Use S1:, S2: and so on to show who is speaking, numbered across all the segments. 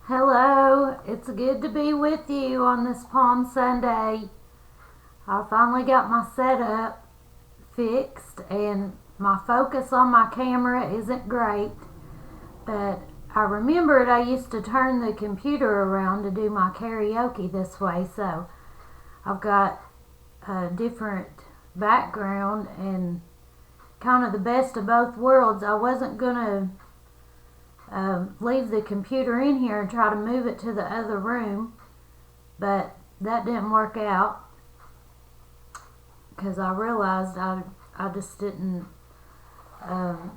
S1: Hello, it's good to be with you on this Palm Sunday. I finally got my setup fixed and my focus on my camera isn't great, but I remembered I used to turn the computer around to do my karaoke this way, so I've got a different background and kind of the best of both worlds. I wasn't gonna leave the computer in here and try to move it to the other room, but that didn't work out because I realized I just didn't want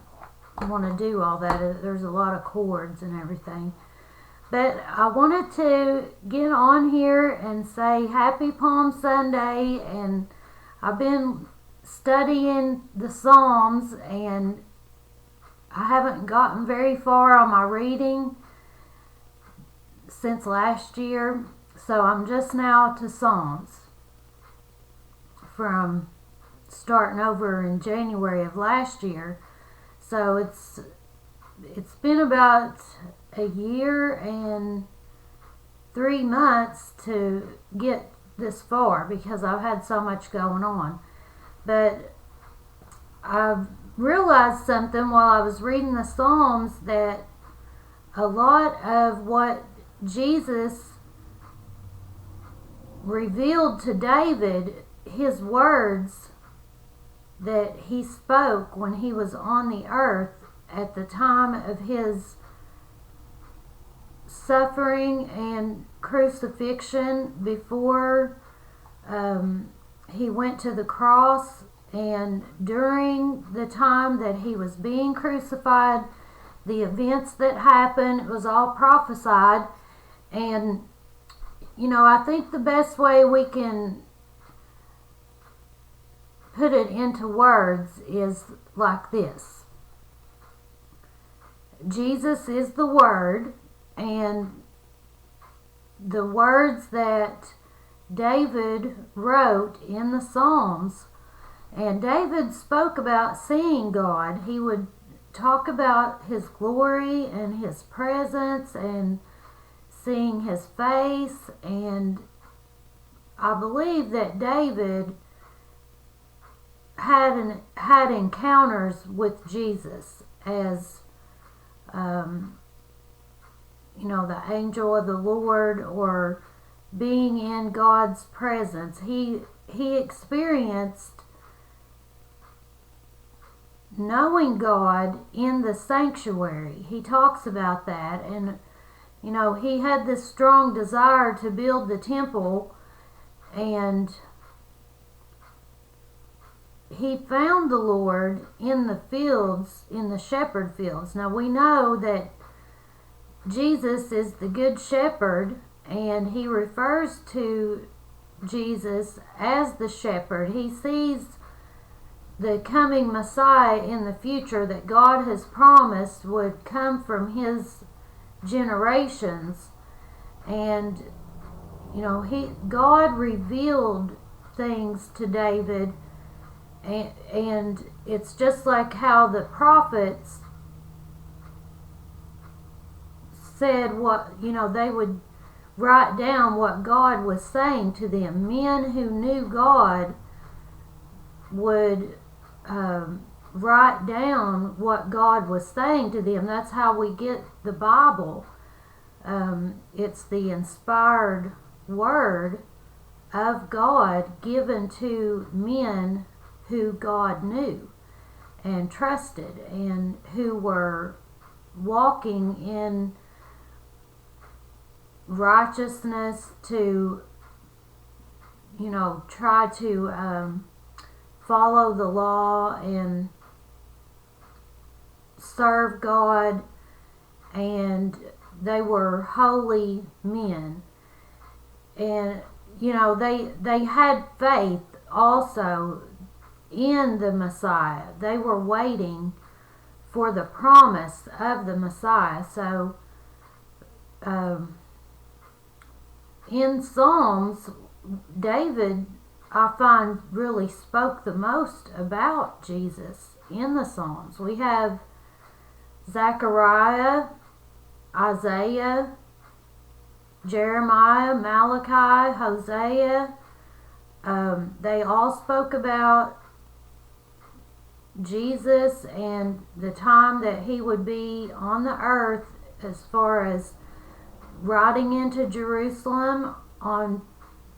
S1: to do all that. There's a lot of cords and everything. But I wanted to get on here and say Happy Palm Sunday, and I've been studying the Psalms and I haven't gotten very far on my reading since last year, so I'm just now to Psalms from starting over in January of last year. So it's been about a year and 3 months to get this far because I've had so much going on. But I've realized something while I was reading the Psalms, that a lot of what Jesus revealed to David, his words that he spoke when he was on the earth at the time of his suffering and crucifixion, before he went to the cross, and during the time that he was being crucified, the events that happened, it was all prophesied. And I think the best way we can put it into words is like this: Jesus is the Word, and the words that David wrote in the Psalms, and David spoke about seeing God. He would talk about his glory and his presence and seeing his face. And I believe that David had encounters with Jesus as the angel of the Lord, or being in God's presence. He experienced knowing God in the sanctuary. He talks about that, and he had this strong desire to build the temple, and he found the Lord in the fields, in the shepherd fields. Now we know that Jesus is the good shepherd, and he refers to Jesus as the shepherd. He sees the coming Messiah in the future that God has promised would come from his generations. And God revealed things to David, and it's just like how the prophets said they would write down what God was saying to them. Men who knew God would write down what God was saying to them. That's how we get the Bible. It's the inspired word of God given to men who God knew and trusted, and who were walking in righteousness to try to follow the law and serve God, and they were holy men. And they had faith also in the Messiah. They were waiting for the promise of the Messiah. So in Psalms, David, I find, really spoke the most about Jesus in the Psalms. We have Zechariah, Isaiah, Jeremiah, Malachi, Hosea. They all spoke about Jesus and the time that he would be on the earth, as far as riding into Jerusalem on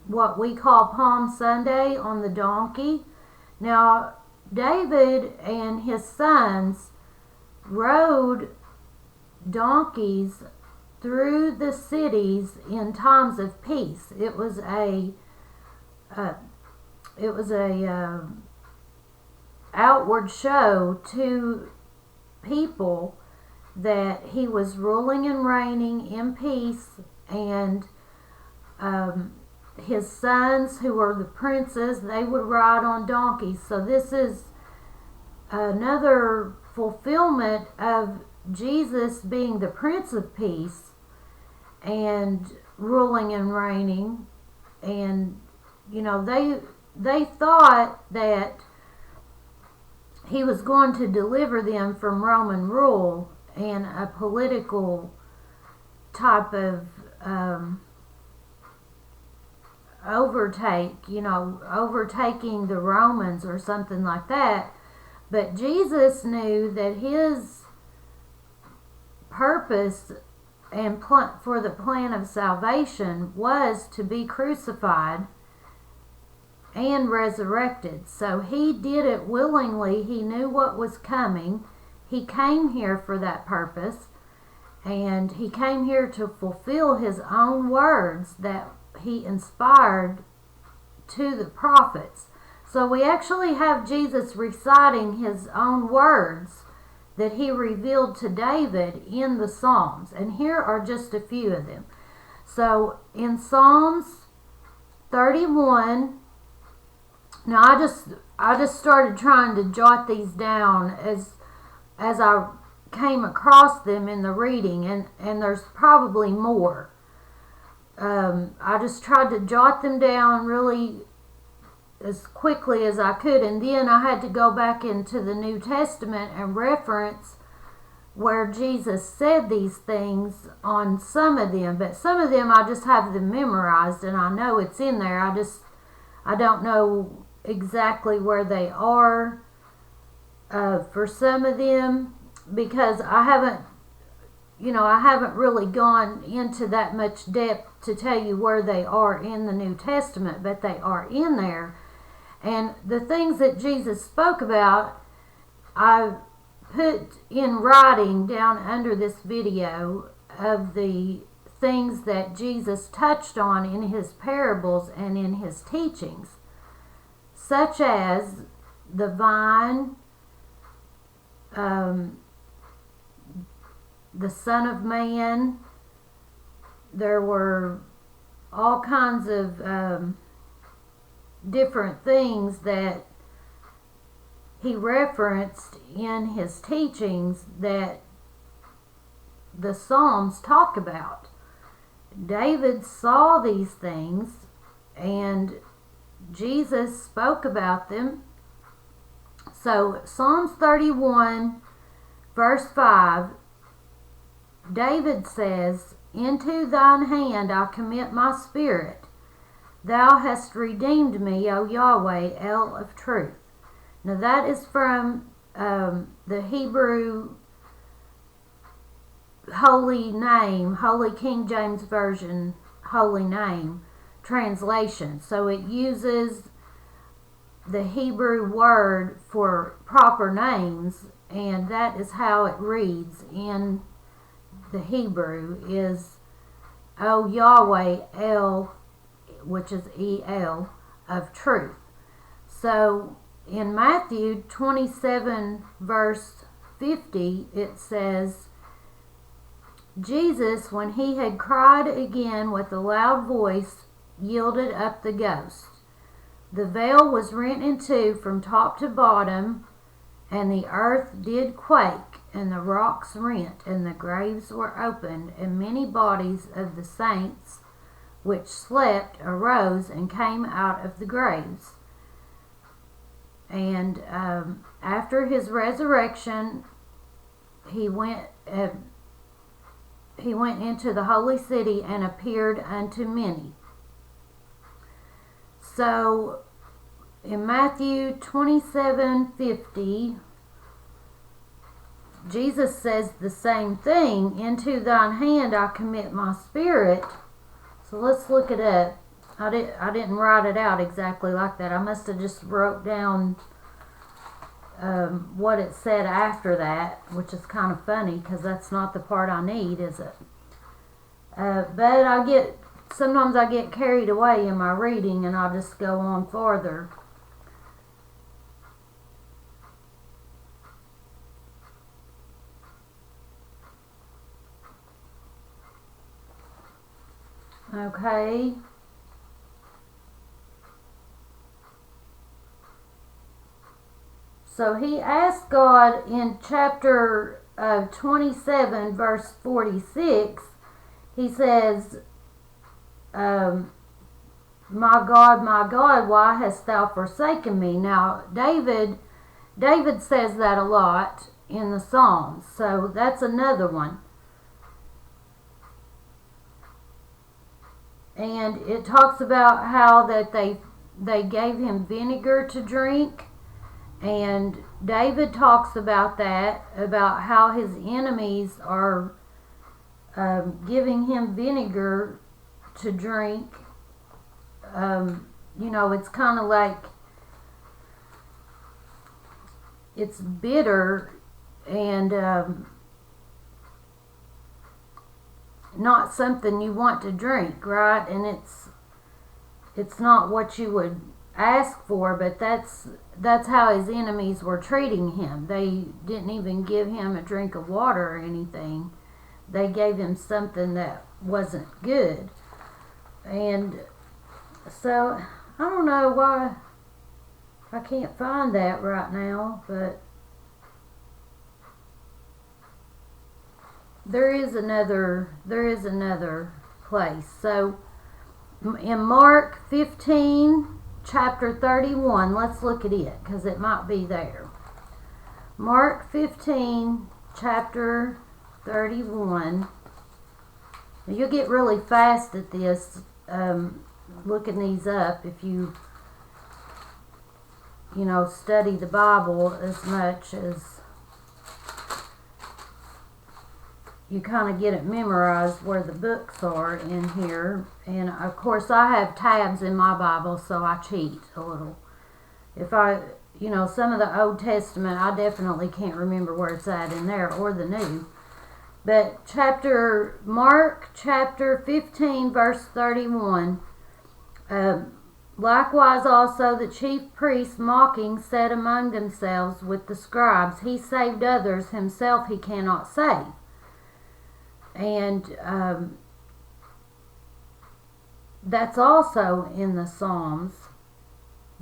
S1: what we call Palm Sunday on the donkey. Now, David and his sons rode donkeys through the cities in times of peace. It was a outward show to people that he was ruling and reigning in peace, and his sons, who were the princes, they would ride on donkeys. So this is another fulfillment of Jesus being the Prince of Peace and ruling and reigning. And they thought that he was going to deliver them from Roman rule and a political type of overtaking the Romans or something like that. But Jesus knew that his purpose and for the plan of salvation was to be crucified and resurrected. So he did it willingly. He knew what was coming. He came here for that purpose, and he came here to fulfill his own words that he inspired to the prophets. So we actually have Jesus reciting his own words that he revealed to David in the Psalms. And here are just a few of them. So in Psalms 31, now I just started trying to jot these down as I came across them in the reading, and there's probably more. I just tried to jot them down really as quickly as I could, and then I had to go back into the New Testament and reference where Jesus said these things on some of them. But some of them I just have them memorized, and I know it's in there. I don't know exactly where they are for some of them, because I haven't really gone into that much depth to tell you where they are in the New Testament, but they are in there. And the things that Jesus spoke about, I put in writing down under this video of the things that Jesus touched on in his parables and in his teachings, such as the vine, the Son of Man. There were all kinds of different things that he referenced in his teachings that the Psalms talk about. David saw these things, and Jesus spoke about them. So Psalms 31 verse 5, David says, "Into thine hand I commit my spirit. Thou hast redeemed me, O Yahweh, El of truth." Now that is from the Hebrew Holy Name, Holy King James Version, Holy Name translation. So it uses the Hebrew word for proper names, and that is how it reads in the Hebrew, is O Yahweh El, which is E-L, of truth. So in Matthew 27 verse 50, it says, "Jesus, when he had cried again with a loud voice, yielded up the ghost. The veil was rent in two from top to bottom, and the earth did quake, and the rocks rent, and the graves were opened, and many bodies of the saints which slept arose and came out of the graves." And after his resurrection, he he went into the holy city and appeared unto many. So in Matthew 27:50, Jesus says the same thing. Into thine hand I commit my spirit. So let's look it up. I didn't write it out exactly like that. I must have just wrote down what it said after that, which is kind of funny because that's not the part I need, is it? But sometimes I get carried away in my reading and I'll just go on farther. Okay. So he asked God in chapter 27, verse 46, he says, my God, why hast thou forsaken me? Now, David says that a lot in the Psalms, so that's another one. And it talks about how that they gave him vinegar to drink. And David talks about that, about how his enemies are giving him vinegar to drink. It's kind of like it's bitter and not something you want to drink, right? And it's not what you would ask for, but that's how his enemies were treating him. They didn't even give him a drink of water or anything. They gave him something that wasn't good. And so I don't know why I can't find that right now, but there is another place. So in Mark 15, chapter 31, let's look at it because it might be there. Mark 15, chapter 31. You'll get really fast at this, looking these up if you study the Bible as much as you kind of get it memorized where the books are in here. And of course I have tabs in my Bible, so I cheat a little. If some of the Old Testament, I definitely can't remember where it's at in there, or the New. But Mark chapter 15, verse 31, likewise also the chief priests mocking said among themselves with the scribes, he saved others, himself he cannot save. And that's also in the Psalms.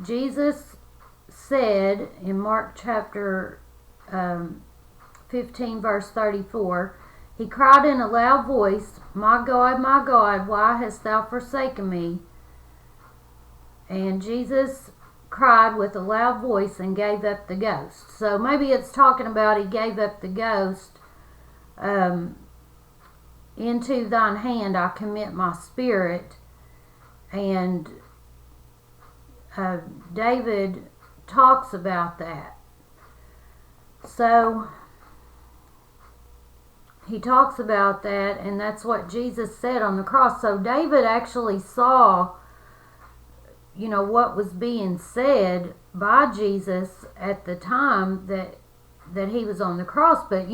S1: Jesus said in Mark chapter 15, verse 34, he cried in a loud voice, my God, why hast thou forsaken me? And Jesus cried with a loud voice and gave up the ghost. So maybe it's talking about he gave up the ghost. Into thine hand I commit my spirit. And David talks about that. So he talks about that, and that's what Jesus said on the cross. So David actually saw, what was being said by Jesus at the time that he was on the cross. But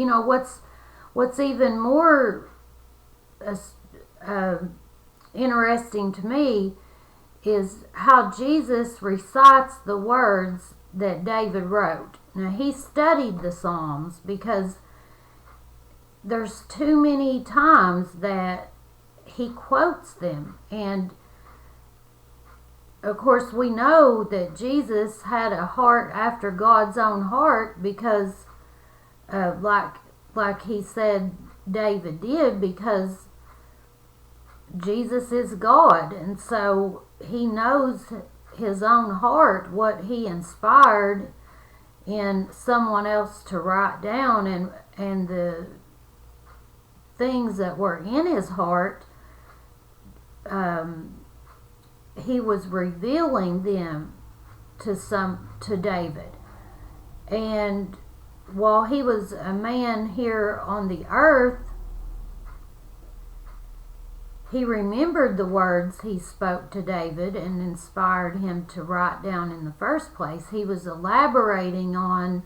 S1: what's even more interesting to me is how Jesus recites the words that David wrote. Now, he studied the Psalms because there's too many times that he quotes them. And of course we know that Jesus had a heart after God's own heart because like he said David did, because Jesus is God, and so he knows his own heart, what he inspired in someone else to write down, and things that were in his heart, he was revealing them to David. And while he was a man here on the earth, he remembered the words he spoke to David and inspired him to write down in the first place. He was elaborating on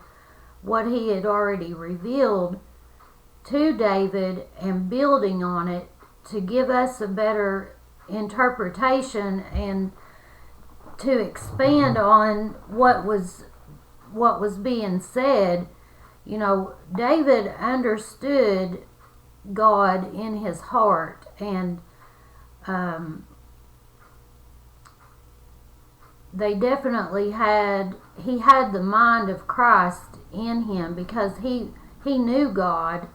S1: what he had already revealed to David and building on it to give us a better interpretation and to expand on what was being said. You know, David understood God in his heart, and they definitely he had the mind of Christ in him, because he knew God,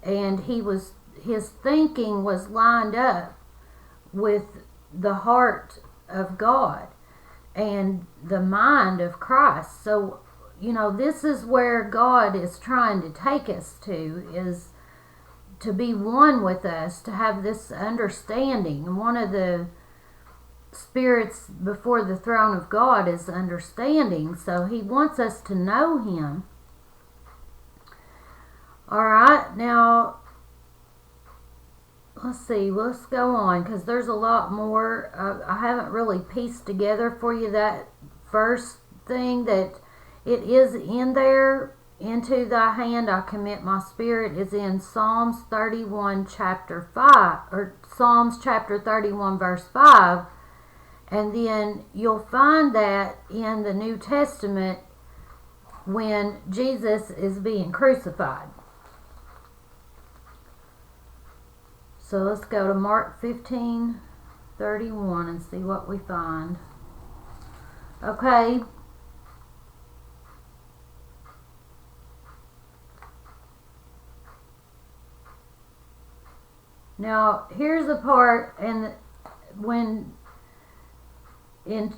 S1: and his thinking was lined up with the heart of God and the mind of Christ. So, you know, this is where God is trying to take us to, is to be one with us, to have this understanding. And one of the spirits before the throne of God is understanding. So he wants us to know him. Alright, now let's see, let's go on, because there's a lot more. I haven't really pieced together for you that first thing, that it is in there. Into thy hand I commit my spirit is in Psalms 31 chapter 5, or Psalms chapter 31 verse 5. And then you'll find that in the New Testament when Jesus is being crucified. So let's go to Mark 15:31 and see what we find. Okay. Now, here's the part, and when in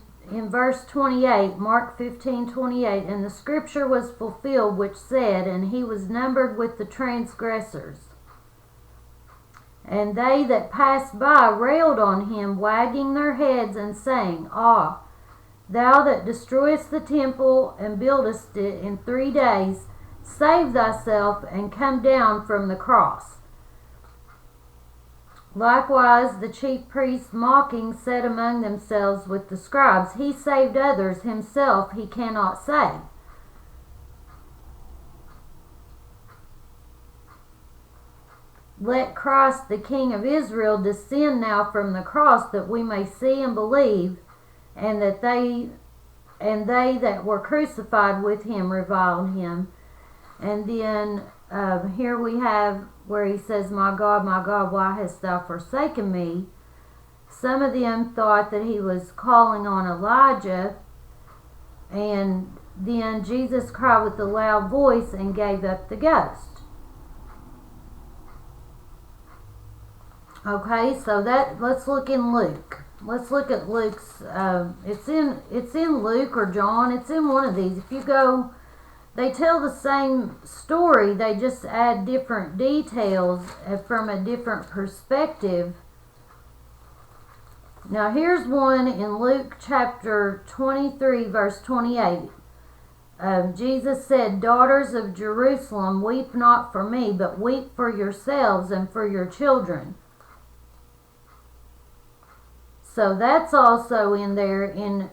S1: verse 28, Mark 15:28, and the scripture was fulfilled which said, and he was numbered with the transgressors. And they that passed by railed on him, wagging their heads and saying, Ah, thou that destroyest the temple and buildest it in 3 days, save thyself and come down from the cross. Likewise the chief priests mocking said among themselves with the scribes, He saved others, himself he cannot save. Let Christ the King of Israel descend now from the cross, that we may see and believe, and they that were crucified with him reviled him. And then here we have where he says, my God, why hast thou forsaken me? Some of them thought that he was calling on Elijah. And then Jesus cried with a loud voice and gave up the ghost. Okay, so let's look in Luke. Let's look at Luke's. It's in Luke or John. It's in one of these. If you go, they tell the same story. They just add different details from a different perspective. Now here's one in Luke chapter 23, verse 28. Jesus said, Daughters of Jerusalem, weep not for me, but weep for yourselves and for your children. So that's also in there in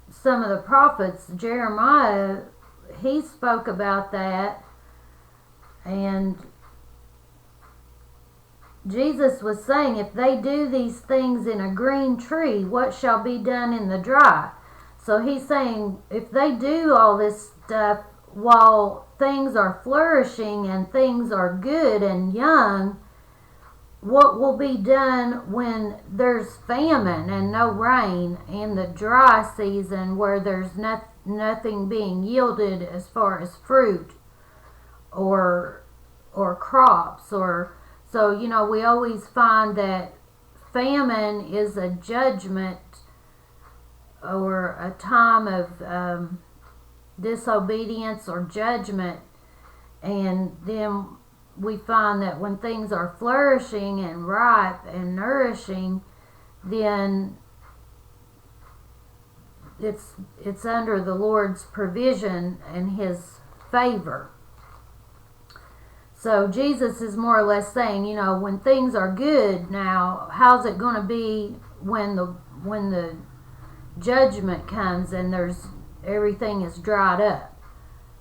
S1: some of the prophets. Jeremiah, he spoke about that, and Jesus was saying, if they do these things in a green tree, what shall be done in the dry? So he's saying, if they do all this stuff while things are flourishing and things are good and young, what will be done when there's famine and no rain, and the dry season where there's nothing being yielded as far as fruit or crops? Or so, you know, we always find that famine is a judgment or a time of disobedience or judgment. And then we find that when things are flourishing and ripe and nourishing, then it's under the Lord's provision and His favor. So Jesus is more or less saying, when things are good now, how's it going to be when the judgment comes and everything is dried up?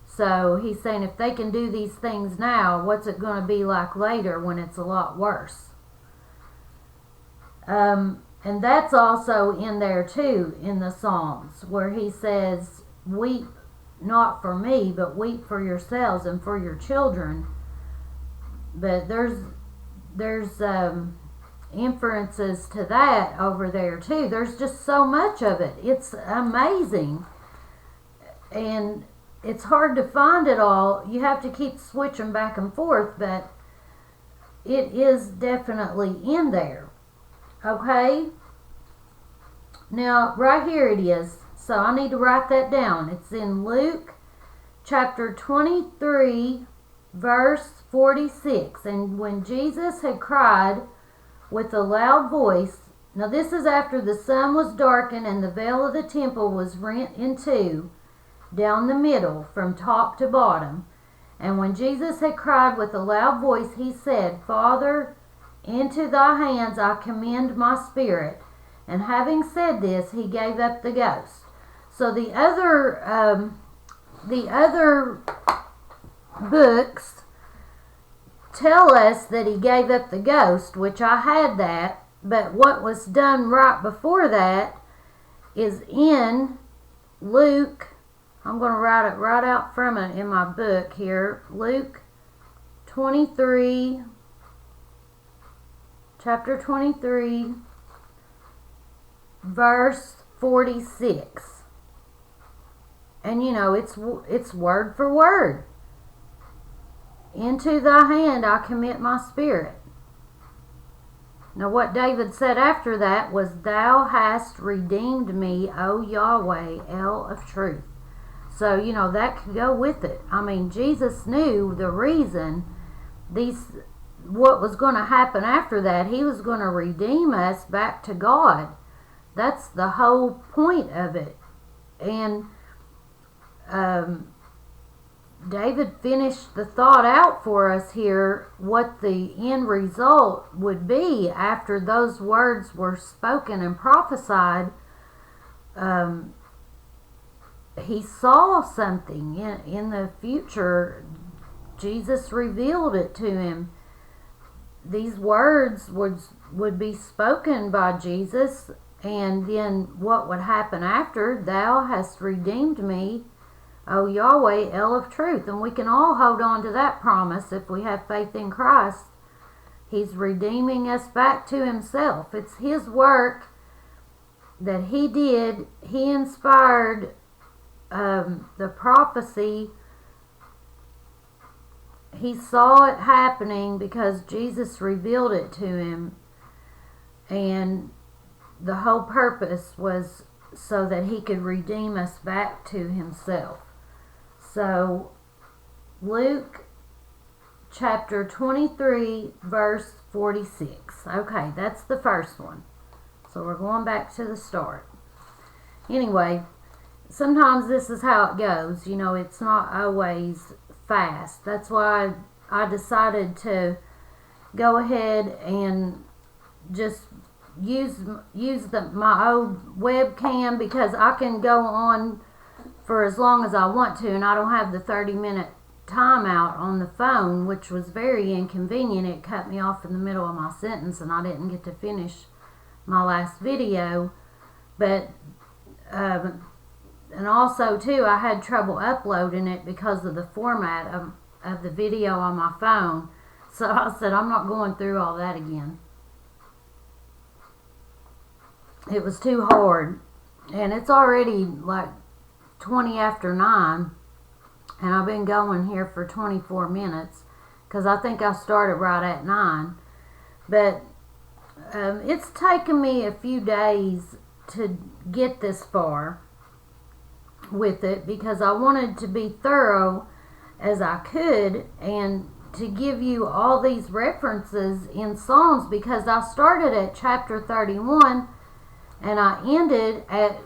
S1: So he's saying if they can do these things now, what's it going to be like later when it's a lot worse? And that's also in there too, in the Psalms, where he says, weep not for me, but weep for yourselves and for your children. But there's inferences to that over there too. There's just so much of it. It's amazing. And it's hard to find it all. You have to keep switching back and forth, but it is definitely in there. Okay? Now, right here it is. So I need to write that down. It's in Luke chapter 23, verse 46. And when Jesus had cried with a loud voice, now this is after the sun was darkened and the veil of the temple was rent in two, down the middle, from top to bottom. And when Jesus had cried with a loud voice, he said, Father, into thy hands I commend my spirit. And having said this, he gave up the ghost. So the other books tell us that he gave up the ghost, which I had that, but what was done right before that is in Luke. I'm going to write it right out from it in my book here. Luke 23, chapter 23, verse 46. And it's word for word. Into thy hand I commit my spirit. Now what David said after that was, Thou hast redeemed me, O Yahweh, El of truth. So, that could go with it. I mean, Jesus knew the reason what was going to happen after that. He was going to redeem us back to God. That's the whole point of it. And David finished the thought out for us here, what the end result would be after those words were spoken and prophesied. He saw something in the future. Jesus revealed it to him. These words would be spoken by Jesus, and then what would happen after? Thou hast redeemed me, O Yahweh, El of truth. And we can all hold on to that promise if we have faith in Christ. He's redeeming us back to himself. It's his work that he did. He inspired the prophecy. He saw it happening because Jesus revealed it to him, and the whole purpose was so that he could redeem us back to himself. So Luke chapter 23 verse 46. Okay, that's the first one. So we're going back to the start. Anyway, sometimes this is how it goes. It's not always fast. That's why I decided to go ahead and just use my old webcam, because I can go on for as long as I want to, and I don't have the 30-minute timeout on the phone, which was very inconvenient. It cut me off in the middle of my sentence and I didn't get to finish my last video. But and also too, I had trouble uploading it because of the format of the video on my phone. So I said, I'm not going through all that again. It was too hard. And it's already like 20 after 9. And I've been going here for 24 minutes. Because I think I started right at 9. But it's taken me a few days to get this far with it, because I wanted to be thorough as I could, and to give you all these references in Psalms, because I started at chapter 31 and I ended at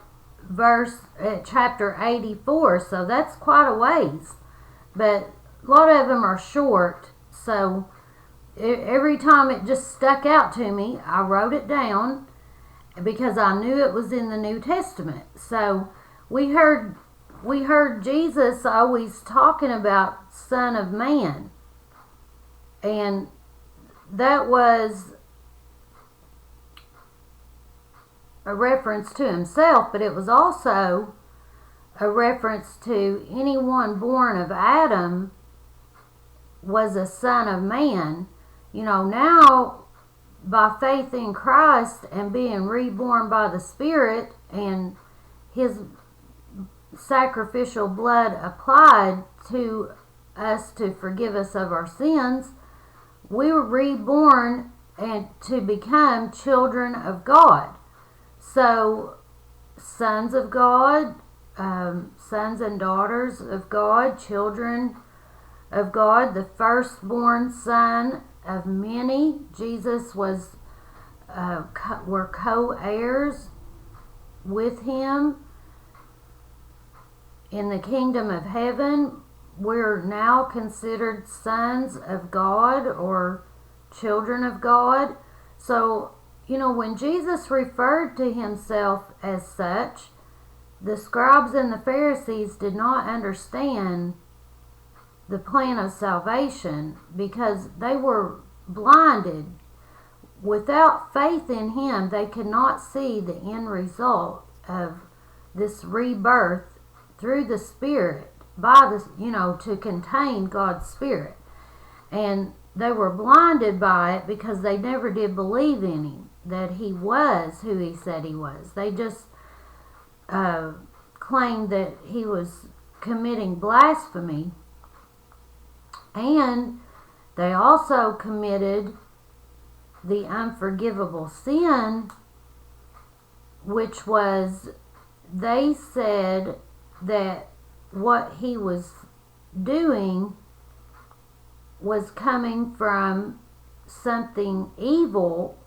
S1: chapter 84, so that's quite a ways, but a lot of them are short. So every time it just stuck out to me, I wrote it down because I knew it was in the New Testament. So we heard Jesus always talking about Son of Man, and that was a reference to himself, but it was also a reference to anyone born of Adam was a son of man. Now by faith in Christ and being reborn by the Spirit and his sacrificial blood applied to us to forgive us of our sins, we were reborn and to become children of God. So sons of God, sons and daughters of God, children of God, the firstborn son of many. Jesus were co-heirs with him in the kingdom of heaven. We're now considered sons of God or children of God. So, when Jesus referred to himself as such, the scribes and the Pharisees did not understand the plan of salvation because they were blinded. Without faith in him, they could not see the end result of this rebirth through the Spirit, to contain God's Spirit. And they were blinded by it because they never did believe in him, that he was who he said he was. They just claimed that he was committing blasphemy, and they also committed the unforgivable sin, which was, they said that what he was doing was coming from something evil,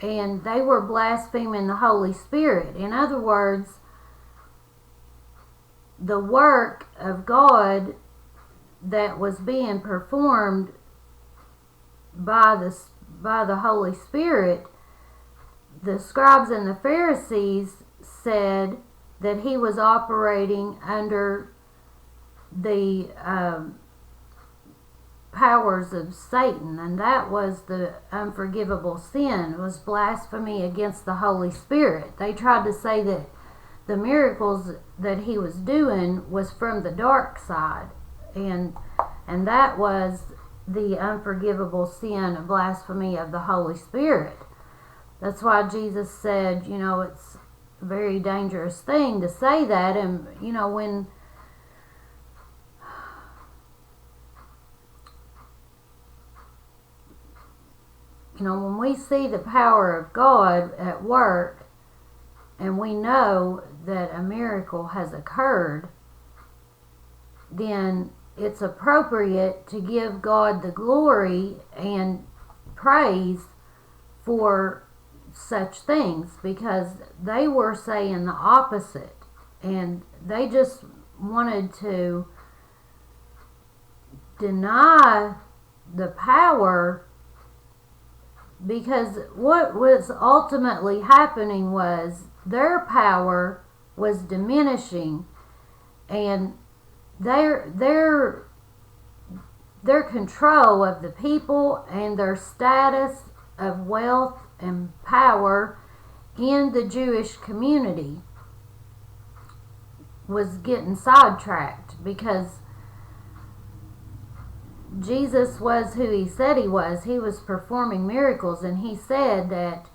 S1: and they were blaspheming the Holy Spirit. In other words, the work of God that was being performed by the Holy Spirit, the scribes and the Pharisees said that he was operating under the powers of Satan, and that was the unforgivable sin. It was blasphemy against the Holy Spirit. They tried to say that the miracles that he was doing was from the dark side, and that was the unforgivable sin of blasphemy of the Holy Spirit. That's why Jesus said, it's a very dangerous thing to say that. And when we see the power of God at work and we know that a miracle has occurred, then it's appropriate to give God the glory and praise for such things, because they were saying the opposite, and they just wanted to deny the power, because what was ultimately happening was their power was diminishing, and their control of the people and their status of wealth and power in the Jewish community was getting sidetracked, because Jesus was who he said he was. He was performing miracles, and he said that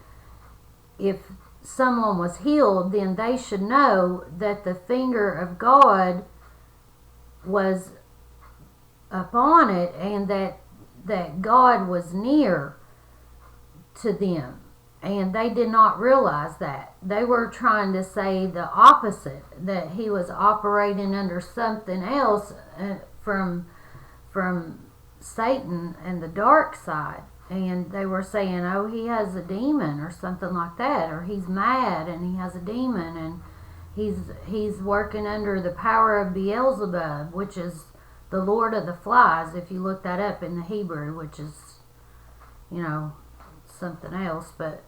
S1: if someone was healed, then they should know that the finger of God was upon it, and that God was near to them. And they did not realize that. They were trying to say the opposite, that he was operating under something else from Satan and the dark side. And they were saying, oh, he has a demon or something like that, or he's mad and he has a demon, and he's working under the power of Beelzebub, which is the Lord of the Flies, if you look that up in the Hebrew, which is, something else. But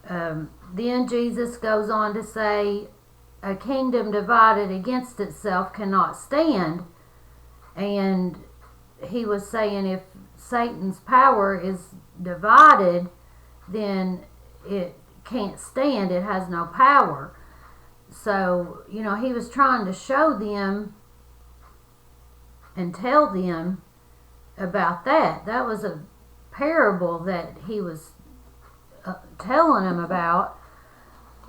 S1: then Jesus goes on to say, a kingdom divided against itself cannot stand. And he was saying if Satan's power is divided, then it can't stand. It has no power. So, he was trying to show them and tell them about that. That was a parable that he was telling them about.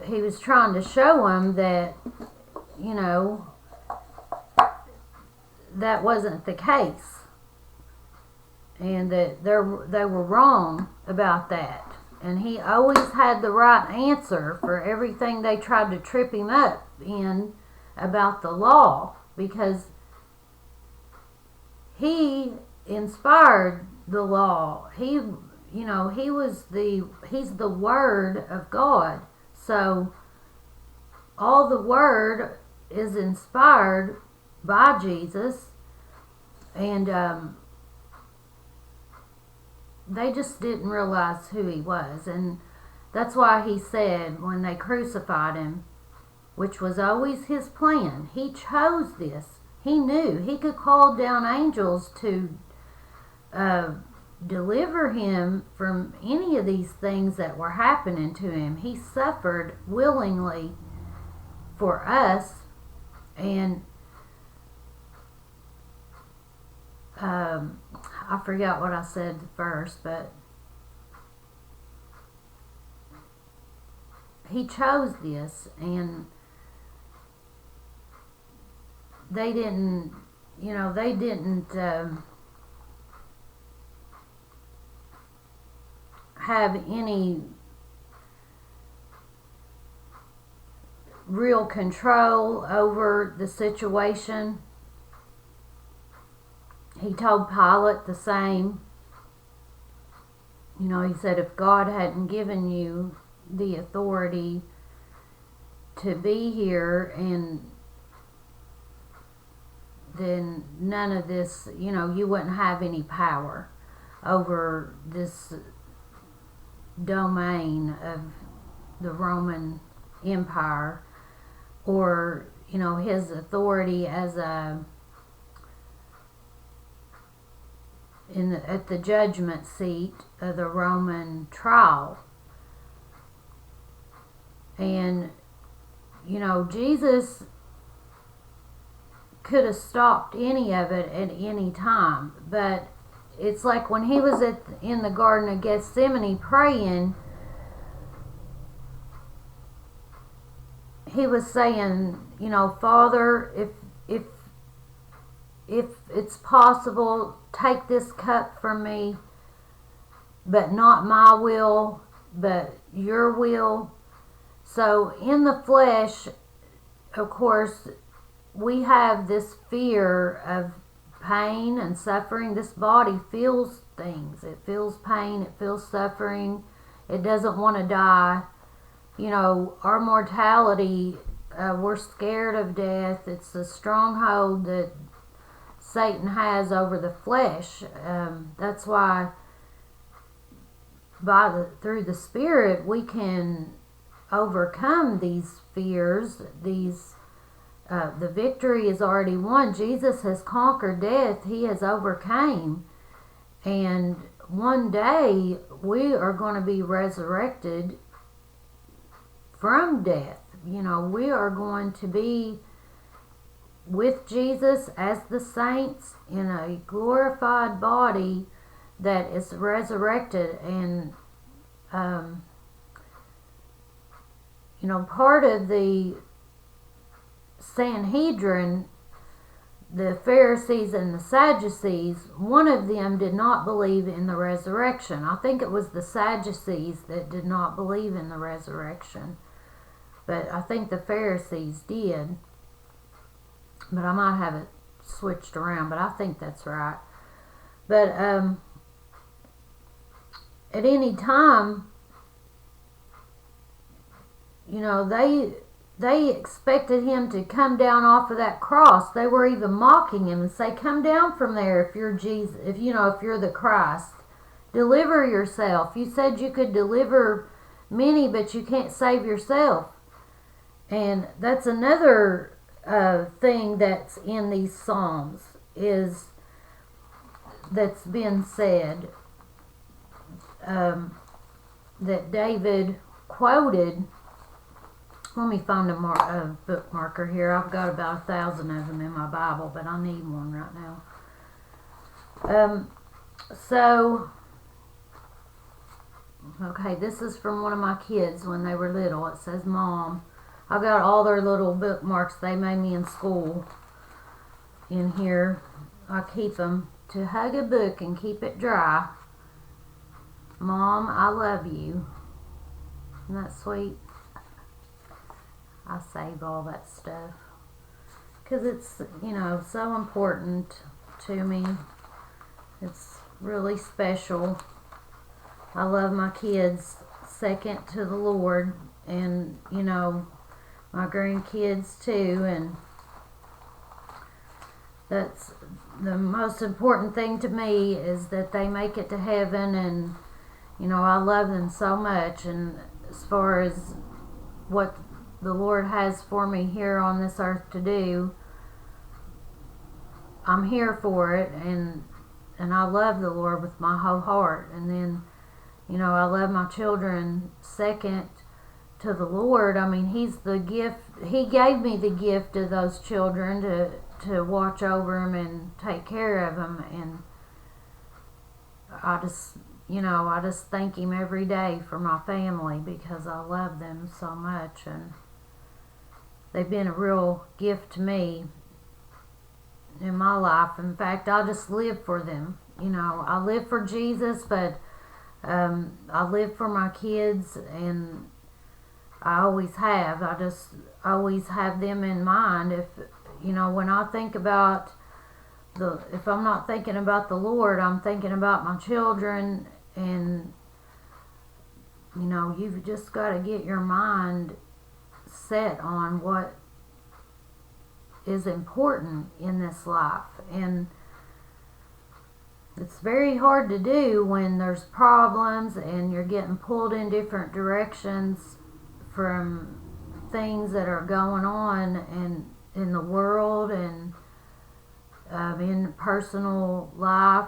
S1: He was trying to show them that, that wasn't the case, and that they were wrong about that. And he always had the right answer for everything they tried to trip him up in about the law, because he inspired the law. He's the Word of God. So all the Word is inspired by Jesus, and they just didn't realize who he was. And that's why he said when they crucified him, which was always his plan, he chose this. He knew he could call down angels to deliver him from any of these things that were happening to him. He suffered willingly for us. And I forgot what I said first, but he chose this, and they didn't have any real control over the situation. He told Pilate the same. He said, if God hadn't given you the authority to be here, and then none of this, you wouldn't have any power over this domain of the Roman Empire, or his authority as at the judgment seat of the Roman trial. And Jesus could have stopped any of it at any time, but it's like when he was in the Garden of Gethsemane praying, he was saying, Father, if it's possible, take this cup from me, but not my will, but your will. So in the flesh, of course, we have this fear of pain and suffering. This body feels things. It feels pain. It feels suffering. It doesn't want to die. Our mortality, we're scared of death. It's a stronghold that Satan has over the flesh. That's why through the Spirit we can overcome these fears. The victory is already won. Jesus has conquered death. He has overcame. And one day we are going to be resurrected from death. We are going to be with Jesus as the saints in a glorified body that is resurrected. And part of the Sanhedrin, the Pharisees and the Sadducees, one of them did not believe in the resurrection. I think it was the Sadducees that did not believe in the resurrection, but I think the Pharisees did. But I might have it switched around, but I think that's right. But at any time, you know, they expected him to come down off of that cross. They were even mocking him and say, "Come down from there if you're Jesus, if you're the Christ. Deliver yourself. You said you could deliver many, but you can't save yourself." And that's another thing that's in these Psalms, is that's been said, that David quoted. Let me find a bookmarker here. I've got about 1,000 of them in my Bible, but I need one right now. Okay, this is from one of my kids when they were little. It says, "Mom," I got all their little bookmarks they made me in school in here. I keep them to hug a book and keep it dry. "Mom, I love you." Isn't that sweet? I save all that stuff because it's, so important to me. It's really special. I love my kids second to the Lord, and my grandkids too, and that's the most important thing to me, is that they make it to heaven. And I love them so much, and as far as what the Lord has for me here on this earth to do, I'm here for it, and I love the Lord with my whole heart. And then I love my children second to the Lord. I mean, He's the gift. He gave me the gift of those children to watch over them and take care of them, and I just thank Him every day for my family, because I love them so much, and they've been a real gift to me in my life. In fact, I just live for them. I live for Jesus, but I live for my kids, and I always have. I just always have them in mind. When I think about if I'm not thinking about the Lord, I'm thinking about my children. And you've just got to get your mind set on what is important in this life. And it's very hard to do when there's problems and you're getting pulled in different directions from things that are going on in the world, and in personal life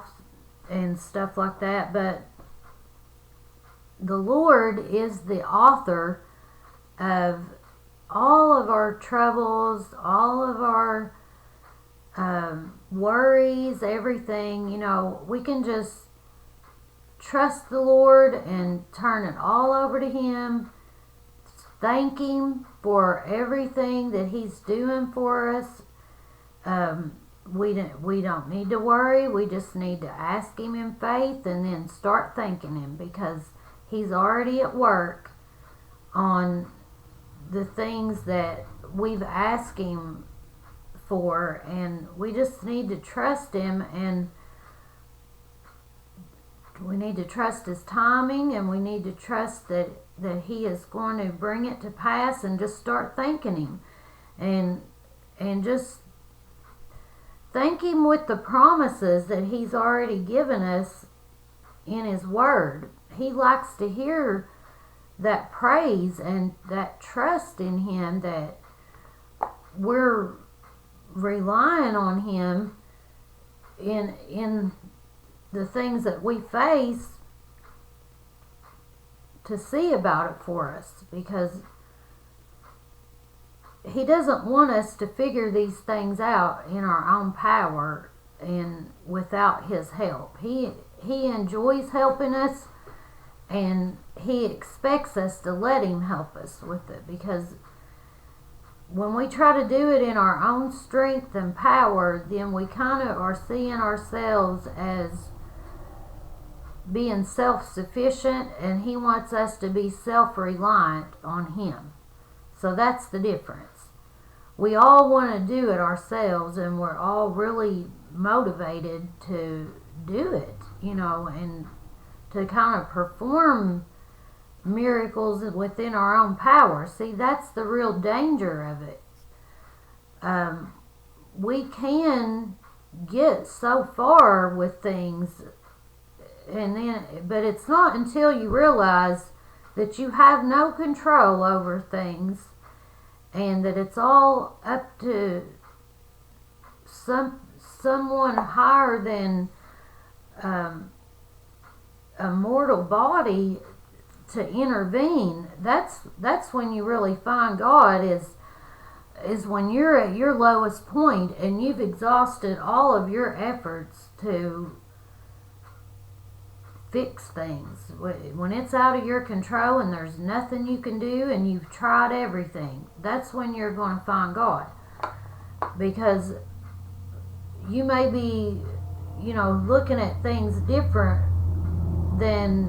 S1: and stuff like that. But the Lord is the author of all of our troubles, all of our worries, everything. We can just trust the Lord and turn it all over to Him. Thank Him for everything that He's doing for us. We don't need to worry. We just need to ask Him in faith, and then start thanking Him, because He's already at work on the things that we've asked Him for, and we just need to trust Him, and we need to trust His timing, and we need to trust that He is going to bring it to pass, and just start thanking Him, and just thank Him with the promises that He's already given us in His Word. He likes to hear that praise and that trust in Him, that we're relying on Him in the things that we face, to see about it for us, because He doesn't want us to figure these things out in our own power and without His help. He enjoys helping us, and He expects us to let Him help us with it, because when we try to do it in our own strength and power, then we kind of are seeing ourselves as being self-sufficient, and he wants us to be self-reliant on him. So that's the difference. We all want to do it ourselves, and we're all really motivated to do it, and to kind of perform miracles within our own power. See, that's the real danger of it. We can get so far with things, but it's not until you realize that you have no control over things, and that it's all up to someone higher than a mortal body to intervene. That's when you really find God, is when you're at your lowest point and you've exhausted all of your efforts to fix things. When it's out of your control and there's nothing you can do and you've tried everything, that's when you're going to find God. Because you may be, looking at things different than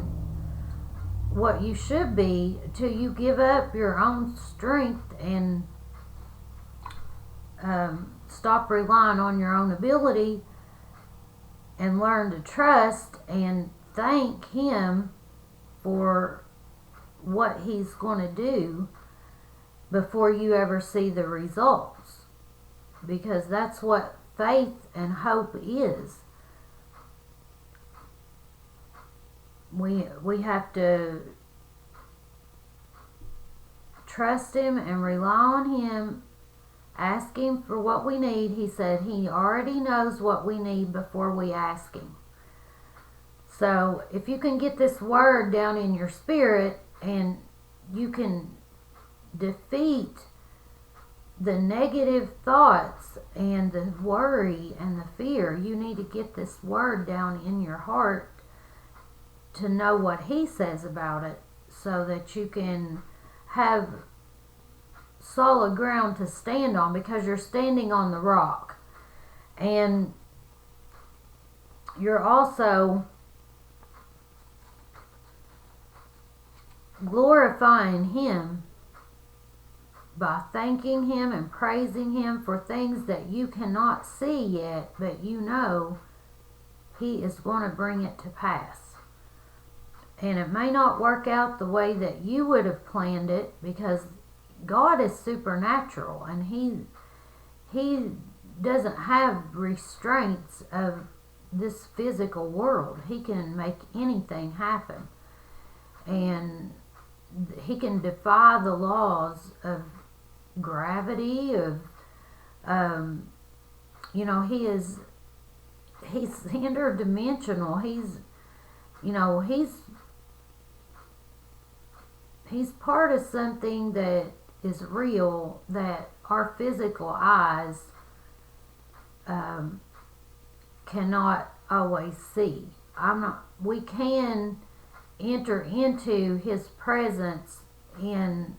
S1: what you should be, till you give up your own strength and stop relying on your own ability and learn to trust and thank him for what he's going to do before you ever see the results. Because that's what faith and hope is. We have to trust him and rely on him, ask him for what we need. He said he already knows what we need before we ask him. So if you can get this word down in your spirit, and you can defeat the negative thoughts and the worry and the fear, you need to get this word down in your heart to know what he says about it, so that you can have solid ground to stand on, because you're standing on the rock. And you're also glorifying him by thanking him and praising him for things that you cannot see yet, but he is going to bring it to pass. And it may not work out the way that you would have planned it, because God is supernatural, and he doesn't have restraints of this physical world. He can make anything happen, and he can defy the laws of gravity, he's interdimensional. He's part of something that is real, that our physical eyes cannot always see. We can enter into his presence in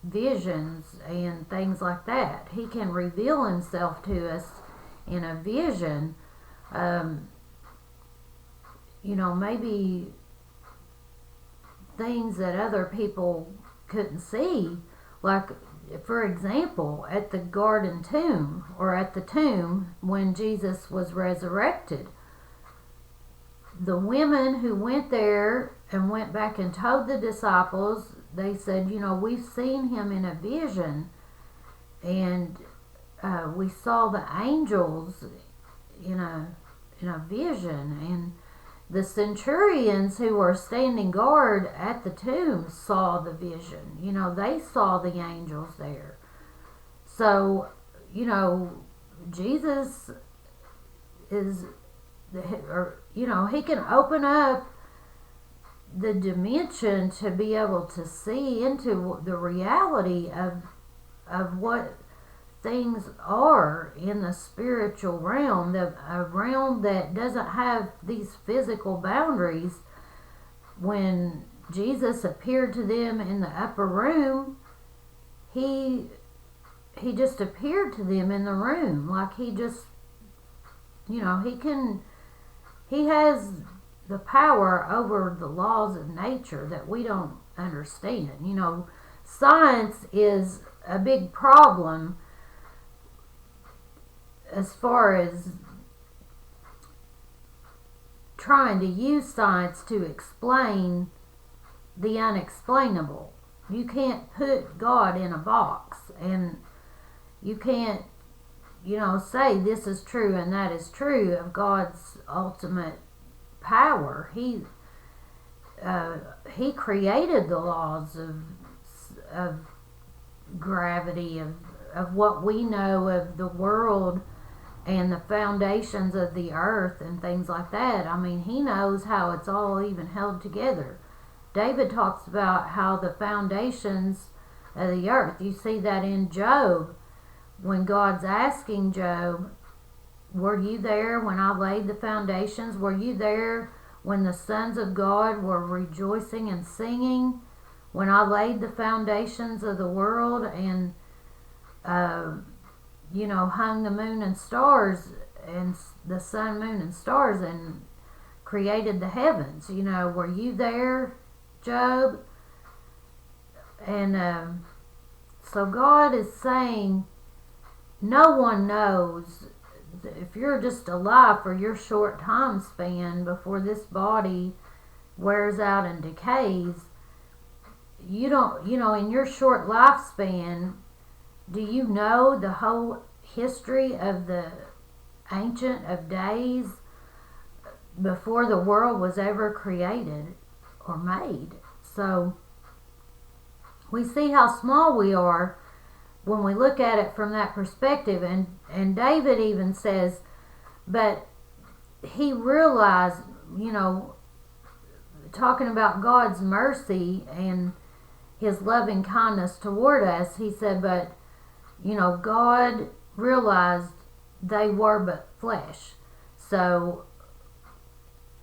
S1: visions and things like that. He can reveal himself to us in a vision. Maybe things that other people couldn't see, like, for example, at the garden tomb, or at the tomb when Jesus was resurrected. The women who went there and went back and told the disciples, they said, we've seen him in a vision, and we saw the angels in a vision. And the centurions who were standing guard at the tomb saw the vision. They saw the angels there. So, Jesus is, he can open up the dimension to be able to see into the reality of what things are in the spiritual realm, a realm that doesn't have these physical boundaries. When Jesus appeared to them in the upper room, he just appeared to them in the room. Like he just, he has the power over the laws of nature that we don't understand. Science is a big problem as far as trying to use science to explain the unexplainable. You can't put God in a box, and you can't, say this is true and that is true of God's ultimate power. He created the laws of gravity, of what we know of the world and the foundations of the earth and things like that. I mean, he knows how it's all even held together. David talks about how the foundations of the earth, you see that in Job, when God's asking Job, were you there when I laid the foundations? Were you there when the sons of God were rejoicing and singing? When I laid the foundations of the world and, hung the moon and stars and the sun, moon, and stars and created the heavens? Were you there, Job? And so God is saying, no one knows. If you're just alive for your short time span before this body wears out and decays, you don't, in your short lifespan, do you know the whole history of the Ancient of Days before the world was ever created or made? So we see how small we are when we look at it from that perspective. And David even says, but he realized, talking about God's mercy and his loving kindness toward us, he said, but God realized they were but flesh. So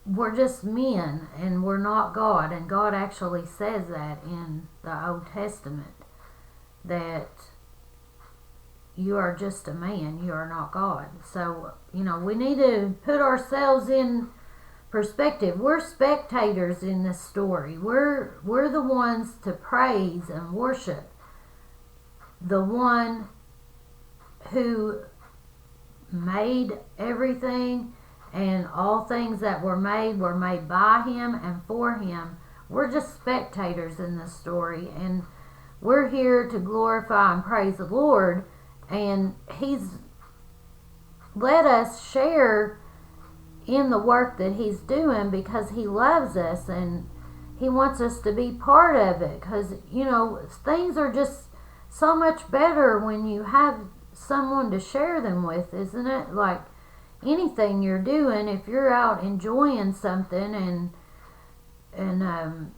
S1: we're just men and we're not God. And God actually says that in the Old Testament, that you are just a man, you are not God. So, we need to put ourselves in perspective. We're spectators in this story. We're the ones to praise and worship the one who made everything, and all things that were made by him and for him. We're just spectators in this story, and we're here to glorify and praise the Lord, and he's let us share in the work that he's doing because he loves us and he wants us to be part of it, because things are just so much better when you have someone to share them with, isn't it? Like anything you're doing, if you're out enjoying something and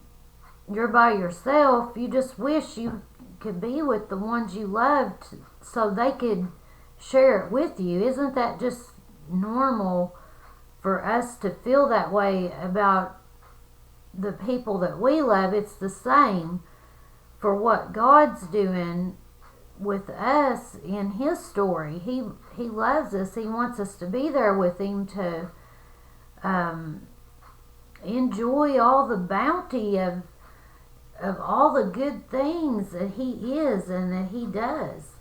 S1: you're by yourself, you just wish you could be with the ones you loved so they could share it with you. Isn't that just normal for us to feel that way about the people that we love? It's the same for what God's doing with us in his story. He loves us. He wants us to be there with him to enjoy all the bounty of all the good things that he is and that he does.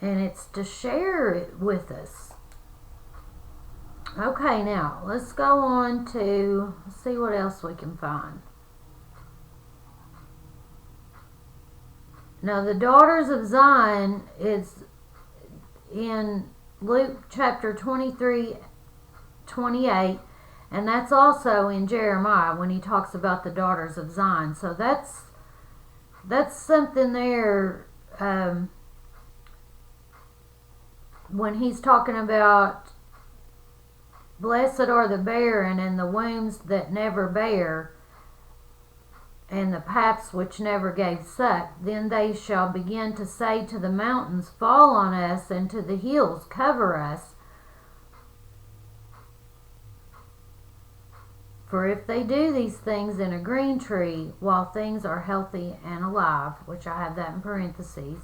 S1: And it's to share it with us. Okay, now let's go on to see what else we can find. Now, the daughters of Zion is in Luke chapter 23:28, and that's also in Jeremiah when he talks about the daughters of Zion. So that's something there when he's talking about blessed are the barren and the wombs that never bear, and the paps which never gave suck. Then they shall begin to say to the mountains, fall on us, and to the hills, cover us. For if they do these things in a green tree, while things are healthy and alive, which I have that in parentheses,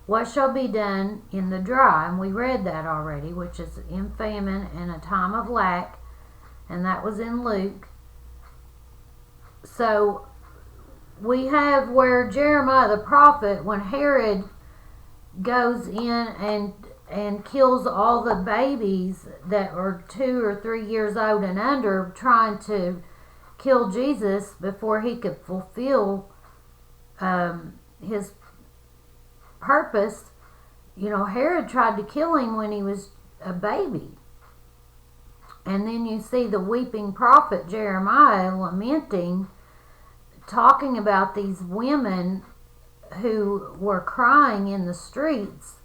S1: what shall be done in the dry? And we read that already, which is in famine and a time of lack, and that was in Luke. So we have where Jeremiah the prophet, when Herod goes in and kills all the babies that are 2 or 3 years old and under, trying to kill Jesus before he could fulfill his purpose. Herod tried to kill him when he was a baby. And then you see the weeping prophet Jeremiah lamenting, talking about these women who were crying in the streets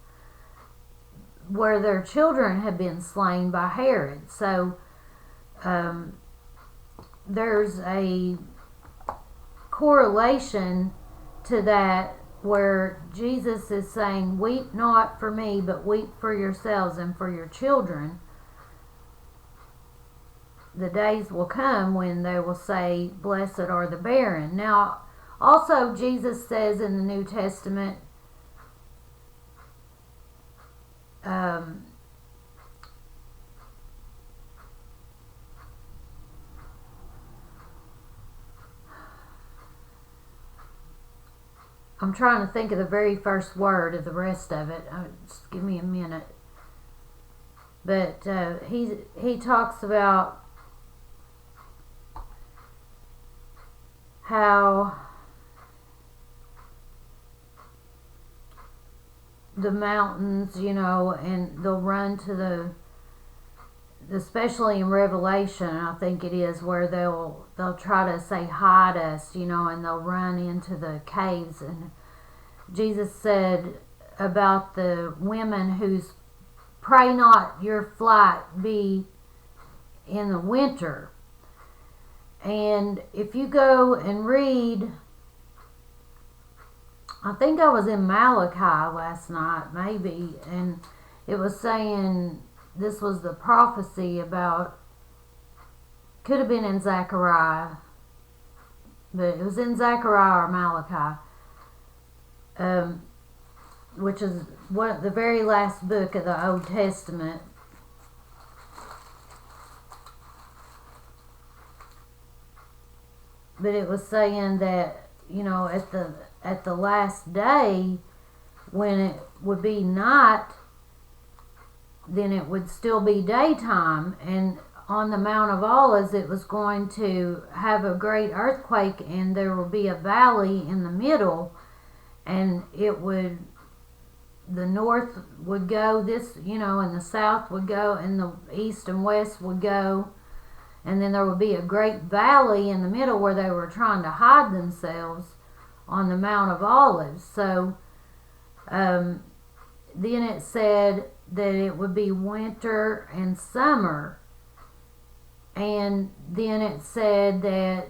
S1: where their children had been slain by Herod. So there's a correlation to that, where Jesus is saying, weep not for me, but weep for yourselves and for your children. The days will come when they will say, blessed are the barren. Now, also Jesus says in the New Testament, I'm trying to think of the very first word of the rest of it. Just give me a minute. But he talks about how the mountains, and they'll run to especially in Revelation, I think it is, where they'll try to say hide us, and they'll run into the caves. And Jesus said about the women whose pray not your flight be in the winter. And if you go and read, I think I was in Malachi last night, maybe, and it was saying, this was the prophecy about, could have been in Zechariah, but it was in Zechariah or Malachi, which is the very last book of the Old Testament. But it was saying that, at the last day, when it would be night, then it would still be daytime. And on the Mount of Olives, it was going to have a great earthquake, and there would be a valley in the middle, and the north would go this, and the south would go, and the east and west would go. And then there would be a great valley in the middle where they were trying to hide themselves on the Mount of Olives. So then it said that it would be winter and summer. And then it said that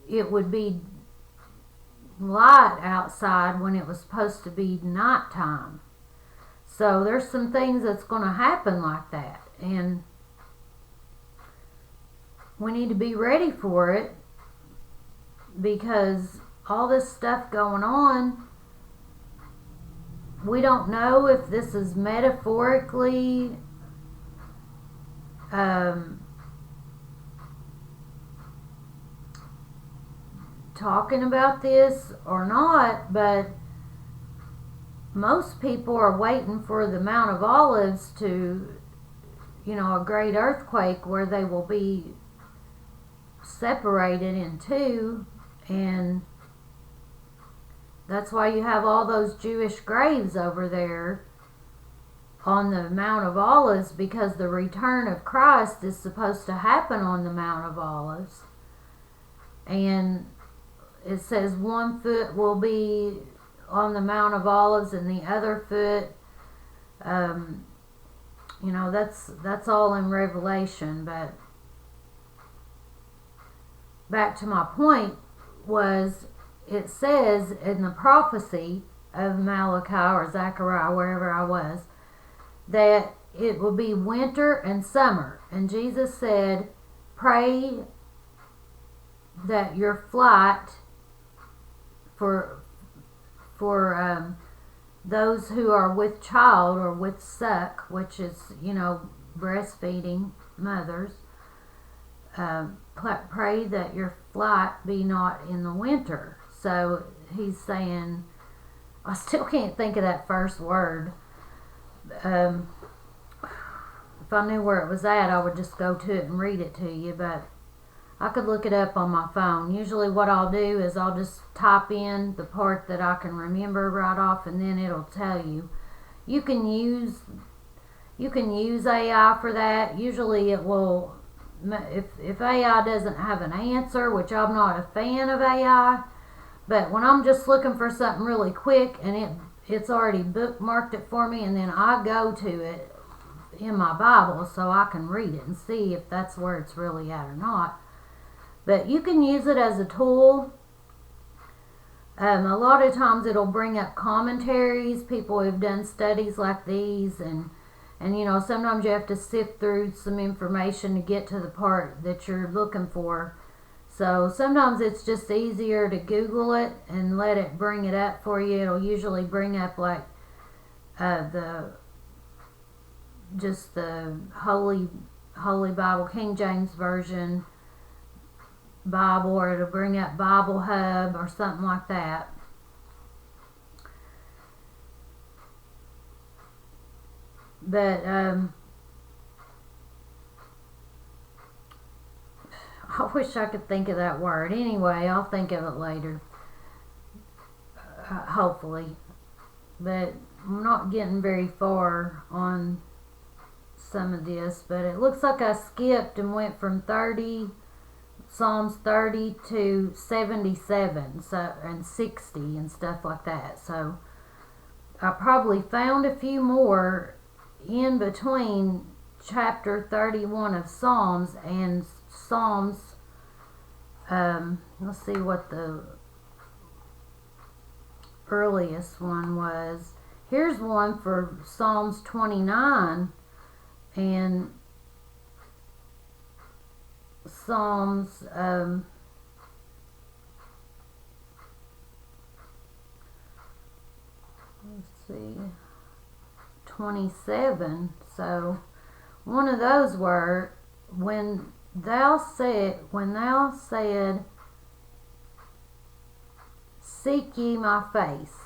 S1: it would be light outside when it was supposed to be nighttime. So there's some things that's going to happen like that. And we need to be ready for it, because all this stuff going on, we don't know if this is metaphorically talking about this or not, but most people are waiting for the Mount of Olives to, a great earthquake where they will be separated in two. And that's why you have all those Jewish graves over there on the Mount of Olives, because the return of Christ is supposed to happen on the Mount of Olives. And it says one foot will be on the Mount of Olives and the other foot, that's all in Revelation. But back to my point was, it says in the prophecy of Malachi or Zechariah, wherever I was, that it will be winter and summer. And Jesus said pray that your flight for those who are with child or with suck, which is, breastfeeding mothers, pray that your flight be not in the winter. So he's saying, I still can't think of that first word. If I knew where it was at, I would just go to it and read it to you, but I could look it up on my phone. Usually what I'll do is I'll just type in the part that I can remember right off, and then it'll tell you. You can use AI for that. Usually it will, if AI doesn't have an answer, which I'm not a fan of AI, but when I'm just looking for something really quick and it's already bookmarked it for me, and then I go to it in my Bible so I can read it and see if that's where it's really at or not. But you can use it as a tool. A lot of times it'll bring up commentaries, people who've done studies like these, and sometimes you have to sift through some information to get to the part that you're looking for. So sometimes it's just easier to Google it and let it bring it up for you. It'll usually bring up like the Holy Bible, King James Version Bible, or it'll bring up Bible Hub or something like that. But I wish I could think of that word. Anyway, I'll think of it later, hopefully. But I'm not getting very far on some of this, but it looks like I skipped and went from Psalms 30 to 77, and 60 and stuff like that. So I probably found a few more in between chapter 31 of Psalms and Psalms. Let's see what the earliest one was. Here's one for Psalms 29 and Psalms let's see, 27. So one of those were, when thou said, seek ye my face,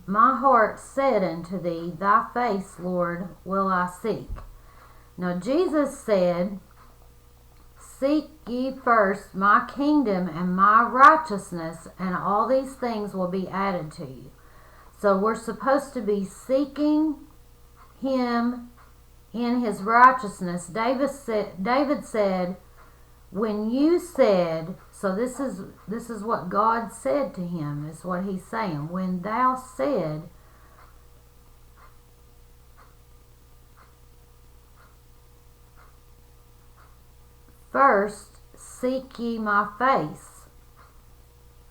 S1: my heart said unto thee, thy face, Lord, will I seek. Now Jesus said, seek ye first my kingdom and my righteousness, and all these things will be added to you. So we're supposed to be seeking him in his righteousness. David said, when you said, so this is what God said to him, is what he's saying. When thou said, first seek ye my face,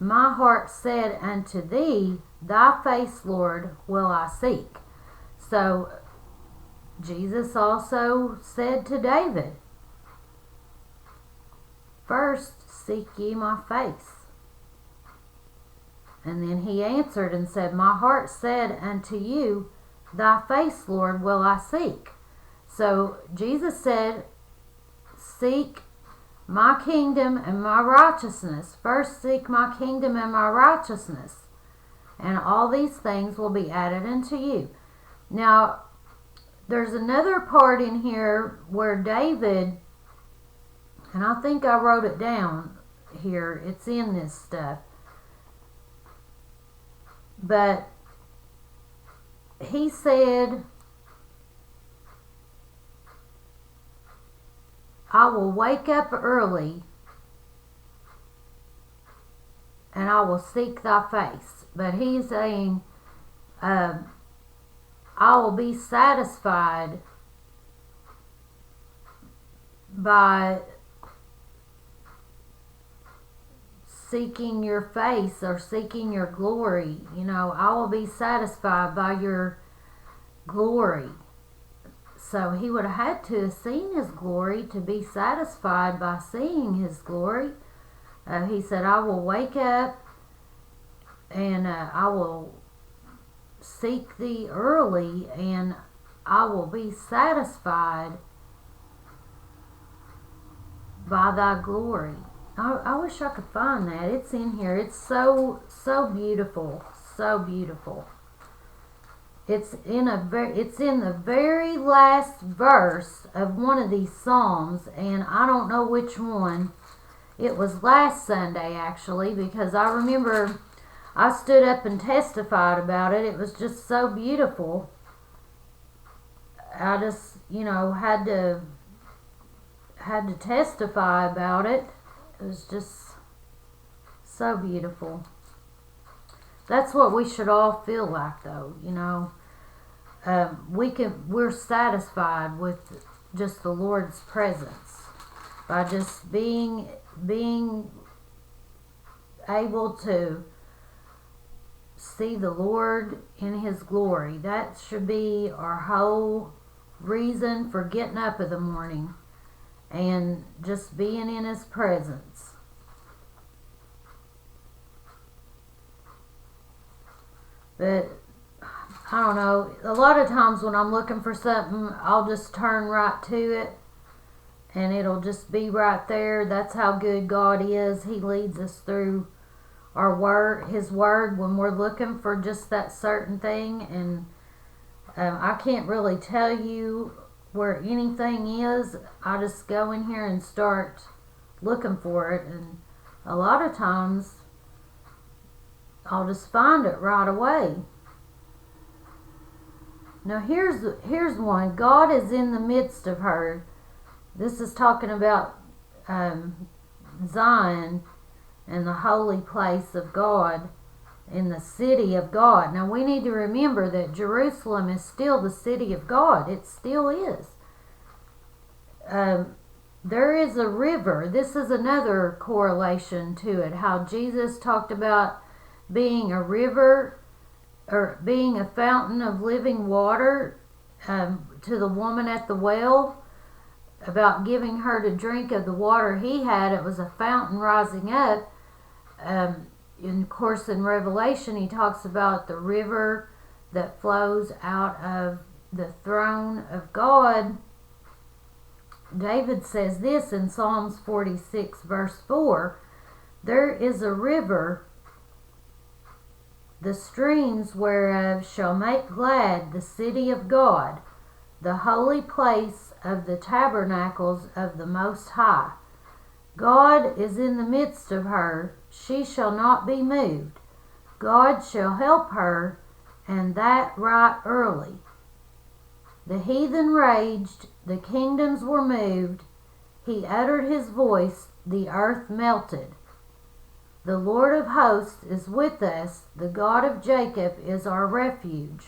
S1: my heart said unto thee, thy face, Lord, will I seek. So Jesus also said to David, first seek ye my face. And then he answered and said, my heart said unto you, thy face, Lord, will I seek. So Jesus said, seek my kingdom and my righteousness. First seek my kingdom and my righteousness, and all these things will be added unto you. Now, there's another part in here where David, and I think I wrote it down here, it's in this stuff, but he said, I will wake up early and I will seek thy face. But he's saying, I will be satisfied by seeking your face or seeking your glory. I will be satisfied by your glory. So he would have had to have seen his glory to be satisfied by seeing his glory. He said, I will wake up and I will seek thee early, and I will be satisfied by thy glory. I wish I could find that. It's in here. It's so beautiful, so beautiful. It's in the very last verse of one of these psalms, and I don't know which one. It was last Sunday, actually, because I remember I stood up and testified about it. It was just so beautiful. I just, had to testify about it. It was just so beautiful. That's what we should all feel like, though. We're satisfied with just the Lord's presence by just being able to see the Lord in His glory. That should be our whole reason for getting up in the morning and just being in His presence. But I don't know, a lot of times when I'm looking for something, I'll just turn right to it and it'll just be right there. That's how good God is. He leads us through His word when we're looking for just that certain thing. And I can't really tell you where anything is. I just go in here and start looking for it, and a lot of times I'll just find it right away. Now here's one. God is in the midst of her. This is talking about Zion and the holy place of God, in the city of God. Now we need to remember that Jerusalem is still the city of God. It still is. There is a river. This is another correlation to it. How Jesus talked about being a river, or being a fountain of living water to the woman at the well, about giving her to drink of the water he had. It was a fountain rising up. Of course, in Revelation, he talks about the river that flows out of the throne of God. David says this in Psalms 46, verse 4, there is a river, the streams whereof shall make glad the city of God, the holy place of the tabernacles of the Most High. God is in the midst of her, she shall not be moved. God shall help her, and that right early. The heathen raged, the kingdoms were moved. He uttered his voice, the earth melted. The Lord of hosts is with us, the God of Jacob is our refuge.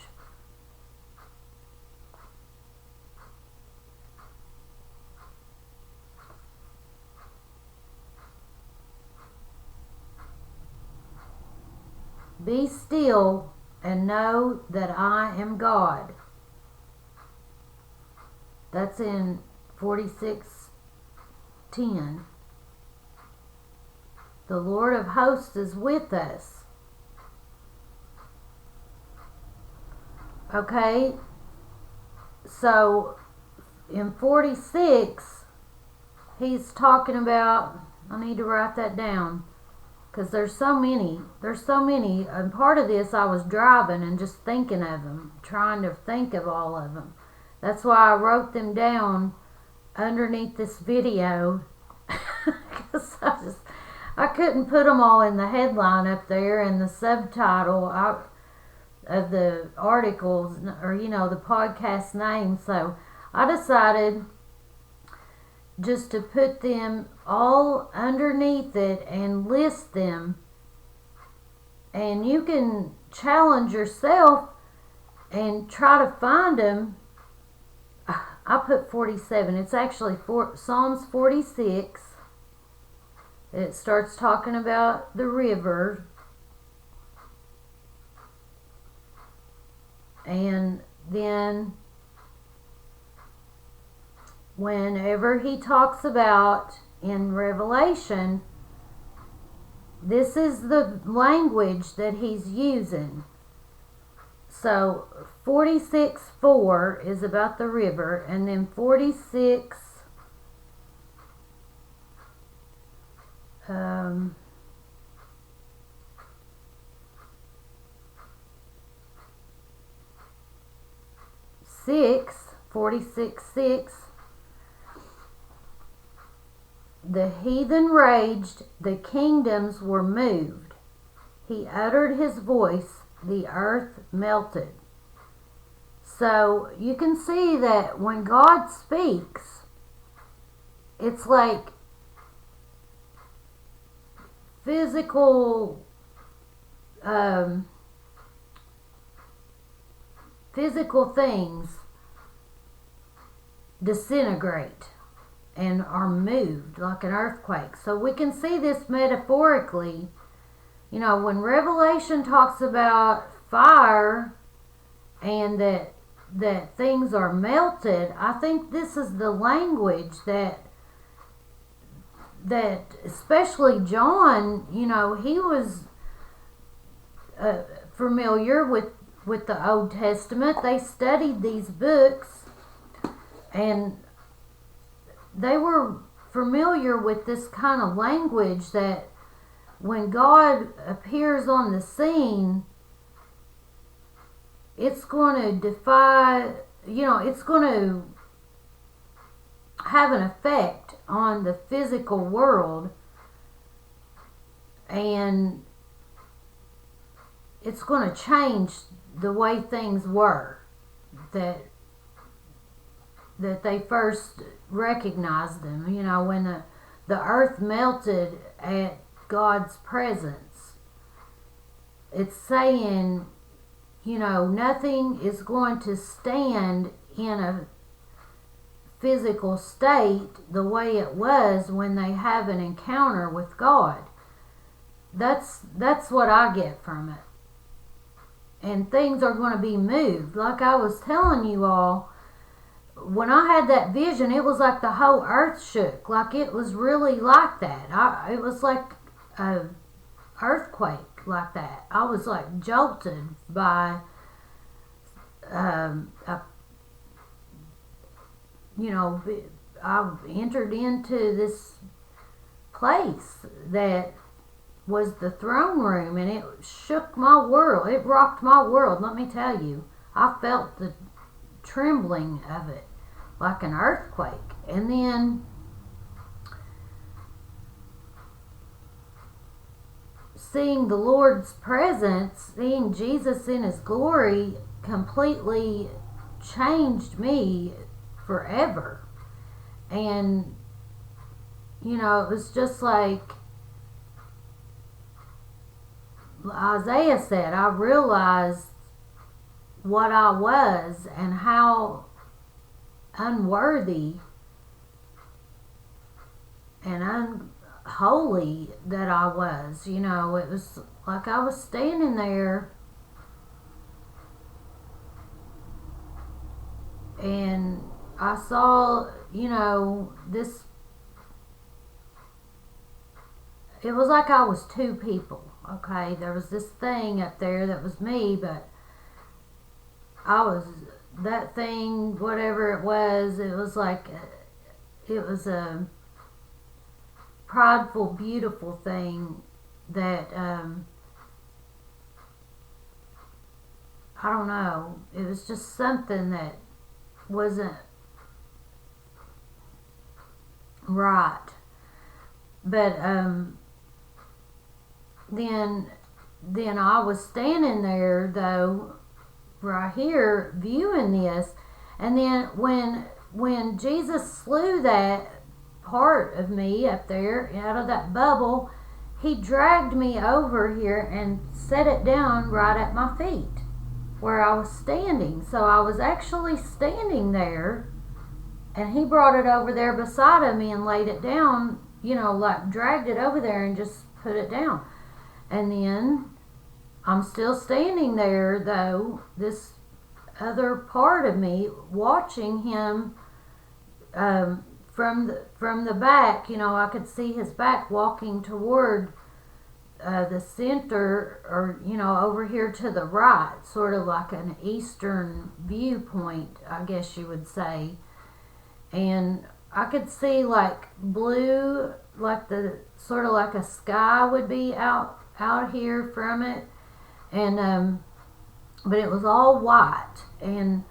S1: Be still and know that I am God. That's in 46:10. The Lord of hosts is with us. Okay, so in 46, he's talking about, I need to write that down, because there's so many, and part of this I was driving and just thinking of them, trying to think of all of them. That's why I wrote them down underneath this video, because I couldn't put them all in the headline up there and the subtitle of the articles, or the podcast name. So I decided just to put them all underneath it and list them, and you can challenge yourself and try to find them. I put 47. It's actually Psalms 46. It starts talking about the river, and then whenever he talks about in Revelation, this is the language that he's using. So 46:4 is about the river, and then 46 46:6, the heathen raged, the kingdoms were moved. He uttered his voice, the earth melted. So you can see that when God speaks, it's like physical things disintegrate and are moved like an earthquake. So we can see this metaphorically. You know, when Revelation talks about fire and that things are melted, I think this is the language that especially John, you know, he was familiar with the Old Testament. They studied these books and they were familiar with this kind of language, that when God appears on the scene, it's going to defy, you know, it's going to have an effect on the physical world, and it's going to change the way things were that they first recognized them. You know, when the earth melted at God's presence, it's saying, you know, nothing is going to stand in a physical state the way it was when they have an encounter with God. That's what I get from it. And things are going to be moved. Like I was telling you all, when I had that vision, it was like the whole earth shook. Like it was really like that. It was like a earthquake like that. I was like jolted by you know, I entered into this place that was the throne room, and it shook my world. It rocked my world, let me tell you. I felt the trembling of it like an earthquake. And then seeing the Lord's presence, seeing Jesus in his glory, completely changed me forever. And you know, it was just like Isaiah said, I realized what I was and how unworthy and unholy that I was. You know, it was like I was standing there and I saw, you know, this, it was like I was two people, okay? There was this thing up there that was me, but I was that thing, whatever it was like, it was a prideful, beautiful thing that, I don't know, it was just something that wasn't right. But then I was standing there though, right here, viewing this, and then when Jesus slew that part of me up there out of that bubble, he dragged me over here and set it down right at my feet where I was standing. So I was actually standing there, and he brought it over there beside of me and laid it down, you know, like dragged it over there and just put it down. And then I'm still standing there though, this other part of me, watching him from the back, I could see his back walking toward the center, or over here to the right, sort of like an eastern viewpoint, I guess you would say. And I could see like blue, like the sort of like a sky would be out here from it, and but it was all white, and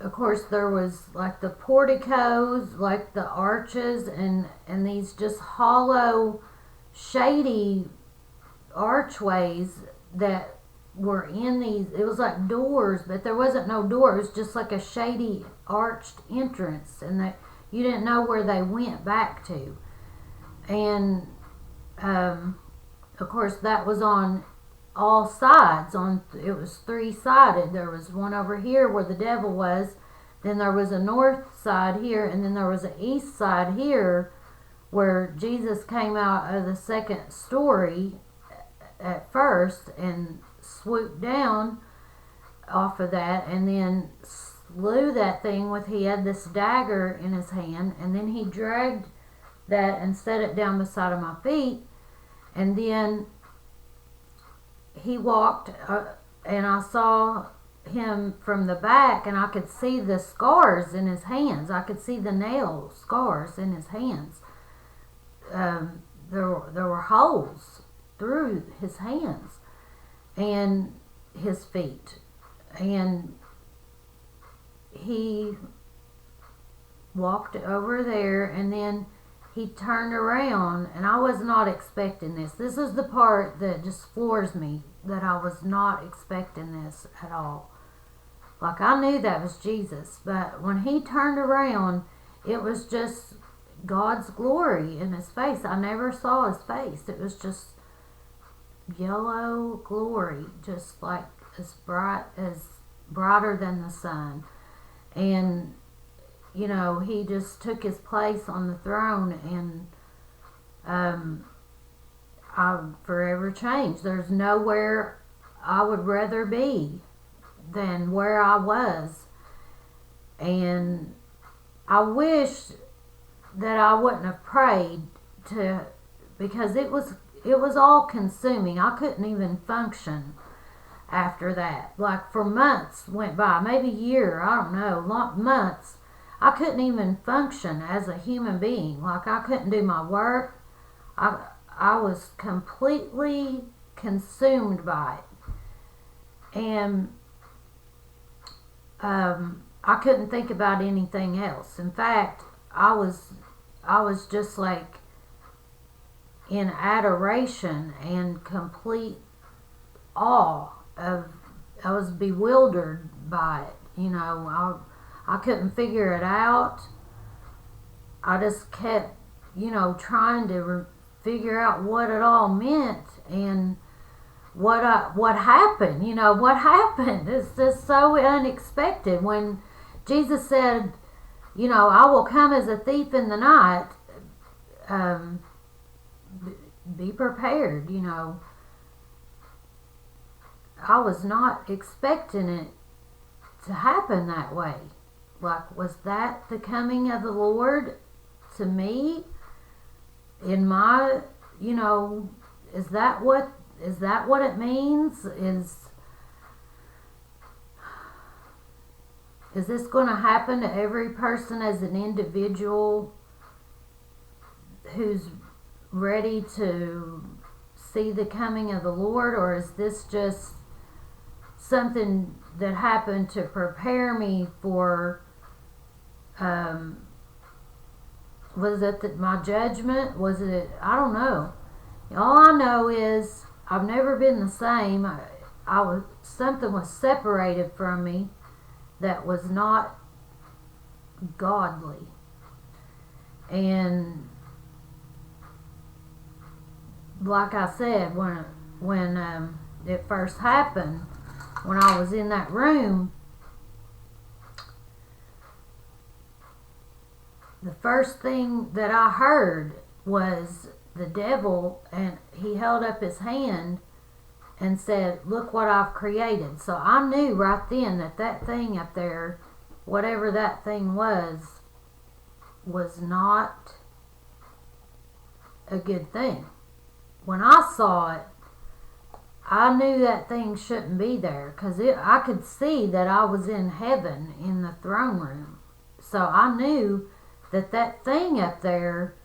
S1: of course there was like the porticos, like the arches, and these just hollow, shady archways that were in these. It was like doors, but there wasn't no door. It was just like a shady arched entrance, and that you didn't know where they went back to. And of course that was on all sides. It was three-sided. There was one over here where the devil was, then there was a north side here, and then there was an east side here where Jesus came out of the second story at first and swooped down off of that, and then slew that thing he had this dagger in his hand, and then he dragged that and set it down beside of my feet, and then he walked, and I saw him from the back, and I could see the scars in his hands. I could see the nail scars in his hands. There were holes through his hands and his feet, and he walked over there, and then he turned around, and I was not expecting this. This is the part that just floors me, that I was not expecting this at all. Like, I knew that was Jesus, but when he turned around, it was just God's glory in his face. I never saw his face. It was just yellow glory, just like brighter than the sun. And he just took his place on the throne, and I'm forever changed. There's nowhere I would rather be than where I was. And I wish that I wouldn't have prayed, because it was all consuming. I couldn't even function after that. Like, for months went by, maybe a year, I don't know, months. I couldn't even function as a human being. Like, I couldn't do my work. I was completely consumed by it. And I couldn't think about anything else. In fact, I was just like in adoration and complete awe of. I was bewildered by it. I couldn't figure it out. I just kept, trying to figure out what it all meant, and what happened. What happened. It's just so unexpected. When Jesus said, I will come as a thief in the night, be prepared. I was not expecting it to happen that way. Like, was that the coming of the Lord to me? In my, is that what it means? Is this going to happen to every person as an individual who's ready to see the coming of the Lord? Or is this just something that happened to prepare me for, was it my judgment? Was it, I don't know. All I know is I've never been the same. Something was separated from me that was not godly. And like I said, when it first happened, when I was in that room, the first thing that I heard was the devil, and he held up his hand, and said, look what I've created. So I knew right then that that thing up there, whatever that thing was not a good thing. When I saw it, I knew that thing shouldn't be there, because I could see that I was in heaven in the throne room. So I knew that that thing up there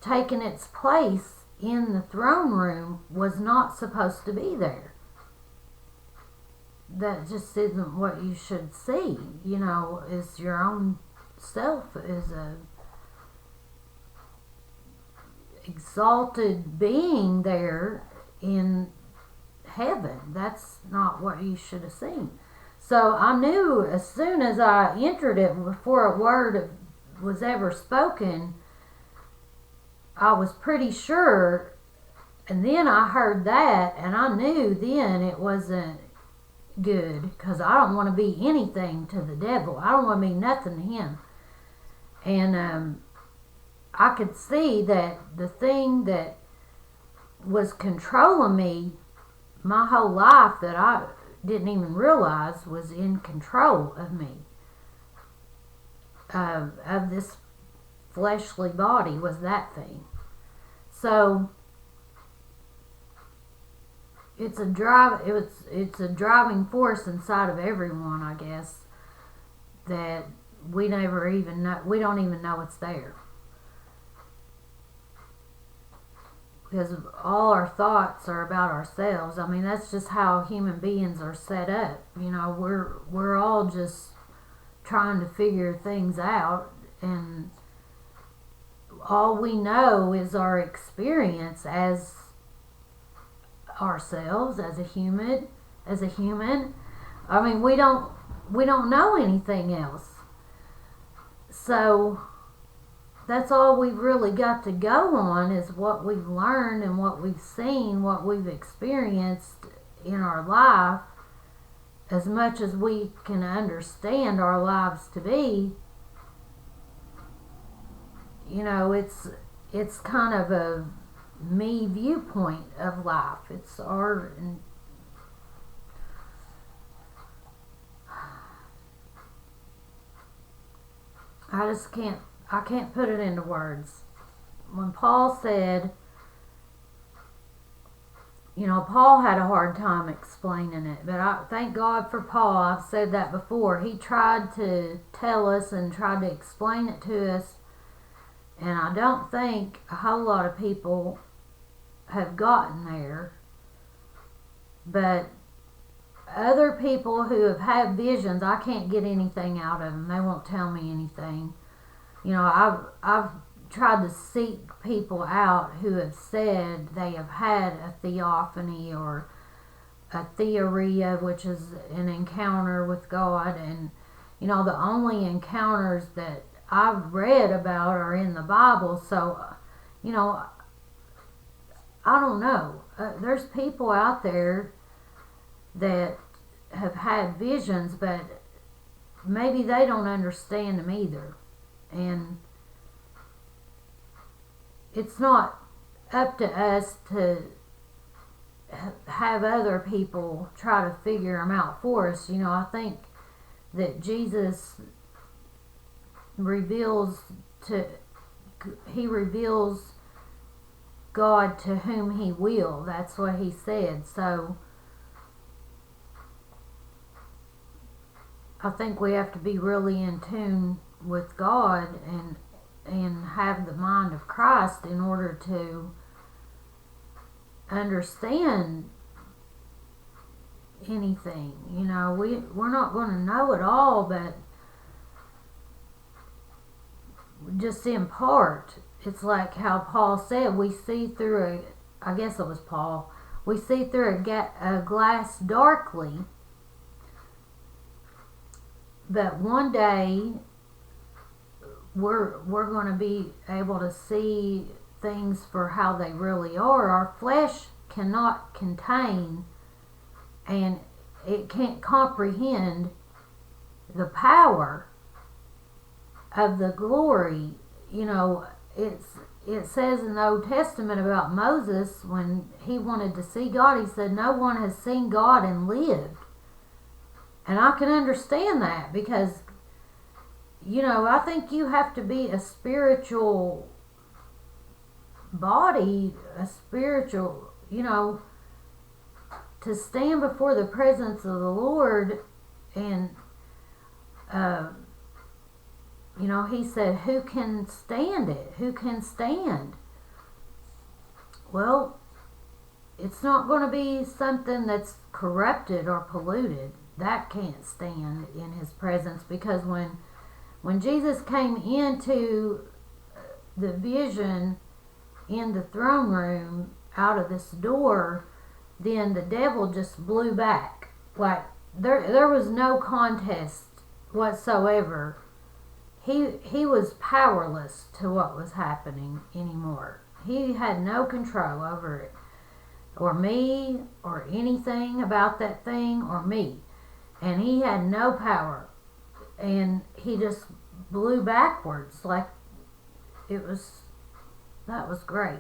S1: taking its place in the throne room was not supposed to be there. That just isn't what you should see. You know, is your own self is a exalted being there in heaven. That's not what you should have seen. So I knew as soon as I entered it, before a word was ever spoken, I was pretty sure. And then I heard that, and I knew then it wasn't good, because I don't want to be anything to the devil. I don't want to be nothing to him. And I could see that the thing that was controlling me my whole life, that I didn't even realize was in control of me, of this fleshly body, was that thing. So it's a driving force inside of everyone, I guess, that we never even know. We don't even know it's there, because all our thoughts are about ourselves. I mean, that's just how human beings are set up. You know, we're all just trying to figure things out, and all we know is our experience as ourselves, as a human. I mean, we don't know anything else. So that's all we've really got to go on, is what we've learned and what we've seen, what we've experienced in our life, as much as we can understand our lives to be. You know, it's kind of a me viewpoint of life. It's our, I can't put it into words. When Paul said, you know, Paul had a hard time explaining it, but I thank God for Paul. I've said that before. He tried to tell us and tried to explain it to us, and I don't think a whole lot of people have gotten there. But other people who have had visions, I can't get anything out of them. They won't tell me anything. You know, I've tried to seek people out who have said they have had a theophany or a theoria, which is an encounter with God. And, you know, the only encounters that I've read about are in the Bible. So, you know, I don't know. There's people out there that have had visions, but maybe they don't understand them either. And it's not up to us to have other people try to figure them out for us. You know, I think that Jesus reveals God to whom he will. That's what he said. So I think we have to be really in tune with God and have the mind of Christ in order to understand anything. You know, we're not going to know it all, but just in part. It's like how Paul said, we see through I guess it was Paul, we see through a glass darkly, but one day we're going to be able to see things for how they really are. Our flesh cannot contain, and it can't comprehend the power of the glory. You know, it says in the Old Testament about Moses, when he wanted to see God, he said, no one has seen God and lived. And I can understand that, because, I think you have to be a spiritual body, a spiritual, to stand before the presence of the Lord. And, he said, who can stand it? Who can stand? Well, it's not going to be something that's corrupted or polluted. That can't stand in his presence, because when Jesus came into the vision in the throne room out of this door, then the devil just blew back. Like, there was no contest whatsoever. He was powerless to what was happening anymore. He had no control over it, or me, or anything about that thing, or me. And he had no power. And he just blew backwards. Like, that was great.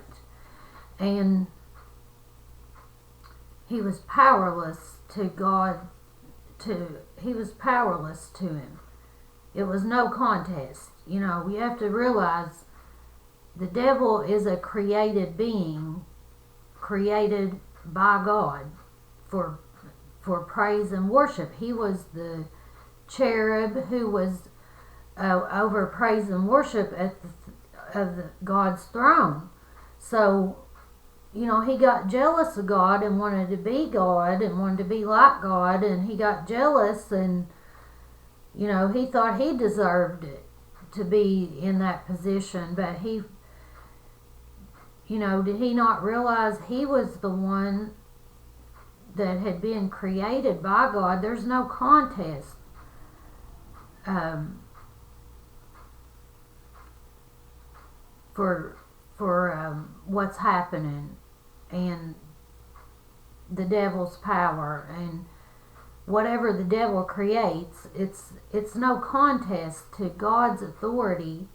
S1: And he was powerless to God. He was powerless to him. It was no contest. We have to realize the devil is a created being, created by God for praise and worship. He was the cherub who was over praise and worship of God's throne. So, he got jealous of God and wanted to be God and wanted to be like God, and he got jealous, and he thought he deserved it to be in that position. But did he not realize he was the one that had been created by God? There's no contest for what's happening, and the devil's power, and whatever the devil creates, it's no contest to God's authority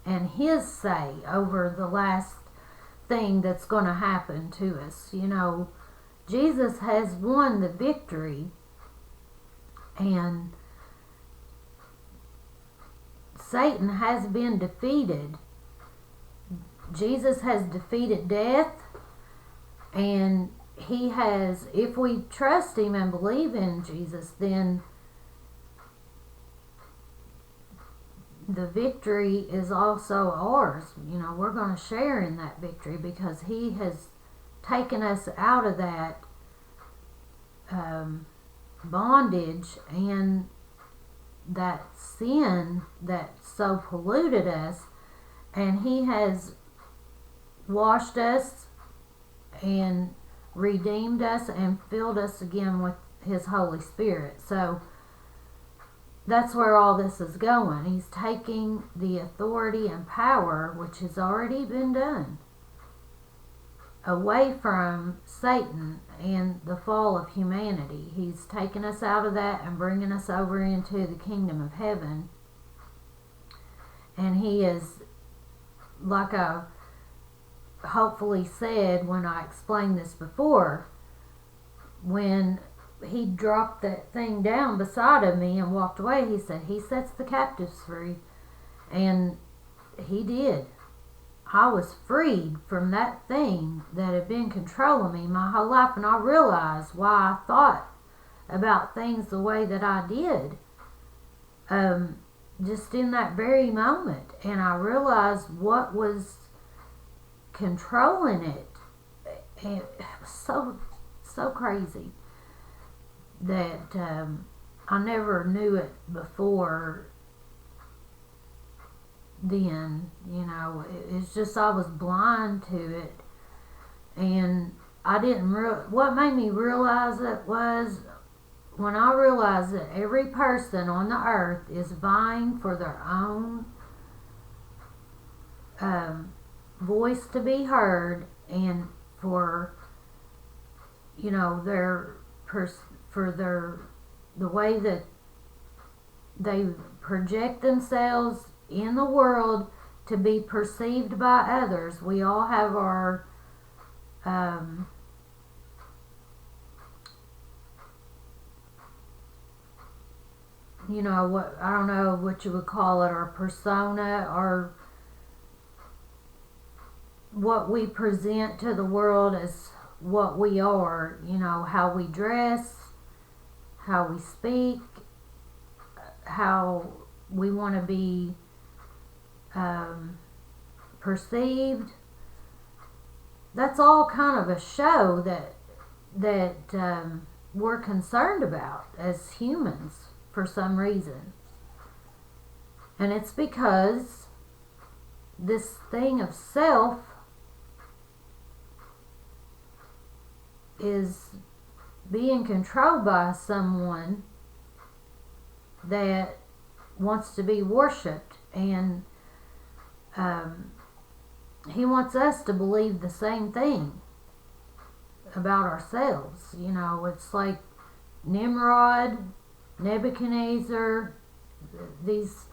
S1: and his say over the last thing that's going to happen to us. Jesus has won the victory, and Satan has been defeated. Jesus has defeated death, and he has, if we trust him and believe in Jesus, then the victory is also ours. We're going to share in that victory, because he has taken us out of that bondage and that sin that so polluted us, and he has washed us and redeemed us and filled us again with his Holy Spirit. So that's where all this is going. He's taking the authority and power, which has already been done, away from Satan and the fall of humanity. He's taken us out of that and bringing us over into the kingdom of heaven. And he is, like I hopefully said when I explained this before, when he dropped that thing down beside of me and walked away, he said, he sets the captives free. And he did. I was freed from that thing that had been controlling me my whole life, and I realized why I thought about things the way that I did, just in that very moment. And I realized what was controlling it. And it was so crazy that I never knew it before then. It's just I was blind to it, and I didn't what made me realize it was when I realized that every person on the earth is vying for their own voice to be heard, and for the way that they project themselves in the world to be perceived by others. We all have our what, I don't know what you would call it, our persona, or what we present to the world as what we are, how we dress, how we speak, how we want to be perceived. That's all kind of a show that we're concerned about as humans for some reason. And it's because this thing of self is being controlled by someone that wants to be worshipped, and he wants us to believe the same thing about ourselves. It's like Nimrod, Nebuchadnezzar, these,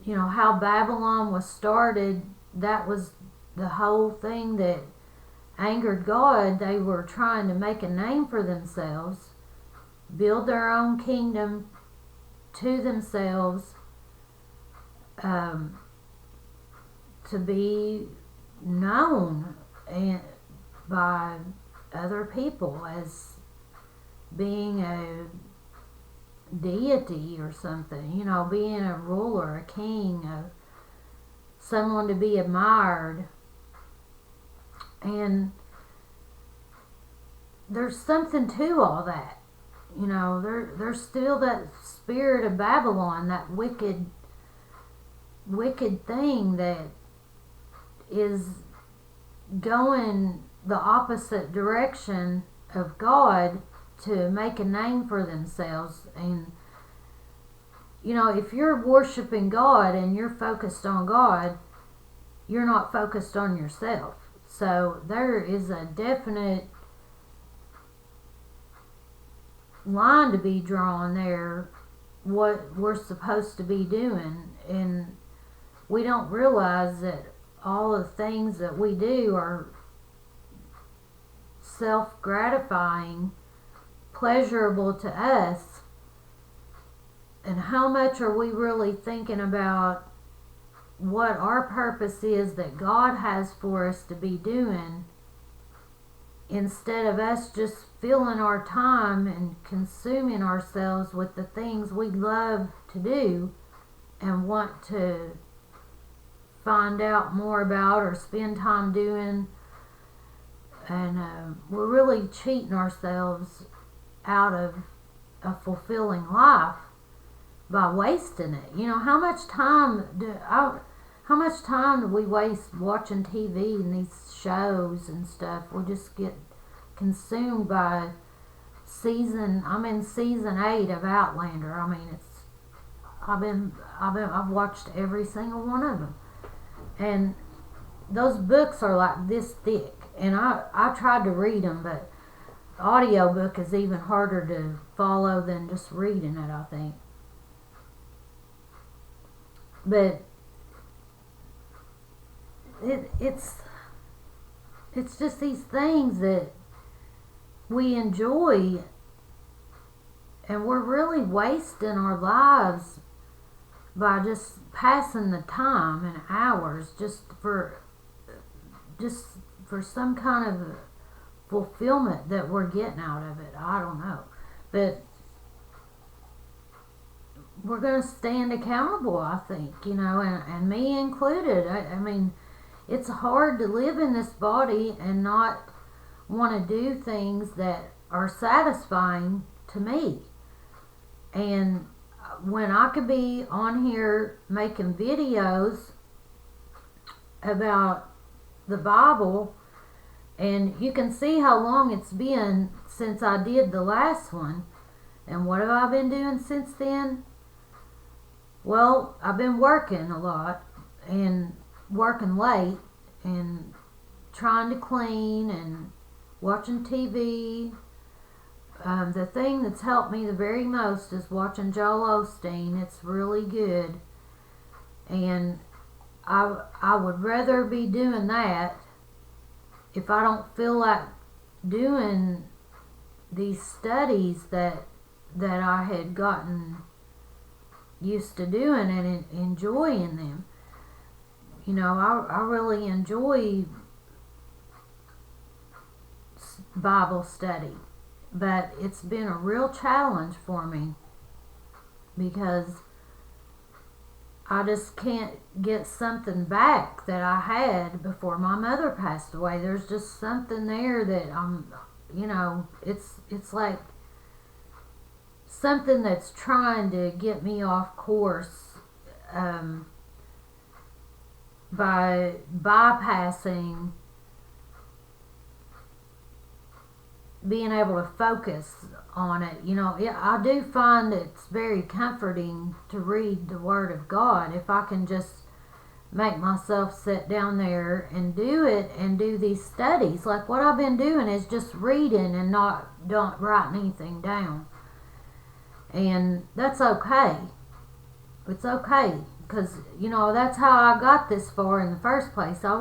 S1: how Babylon was started. That was the whole thing that angered God. They were trying to make a name for themselves, build their own kingdom to themselves, to be known by other people as being a deity or something, being a ruler, a king, someone to be admired. And there's something to all that. There's still that spirit of Babylon, that wicked thing that is going the opposite direction of God to make a name for themselves. And if you're worshiping God and you're focused on God, you're not focused on yourself. So there is a definite line to be drawn there, what we're supposed to be doing. And we don't realize that all the things that we do are self-gratifying, pleasurable to us. And how much are we really thinking about what our purpose is that God has for us to be doing, instead of us just filling our time and consuming ourselves with the things we love to do and want to find out more about or spend time doing. And we're really cheating ourselves out of a fulfilling life by wasting it. How much time do we waste watching TV and these shows and stuff? We just get consumed by I'm in season 8 of Outlander. I mean, I've watched every single one of them. And those books are like this thick. And I tried to read them, but the audio book is even harder to follow than just reading it, I think. But it's just these things that we enjoy, and we're really wasting our lives by just passing the time and hours just for some kind of fulfillment that we're getting out of it. I don't know, but we're going to stand accountable, I think, and me included. I mean, it's hard to live in this body and not want to do things that are satisfying to me. And when I could be on here making videos about the Bible, and you can see how long it's been since I did the last one. And what have I been doing since then? Well, I've been working a lot and working late and trying to clean and watching TV. The thing that's helped me the very most is watching Joel Osteen. It's really good. And I would rather be doing that if I don't feel like doing these studies that I had gotten used to doing and enjoying them. You know, I really enjoy Bible study, but it's been a real challenge for me because I just can't get something back that I had before my mother passed away. There's just something there that it's like something that's trying to get me off course by bypassing being able to focus on it. You know, I do find it's very comforting to read the Word of God if I can just make myself sit down there and do it and do these studies. Like what I've been doing is just reading and don't write anything down. And that's okay. It's okay because, you know, that's how I got this far in the first place. I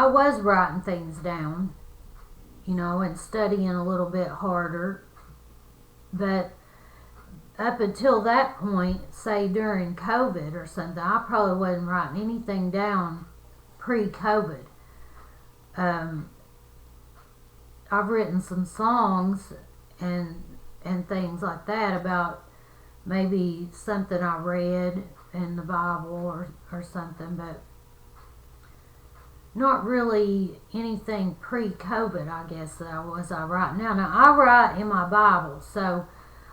S1: was writing things down, you know, and studying a little bit harder. But up until that point, say during COVID or something, I probably wasn't writing anything down pre-COVID. I've written some songs and things like that about maybe something I read in the Bible or something, but not really anything pre-COVID, I guess, that I write now. Now, I write in my Bible, so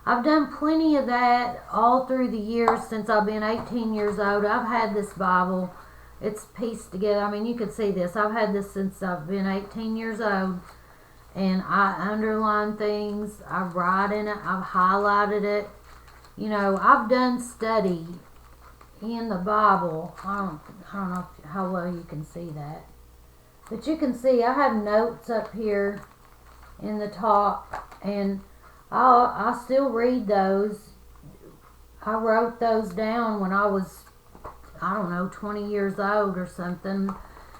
S1: I've done plenty of that all through the years since I've been 18 years old. I've had this Bible. It's pieced together. I mean, you can see this. I've had this since I've been 18 years old, and I underline things. I write in it. I've highlighted it. You know, I've done study in the Bible. I don't know how well you can see that. But you can see I have notes up here in the top, and I still read those. I wrote those down when I was, 20 years old or something.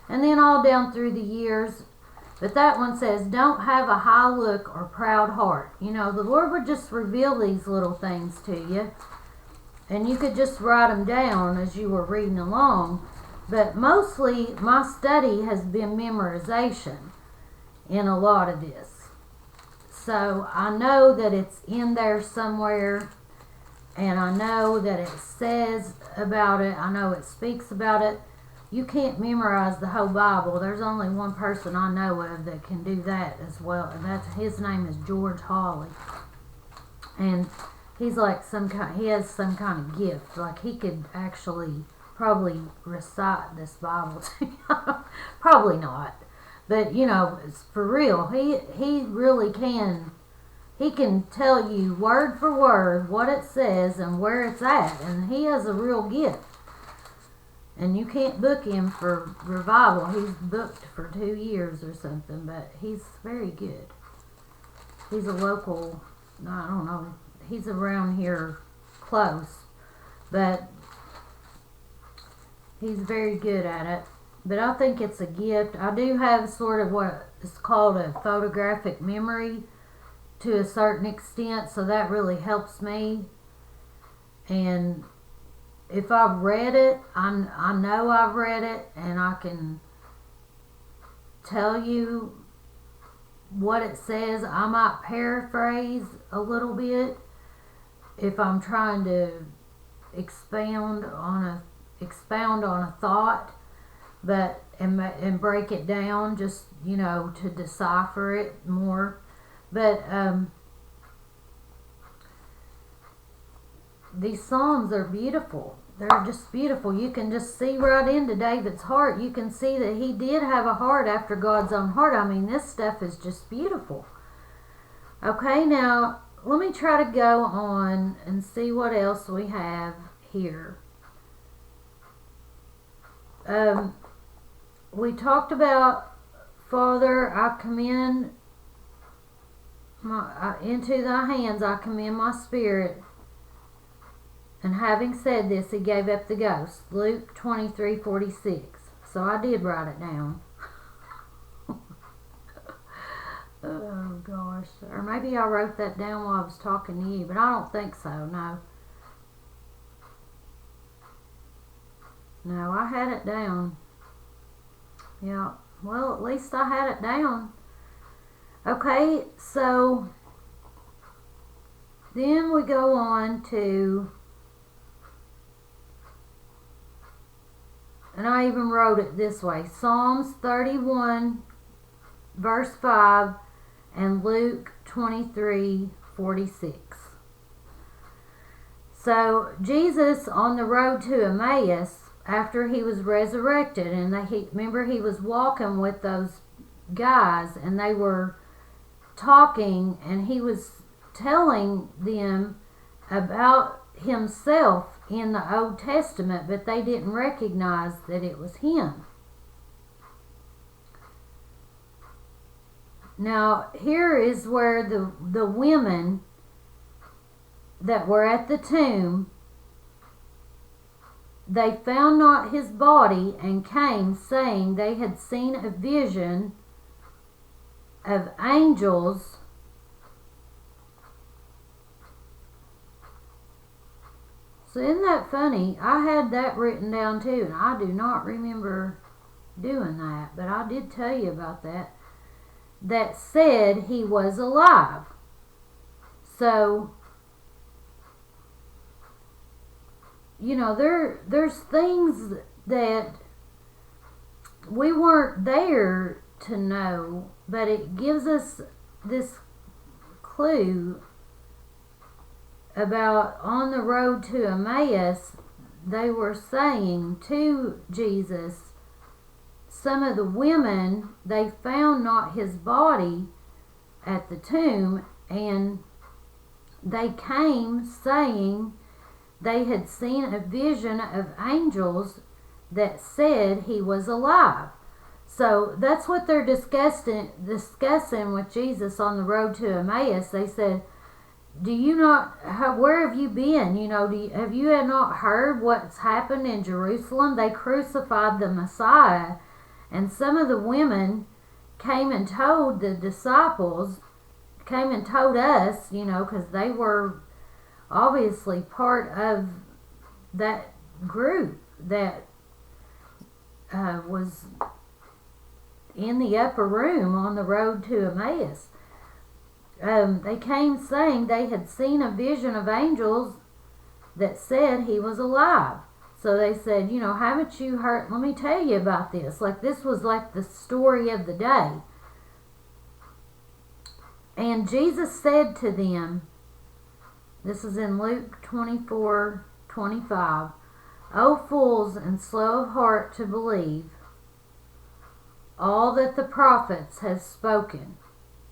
S1: And then all down through the years. But that one says, don't have a high look or proud heart. You know, the Lord would just reveal these little things to you. And you could just write them down as you were reading along. But mostly my study has been memorization in a lot of this. So I know that it's in there somewhere, and I know that it says about it. I know it speaks about it. You can't memorize the whole Bible. There's only one person I know of that can do that as well, and his name is George Hawley. And he's like he has some kind of gift. Like he could actually probably recite this Bible to you. Probably not. But, you know, for real, he really can. He can tell you word for word what it says and where it's at. And he has a real gift. And you can't book him for revival. He's booked for 2 years or something. But he's very good. He's a local, I don't know, he's around here close. But he's very good at it. But I think it's a gift. I do have sort of what is called a photographic memory to a certain extent, so that really helps me. And if I've read it, I know I've read it, and I can tell you what it says. I might paraphrase a little bit if I'm trying to expound on a thought, but and break it down, just, you know, to decipher it more. But these Psalms are beautiful. They're just beautiful. You can just see right into David's heart. You can see that he did have a heart after God's own heart. I mean, this stuff is just beautiful. Okay, now let me try to go on and see what else we have here. We talked about, Father, I commend into thy hands I commend my spirit. And having said this, he gave up the ghost. Luke 23:46. So I did write it down. Oh gosh. Or maybe I wrote that down while I was talking to you, but I don't think so, no. No, I had it down. Yeah, well, at least I had it down. Okay, so then we go on to, and I even wrote it this way, Psalms 31 verse 5 and Luke 23:46. So Jesus on the road to Emmaus, after he was resurrected, and remember he was walking with those guys, and they were talking, and he was telling them about himself in the Old Testament, but they didn't recognize that it was him. Now, here is where the women that were at the tomb, they found not his body, and came, saying they had seen a vision of angels So isn't that funny? I had that written down too, and I do not remember doing that, but I did tell you about that. That said he was alive. So, you know, there's things that we weren't there to know, but it gives us this clue about on the road to Emmaus. They were saying to Jesus, some of the women, they found not his body at the tomb, and they came saying they had seen a vision of angels that said he was alive. So that's what they're discussing with Jesus on the road to Emmaus. They said, where have you been? You know, have you not heard what's happened in Jerusalem? They crucified the Messiah. And some of the women came and told the disciples, came and told us, you know, because they were obviously part of that group that was in the upper room on the road to Emmaus. They came saying they had seen a vision of angels that said he was alive. So they said, you know, haven't you heard? Let me tell you about this. Like, this was like the story of the day. And Jesus said to them, this is in Luke 24:25, O fools and slow of heart to believe all that the prophets have spoken.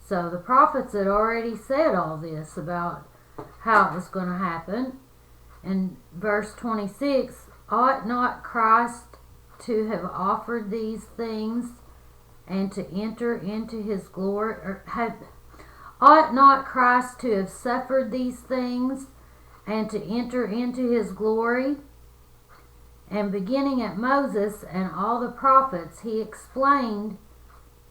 S1: So the prophets had already said all this about how it was going to happen. In verse 26, ought not Christ to have offered these things and to enter into his glory? Ought not Christ to have suffered these things and to enter into his glory? And beginning at Moses and all the prophets, he expounded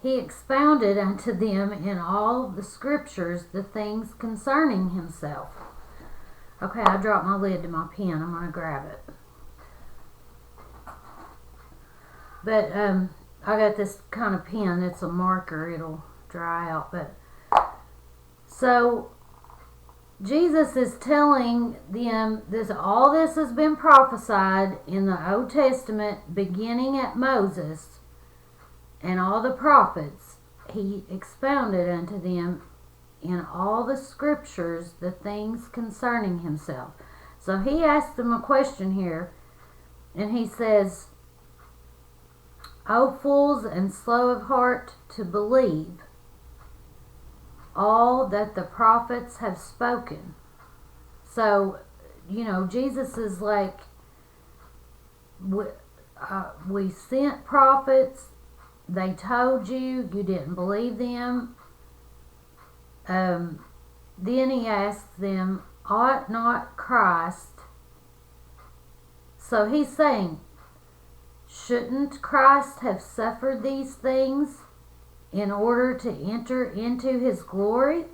S1: unto them in all the scriptures the things concerning himself. Okay, I dropped my lid to my pen. I'm going to grab it. But I got this kind of pen that's a marker. It'll dry out. But so Jesus is telling them this. All this has been prophesied in the Old Testament, beginning at Moses and all the prophets. He expounded unto them in all the scriptures the things concerning himself. So he asked them a question here, and he says, O fools and slow of heart to believe all that the prophets have spoken. So, you know, Jesus is like, we sent prophets, they told you, you didn't believe them. Then he asked them, ought not Christ So he's saying, shouldn't Christ have suffered these things in order to enter into his glory?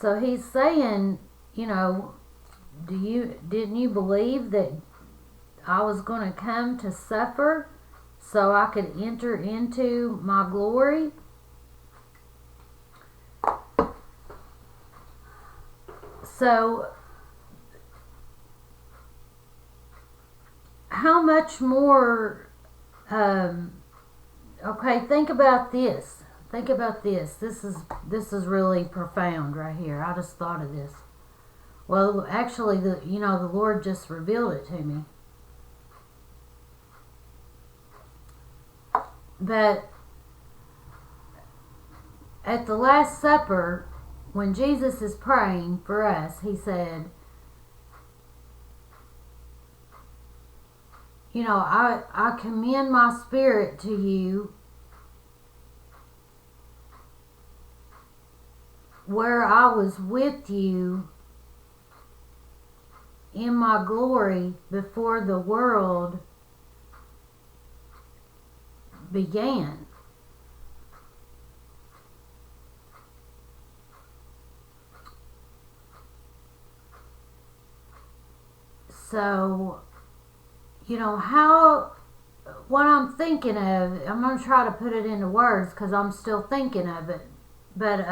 S1: So he's saying, didn't you believe that I was going to come to suffer so I could enter into my glory? So how much more, okay, think about this. Think about this. This is really profound right here. I just thought of this. Well, actually, the Lord just revealed it to me. That at the Last Supper, when Jesus is praying for us, he said, I commend my spirit to you, where I was with you in my glory before the world began. So, what I'm thinking of, I'm going to try to put it into words because I'm still thinking of it. But,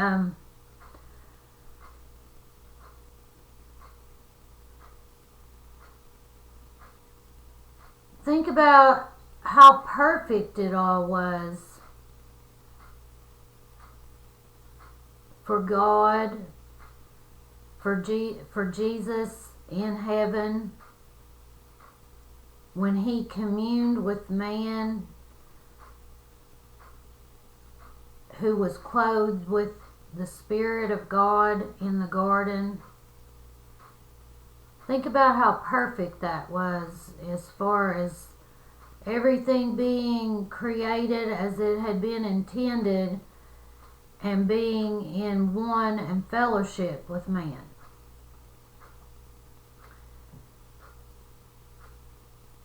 S1: think about how perfect it all was for God, for Jesus in heaven, when he communed with man who was clothed with the Spirit of God in the garden. Think about how perfect that was, as far as everything being created as it had been intended and being in one and fellowship with man.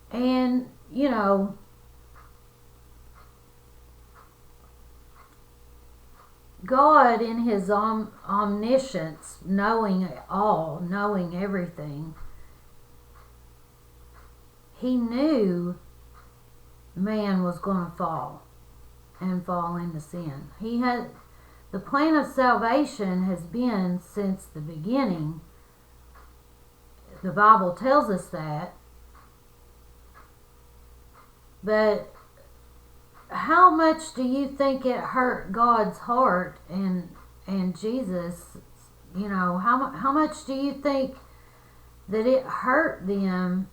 S1: And, God in his omniscience, knowing it all, knowing everything, he knew man was going to fall and fall into sin. The plan of salvation has been since the beginning. The Bible tells us that. But how much do you think it hurt God's heart and Jesus? How much do you think that it hurt them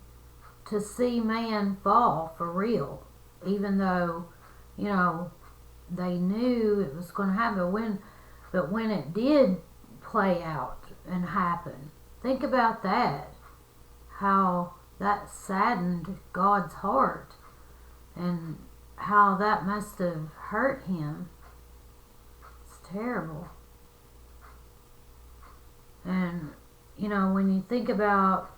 S1: to see man fall for real? Even though, they knew it was going to happen. But when it did play out and happen, think about that. How that saddened God's heart. And how that must have hurt him. It's terrible. And, when you think about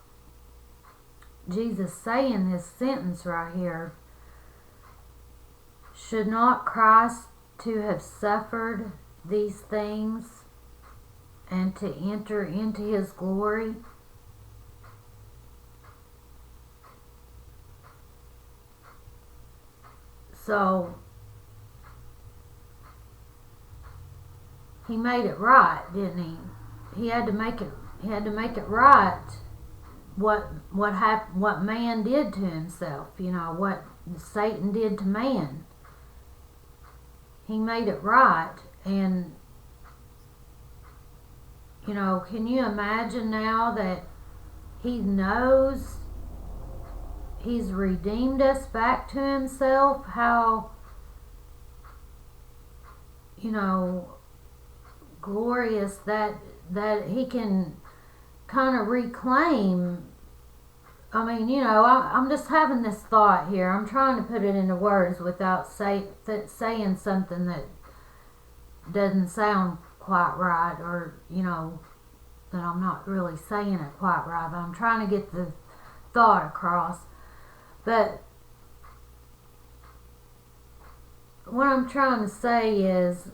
S1: Jesus saying this sentence right here, should not Christ to have suffered these things and to enter into his glory? So he made it right, didn't he? He had to make it. He had to make it right. What man did to himself? What Satan did to man. He made it right, and can you imagine now that he knows he's redeemed us back to himself? How, glorious that he can kind of reclaim. I'm just having this thought here. I'm trying to put it into words without saying something that doesn't sound quite right, or, that I'm not really saying it quite right, but I'm trying to get the thought across. But what I'm trying to say is,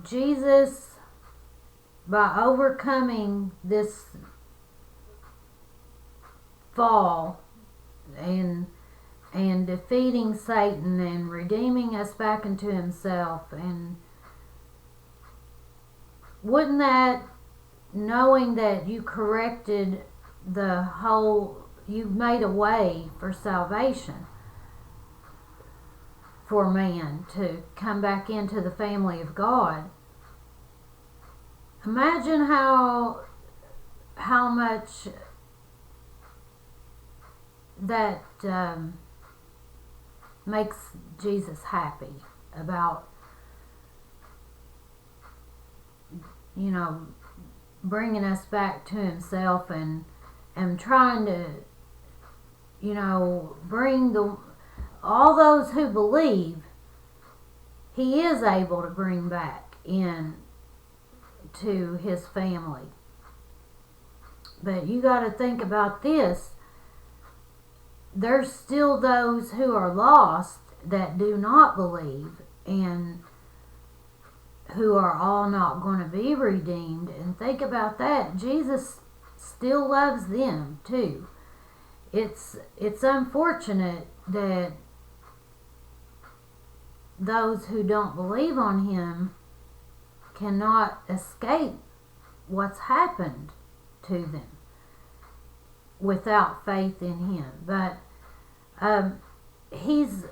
S1: Jesus, by overcoming this fall and defeating Satan and redeeming us back into himself, and wouldn't that, knowing that you corrected you made a way for salvation for man to come back into the family of God. Imagine how much that makes Jesus happy about, bringing us back to himself and trying to, bring all those who believe, he is able to bring back in to his family. But you got to think about this. There's still those who are lost that do not believe, and who are all not going to be redeemed. And think about that. Jesus still loves them too. It's unfortunate that those who don't believe on him cannot escape what's happened to them without faith in him. But he's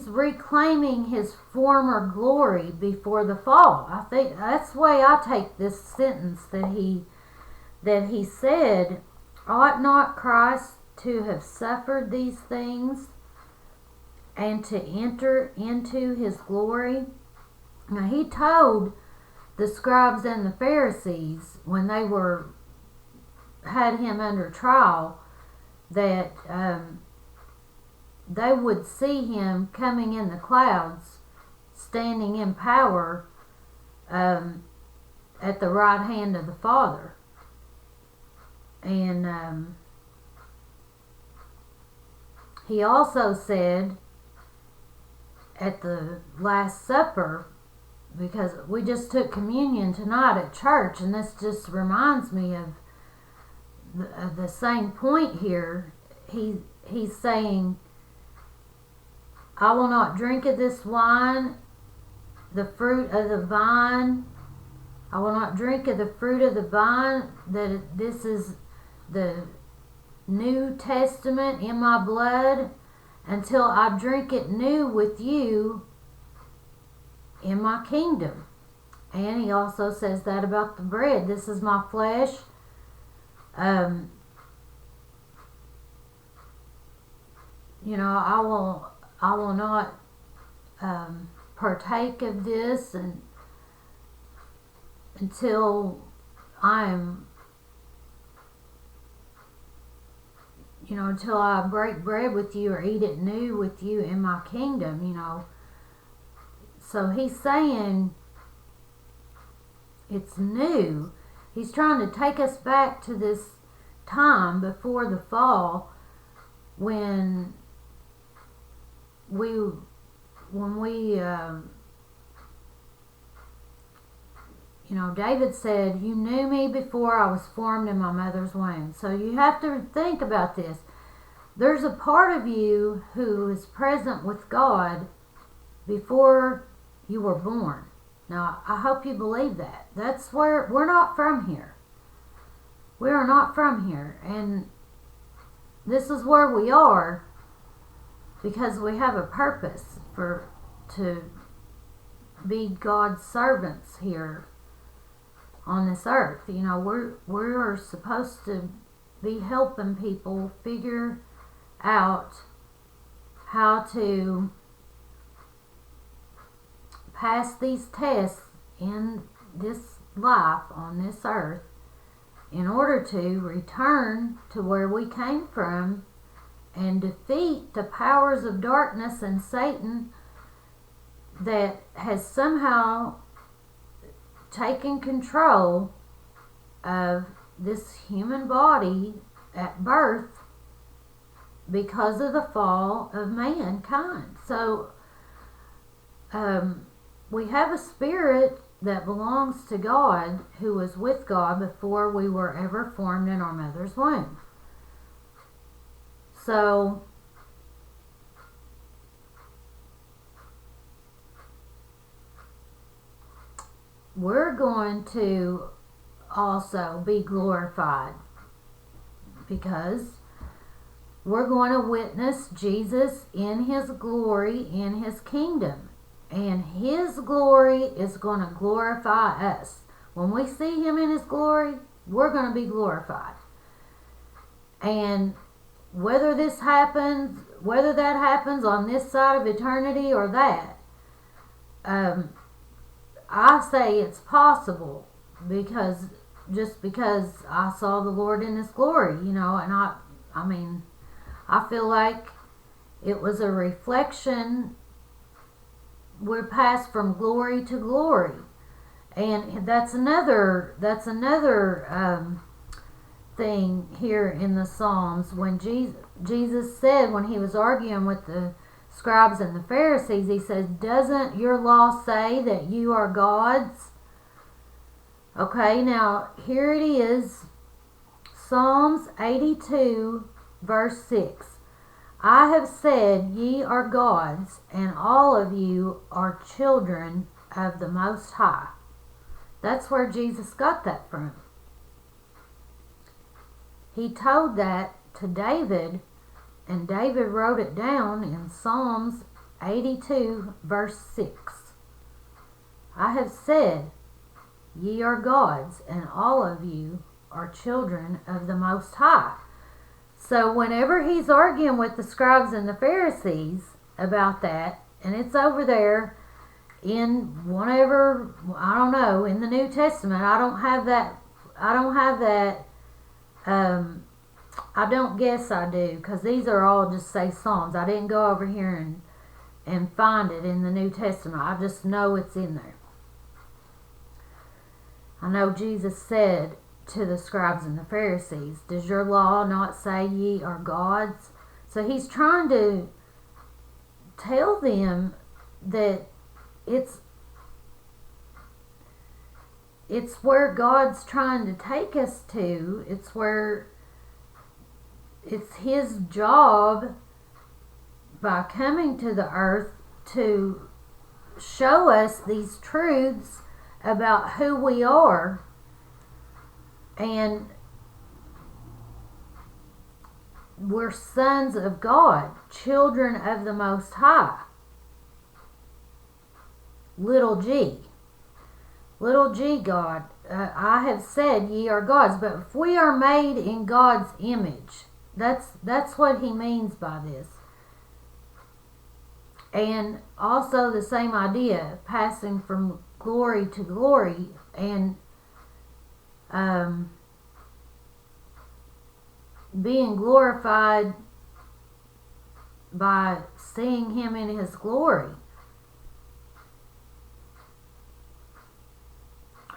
S1: reclaiming his former glory before the fall. I think that's the way I take this sentence that he said, ought not Christ to have suffered these things and to enter into his glory? Now, he told the scribes and the Pharisees when they had him under trial that they would see him coming in the clouds, standing in power at the right hand of the Father. And he also said at the Last Supper, because we just took communion tonight at church, and this just reminds me of the same point here. He's saying, I will not drink of this wine, the fruit of the vine. I will not drink of the fruit of the vine, that this is the New Testament in my blood, until I drink it new with you in my kingdom. And he also says that about the bread. This is my flesh. I will not partake of this until I'm, until I break bread with you or eat it new with you in my kingdom, So he's saying it's new. He's trying to take us back to this time before the fall when David said, you knew me before I was formed in my mother's womb. So you have to think about this. There's a part of you who is present with God before you were born. Now, I hope you believe that. That's where we're not from here. We are not from here. And this is where we are because we have a purpose to be God's servants here on this earth. We're supposed to be helping people figure out how to pass these tests in this life on this earth in order to return to where we came from and defeat the powers of darkness and Satan that has somehow taken control of this human body at birth because of the fall of mankind. So we have a spirit that belongs to God, who was with God before we were ever formed in our mother's womb. So we're going to also be glorified because we're going to witness Jesus in his glory, in his kingdom. And his glory is going to glorify us. When we see him in his glory, we're going to be glorified. And whether that happens on this side of eternity or that, I say it's possible because I saw the Lord in his glory, and I feel like it was a reflection. We're passed from glory to glory, and that's another thing here in the Psalms. When Jesus said, when he was arguing with the scribes and the Pharisees, he says, "Doesn't your law say that you are gods?" Okay, now here it is, Psalms 82 verse 6. "I have said, ye are gods, and all of you are children of the Most High." That's where Jesus got that from. He told that to David, and David wrote it down in Psalms 82 verse 6. "I have said, ye are gods, and all of you are children of the Most High." So whenever he's arguing with the scribes and the Pharisees about that, and it's over there in whatever, I don't know, in the New Testament, I don't guess I do, because these are all just say Psalms. I didn't go over here and find it in the New Testament. I just know it's in there. I know Jesus said to the scribes and the Pharisees, "Does your law not say ye are gods?" So he's trying to tell them that it's where God's trying to take us to. It's his job by coming to the earth to show us these truths about who we are. And we're sons of God, children of the Most High. Little g. Little g God. "I have said ye are gods." But if we are made in God's image, that's what he means by this. And also the same idea, passing from glory to glory, and being glorified by seeing him in his glory.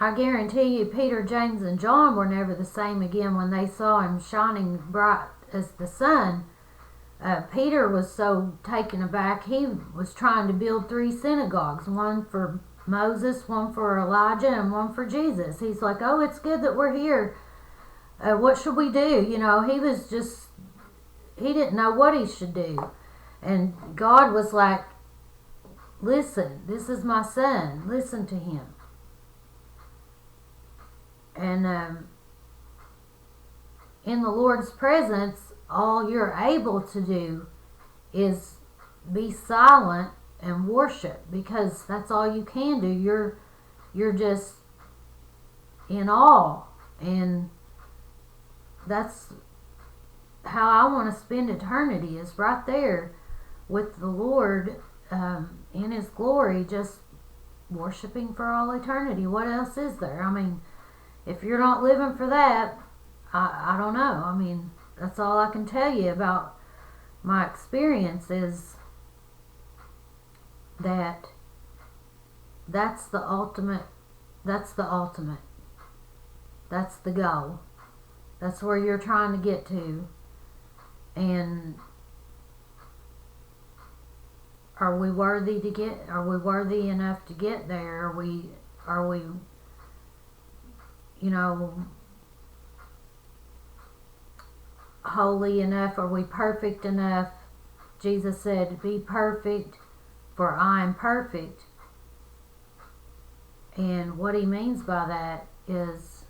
S1: I guarantee you Peter, James, and John were never the same again when they saw him shining bright as the sun. Peter was so taken aback, he was trying to build 3 synagogues, one for Moses, one for Elijah, and one for Jesus. He's like, "Oh, it's good that we're here. What should we do?" He didn't know what he should do. And God was like, "Listen, this is my son. Listen to him." And in the Lord's presence, all you're able to do is be silent and worship, because that's all you can do. You're just in awe, and that's how I want to spend eternity, is right there with the Lord in his glory, just worshiping for all eternity. What else is there? If you're not living for that, I don't know. That's all I can tell you about my experience is that that's the ultimate. That's the ultimate. That's the goal. That's where you're trying to get to. And are we worthy enough to get there? Are we holy enough? Are we perfect enough? Jesus said, "Be perfect, for I am perfect." And what he means by that is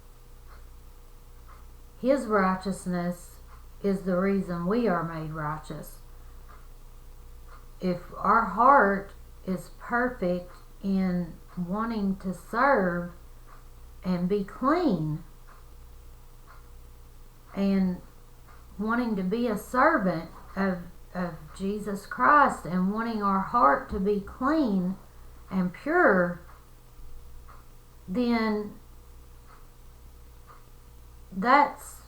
S1: his righteousness is the reason we are made righteous. If our heart is perfect in wanting to serve and be clean and wanting to be a servant of Jesus Christ and wanting our heart to be clean and pure, then that's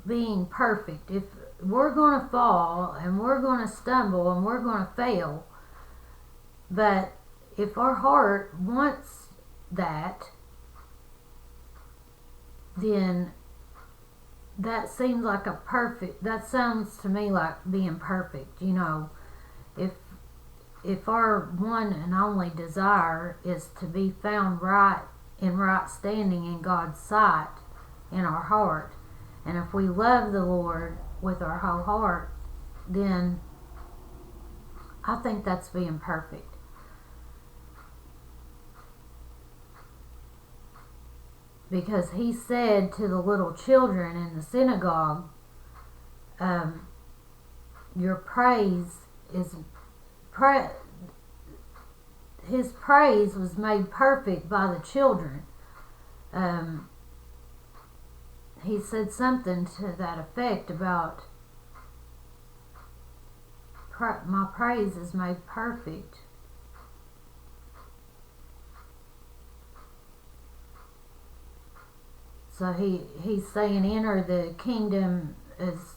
S1: being perfect. If we're going to fall and we're going to stumble and we're going to fail, but if our heart wants that, then that seems like that sounds to me like being perfect. If our one and only desire is to be found right in right standing in God's sight in our heart, and if we love the Lord with our whole heart, then I think that's being perfect. Because he said to the little children in the synagogue, your praise is his praise was made perfect by the children. He said something to that effect about my praise is made perfect. So he's saying, enter the kingdom as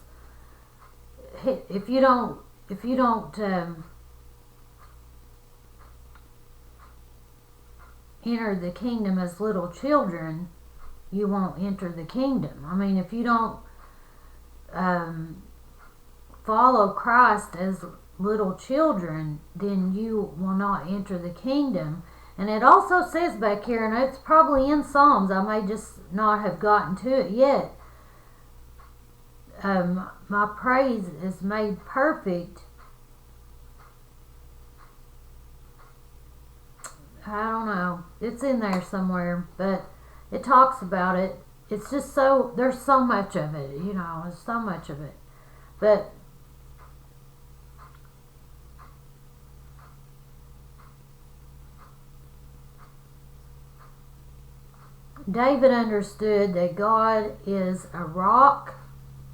S1: if you don't enter the kingdom as little children, you won't enter the kingdom. I mean, if you don't follow Christ as little children, then you will not enter the kingdom. And it also says back here, and it's probably in Psalms, I may just not have gotten to it yet. My praise is made perfect. I don't know. It's in there somewhere, but it talks about it. It's just there's so much of it, there's so much of it. But David understood that God is a rock,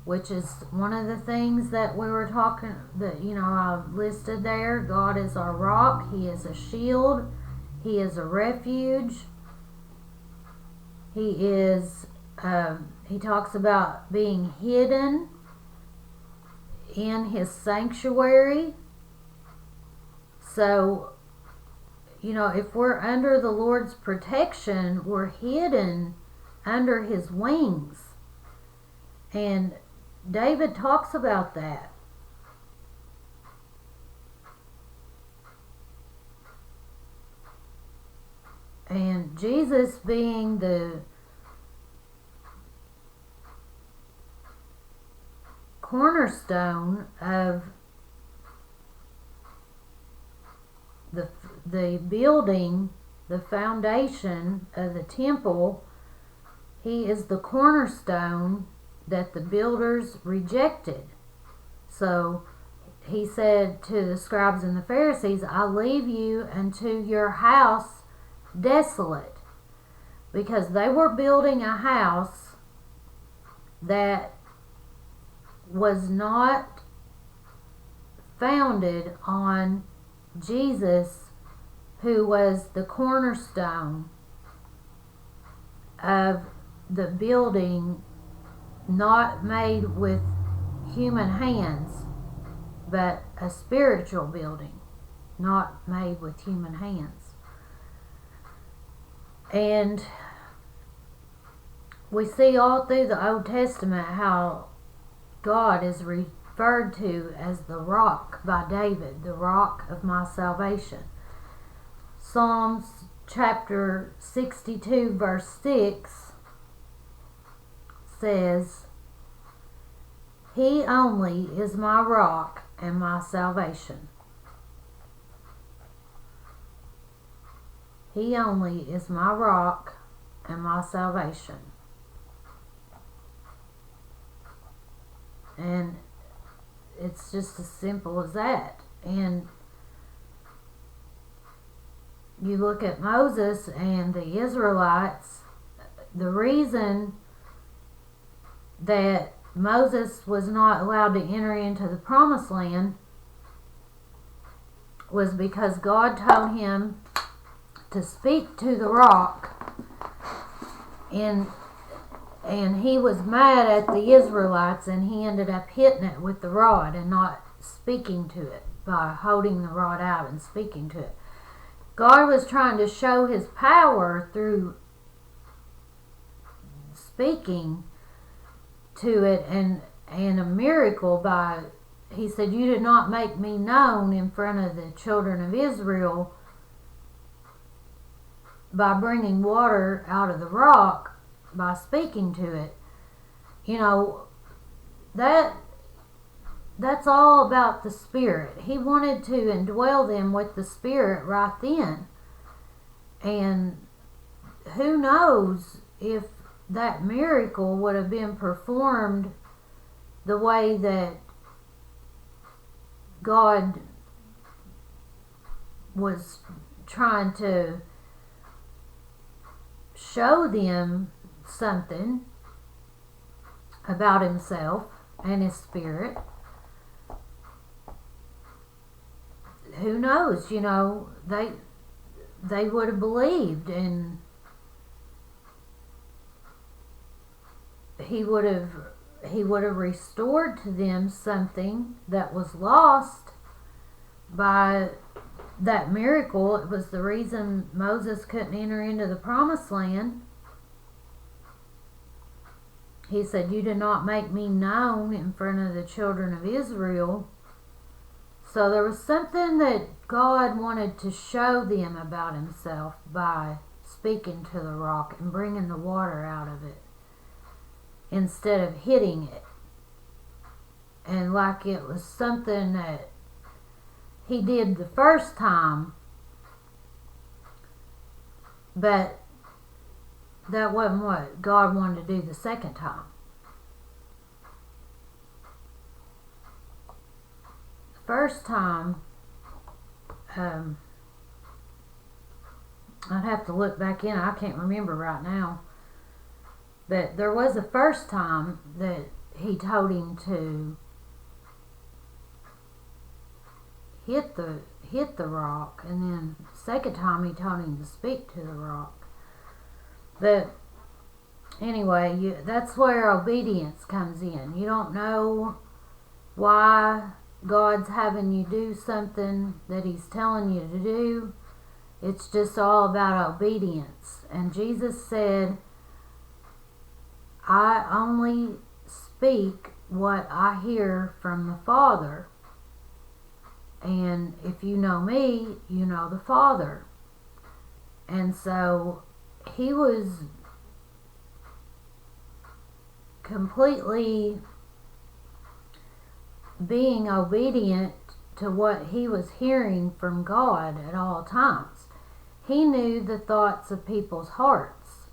S1: which is one of the things that we were talking, that I listed there. God is our rock. He is a shield. He is a refuge. He is, he talks about being hidden in his sanctuary. So, if we're under the Lord's protection, we're hidden under his wings. And David talks about that. And Jesus being the cornerstone of the building, the foundation of the temple, he is the cornerstone that the builders rejected. So he said to the scribes and the Pharisees, I leave you unto your house desolate, because they were building a house that was not founded on Jesus, who was the cornerstone of the building, not made with human hands, but a spiritual building, not made with human hands. And we see all through the Old Testament how God is referred to as the rock by David, the rock of my salvation. Psalms chapter 62 verse 6 says, "He only is my rock and my salvation." He only is my rock and my salvation. And it's just as simple as that. And you look at Moses and the Israelites, the reason that Moses was not allowed to enter into the promised land was because God told him to speak to the rock, and he was mad at the Israelites, and he ended up hitting it with the rod and not speaking to it by holding the rod out and speaking to it. God was trying to show his power through speaking to it, and a miracle by, he said, "You did not make me known in front of the children of Israel by bringing water out of the rock, by speaking to it." You know, that's all about the Spirit. He wanted to indwell them with the Spirit right then. And who knows if that miracle would have been performed the way that God was trying to show them something about himself and his Spirit. Who knows? You know, they would have believed, and he would have restored to them something that was lost by that miracle. It was the reason Moses couldn't enter into the promised land. He said, "You did not make me known in front of the children of Israel." So there was something that God wanted to show them about himself by speaking to the rock and bringing the water out of it instead of hitting it. And like it was something that he did the first time, but that wasn't what God wanted to do the second time. The first time, I'd have to look back in. I can't remember right now. But there was a first time that he told him to hit the rock, and then second time he told him to speak to the rock. But anyway, that's where obedience comes in. You don't know why God's having you do something that he's telling you to do. It's just all about obedience. And Jesus said, "I only speak what I hear from the Father. And if you know me, you know the Father." And so he was completely being obedient to what he was hearing from God at all times. He knew the thoughts of people's hearts.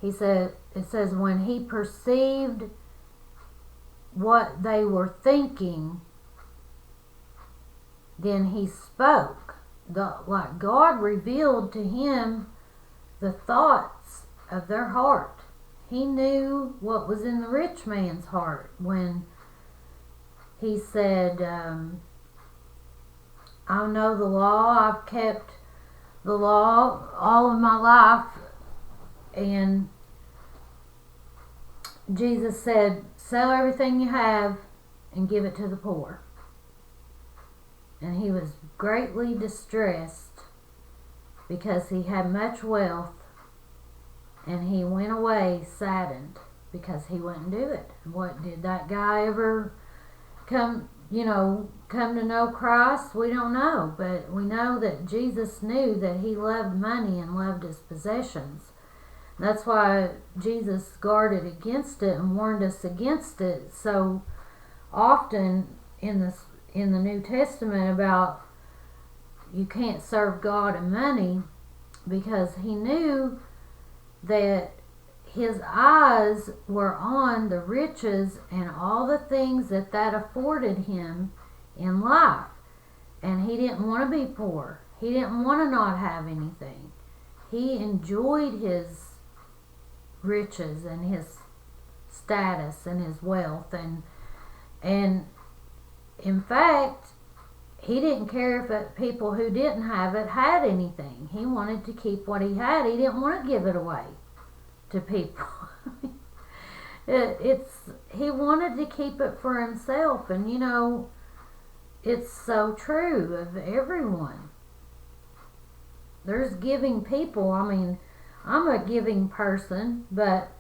S1: It says when he perceived what they were thinking, then he spoke. Like God revealed to him the thoughts of their heart. He knew what was in the rich man's heart when he said, "I know the law. I've kept the law all of my life." And Jesus said, "Sell everything you have and give it to the poor." and he was greatly distressed because he had much wealth, and he went away saddened because he wouldn't do it. What did that guy ever come to know Christ? We don't know, but we know that Jesus knew that he loved money and loved his possessions. That's why Jesus guarded against it and warned us against it so often in the New Testament about you can't serve God and money, because he knew that his eyes were on the riches and all the things that afforded him in life. And he didn't want to be poor. He didn't want to not have anything. He enjoyed his riches and his status and his wealth. And in fact, he didn't care if people who didn't have it had anything. He wanted to keep what he had. He didn't want to give it away to people. He wanted to keep it for himself. And it's so true of everyone. There's giving people. I mean, I'm a giving person, but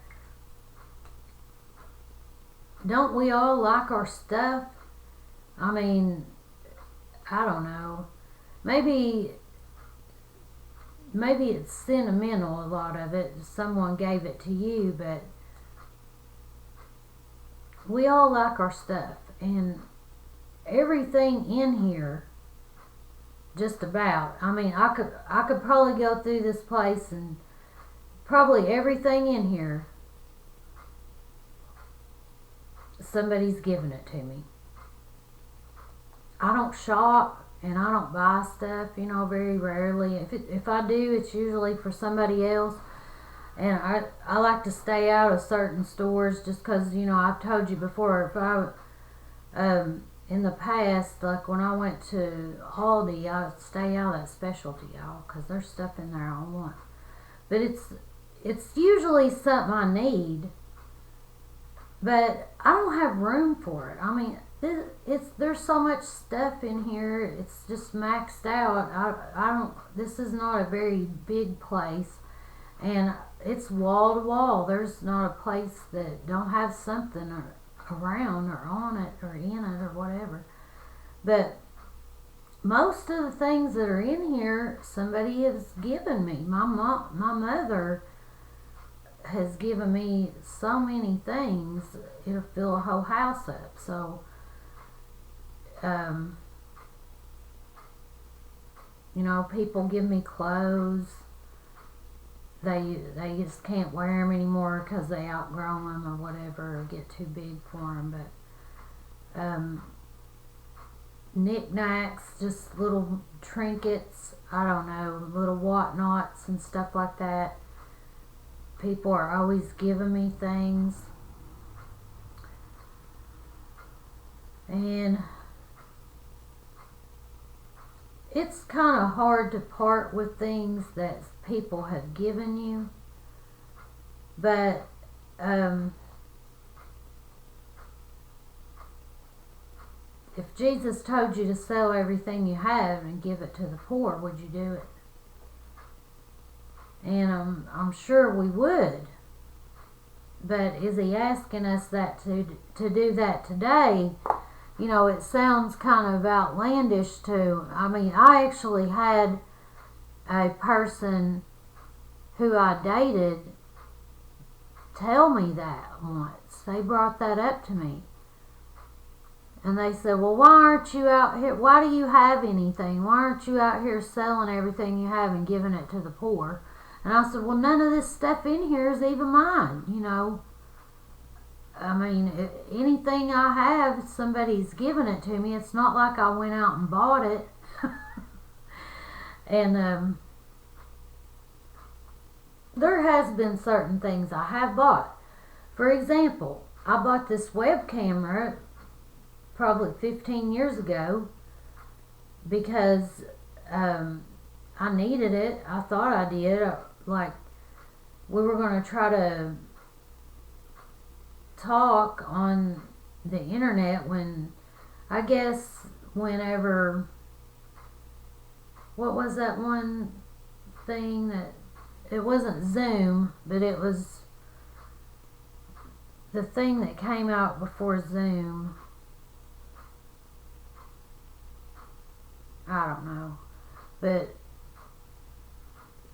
S1: don't we all like our stuff? I mean, I don't know. Maybe it's sentimental, a lot of it. Someone gave it to you, but we all like our stuff. And everything in here, just about. I mean, I could probably go through this place and probably everything in here, somebody's given it to me. I don't shop and I don't buy stuff, very rarely. If I do, it's usually for somebody else. And I like to stay out of certain stores just because, I've told you before, if I, in the past, like when I went to Aldi, I would stay out of that specialty aisle because there's stuff in there I want. But it's usually something I need, but I don't have room for it. I mean, there's so much stuff in here. It's just maxed out. I don't. This is not a very big place, and it's wall to wall. There's not a place that don't have something around or on it or in it or whatever. But most of the things that are in here, somebody has given me. My mother has given me so many things, it'll fill a whole house up. So people give me clothes. They just can't wear them anymore because they outgrow them or whatever, or get too big for them. But knickknacks, just little trinkets, I don't know, little whatnots and stuff like that. People are always giving me things. And it's kind of hard to part with things that people have given you. But if Jesus told you to sell everything you have and give it to the poor, would you do it? And I'm sure we would. But is he asking us that to do that today? It sounds kind of outlandish too. I mean, I actually had a person who I dated tell me that once. They brought that up to me. And they said, well, why aren't you out here? Why do you have anything? Why aren't you out here selling everything you have and giving it to the poor? And I said, well, none of this stuff in here is even mine, I mean, anything I have, somebody's given it to me. It's not like I went out and bought it. And there has been certain things I have bought. For example, I bought this web camera probably 15 years ago because I needed it. I thought I did. Like, we were going to try to talk on the internet whenever what was that one thing that, it wasn't Zoom, but it was the thing that came out before Zoom. I don't know. But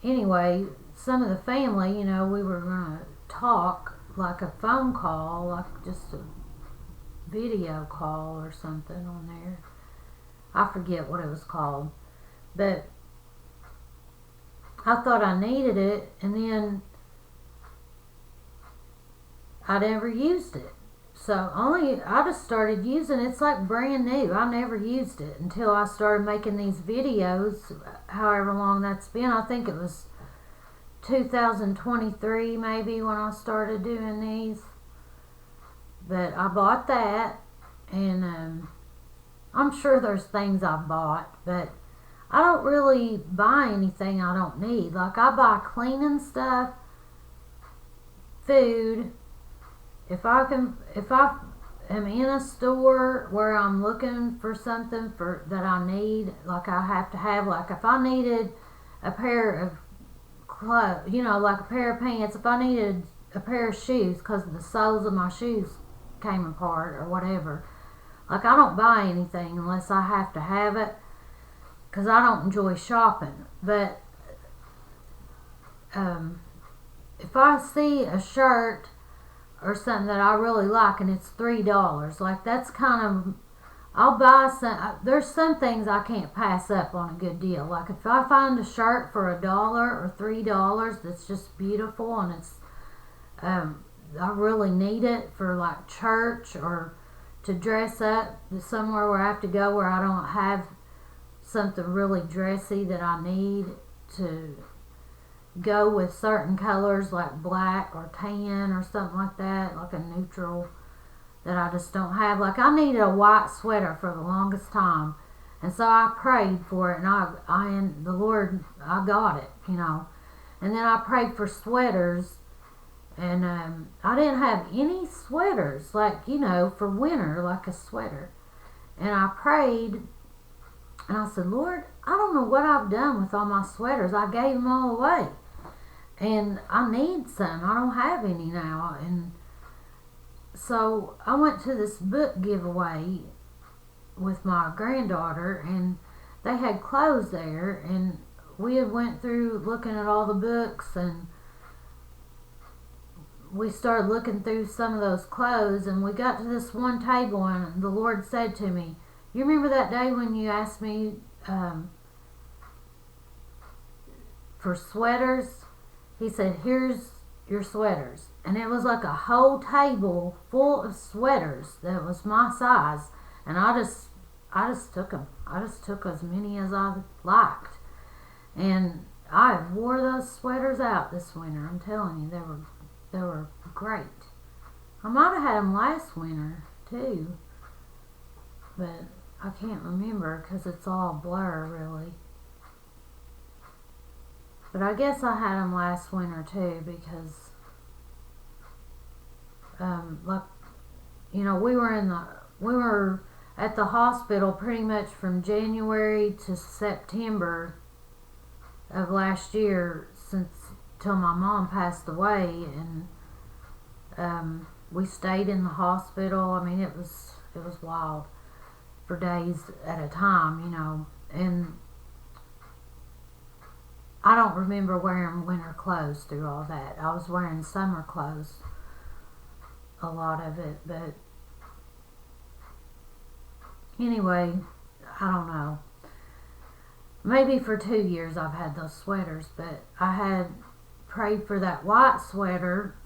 S1: anyway, some of the family, you know, we were going to talk like a phone call, like just a video call or something on there. I forget what it was called. But I thought I needed it, and then I never used it. So I just started using it. It's like brand new. I never used it until I started making these videos, however long that's been. I think it was 2023 maybe when I started doing these. But I bought that, and I'm sure there's things I've bought, but I don't really buy anything I don't need. Like, I buy cleaning stuff, food. If I am in a store where I'm looking for something that I need, like I have to have, like if I needed a pair of clothes, you know, like a pair of pants, if I needed a pair of shoes because the soles of my shoes came apart or whatever, like I don't buy anything unless I have to have it, because I don't enjoy shopping. But if I see a shirt or something that I really like and it's $3, like that's kind of, I'll buy some. There's some things I can't pass up on a good deal. Like if I find a shirt for $1 or $3 that's just beautiful, and it's I really need it for like church or to dress up somewhere where I have to go where I don't have something really dressy that I need to go with certain colors like black or tan or something like that, like a neutral that I just don't have. Like I needed a white sweater for the longest time, and so I prayed for it, and and the Lord, I got it, you know. And then I prayed for sweaters, and I didn't have any sweaters, like, you know, for winter, like a sweater. And I prayed, and I said, Lord, I don't know what I've done with all my sweaters. I gave them all away. And I need some. I don't have any now. And so I went to this book giveaway with my granddaughter, and they had clothes there. And we had went through looking at all the books, and we started looking through some of those clothes, and we got to this one table, and the Lord said to me, you remember that day when you asked me for sweaters? He said, here's your sweaters. And it was like a whole table full of sweaters that was my size. And I just took them. I just took as many as I liked. And I wore those sweaters out this winter. I'm telling you, they were great. I might have had them last winter too, but I can't remember because it's all blur really. But I guess I had them last winter too, because like, you know, we were at the hospital pretty much from January to September of last year, till my mom passed away, and we stayed in the hospital. I mean, it was wild for days at a time, you know. And I don't remember wearing winter clothes through all that. I was wearing summer clothes a lot of it, but anyway, I don't know. Maybe for 2 years I've had those sweaters, but I had prayed for that white sweater.